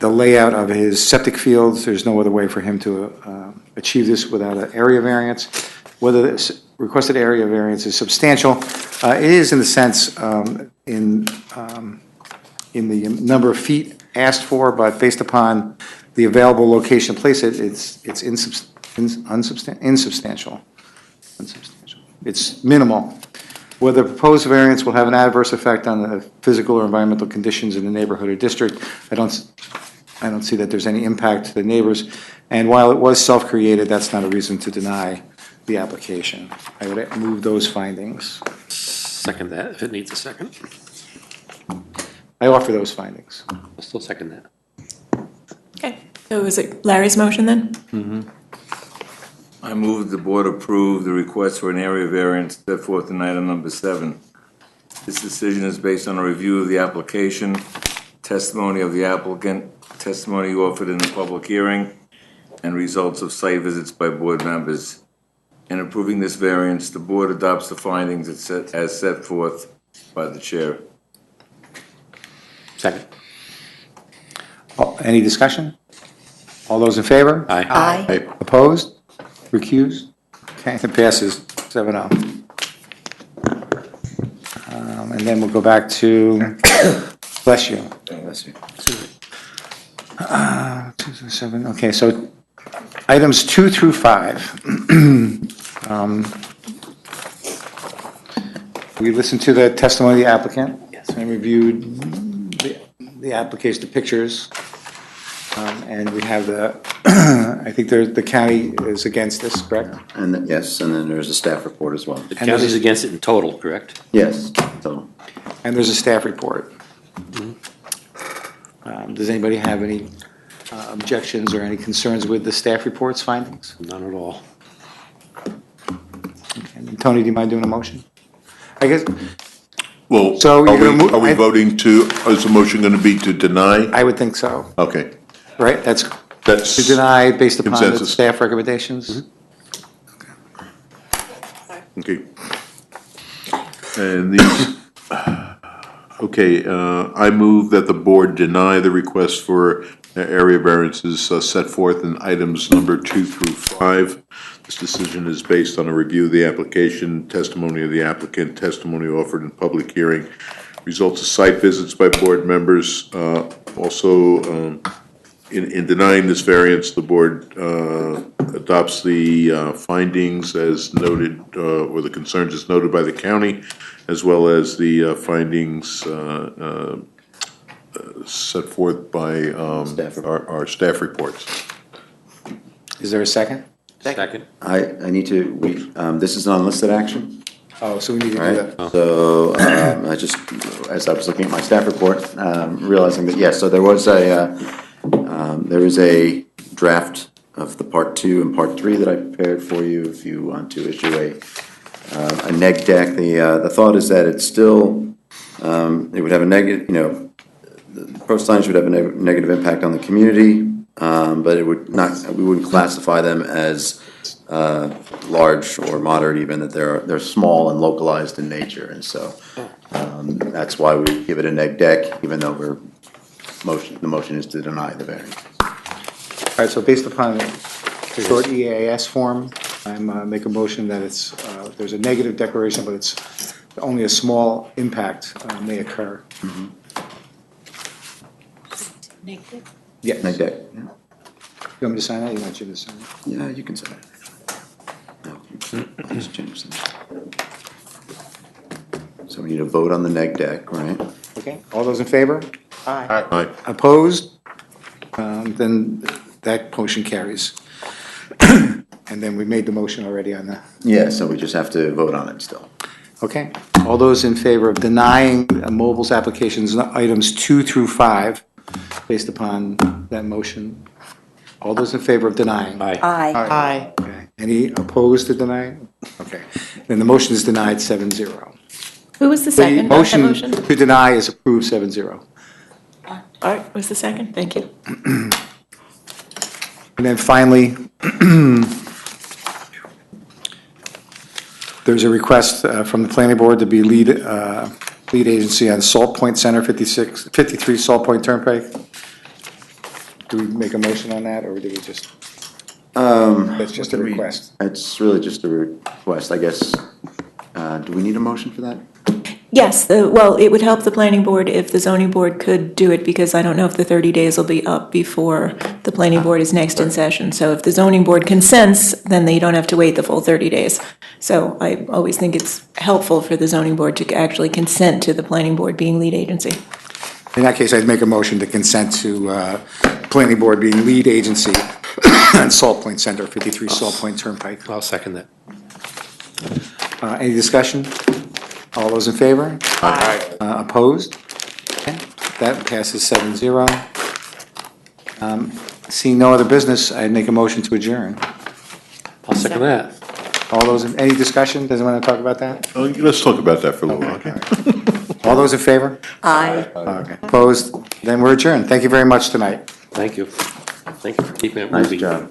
the layout of his septic fields. There's no other way for him to achieve this without an area variance. Whether this requested area variance is substantial, it is in the sense in the number of feet asked for, but based upon the available location to place it, it's insubstantial. It's minimal. Whether the proposed variance will have an adverse effect on the physical or environmental conditions in the neighborhood or district, I don't see that there's any impact to the neighbors. And while it was self-created, that's not a reason to deny the application. I would move those findings. Second that, if it needs a second. I offer those findings. I'll still second that. Okay, so is it Larry's motion then? I move the board approve the request for an area variance set forth in item number 7. This decision is based on a review of the application, testimony of the applicant, testimony offered in the public hearing, and results of site visits by board members. In approving this variance, the board adopts the findings as set forth by the chair. Second. Any discussion? All those in favor? Aye. Aye. Opposed? Recused? Okay, it passes 7-0. And then we'll go back to, bless you. Bless you. 2 7, okay, so Items 2 through 5. We listened to the testimony of the applicant. Yes. And reviewed the application, the pictures. And we have I think the county is against this, correct? And yes, and then there's a staff report as well. The county's against it in total, correct? Yes, so. And there's a staff report. Does anybody have any objections or any concerns with the staff report's findings? None at all. Okay. And Tony, do you mind doing a motion? I guess, Well, So you're gonna are we voting to, is the motion going to be to deny? I would think so, Okay. right? That's That's to deny based upon the consensus. staff recommendations? Okay. And these, okay, I move that the board deny the request for area variances set forth in items number 2 through 5. This decision is based on a review of the application, testimony of the applicant, testimony offered in public hearing, results of site visits by board members. Also, in denying this variance, the board adopts the findings as noted, or the concerns as noted by the county, as well as the findings set forth by our staff reports. Is there a second? Second. I need to, this is an unlisted action. Oh, so we need to do Right, that. so, I just, as I was looking at my staff report, realizing that, yes, so there was there is a draft of the part 2 and part 3 that I prepared for you if you want to issue a neg deck. The thought is that it's still, it would have a negative, the proposed signs would have a negative impact on the community, but it would not, we wouldn't classify them as large or moderate even, that they're small and localized in nature, and so that's why we give it a neg deck, even though the motion is to deny the variance. All right, so based upon the short EAS form, I'm make a motion that it's, there's a negative declaration, but it's only a small impact may occur. Negative? Yes. Neg deck, yeah. You want me to sign that? You want you to sign it? Yeah, you can sign it. No, I'll just change this. So we need a vote on the neg deck, right? Okay, all those in favor? Aye. Aye. Opposed? Then that motion carries. And then we made the motion already on the, Yeah, so we just have to vote on it still. okay. All those in favor of denying Mobile's applications, items 2 through 5, based upon that motion? All those in favor of denying? Aye. Aye. Okay. Any opposed to denying? Okay. Then the motion is denied 7-0. Who was the The second on that motion motion? to deny is approved 7-0. Art was the second, thank you. And then finally, there's a request from the planning board to be lead agency on Salt Point Center, 53 Salt Point Turnpike. Do we make a motion on that, or do we just, that's just a request? It's really just a request, I guess. Do we need a motion for that? Yes, well, it would help the planning board if the zoning board could do it, because I don't know if the 30 days will be up before the planning board is next in session. So if the zoning board consents, then they don't have to wait the full 30 days. So I always think it's helpful for the zoning board to actually consent to the planning board being lead agency. In that case, I'd make a motion to consent to planning board being lead agency on Salt Point Center, 53 Salt Point Turnpike. I'll second that. Any discussion? All those in favor? Aye. Opposed? Okay, that passes 7-0. Seeing no other business, I'd make a motion to adjourn. I'll second that. All those, any discussion? Doesn't want to talk about that? Let's talk about that for a little while. Okay. All those in favor? Aye. Okay. Opposed? Then we're adjourned. Thank you very much tonight. Thank you. Thank you for keeping it Nice moving. job.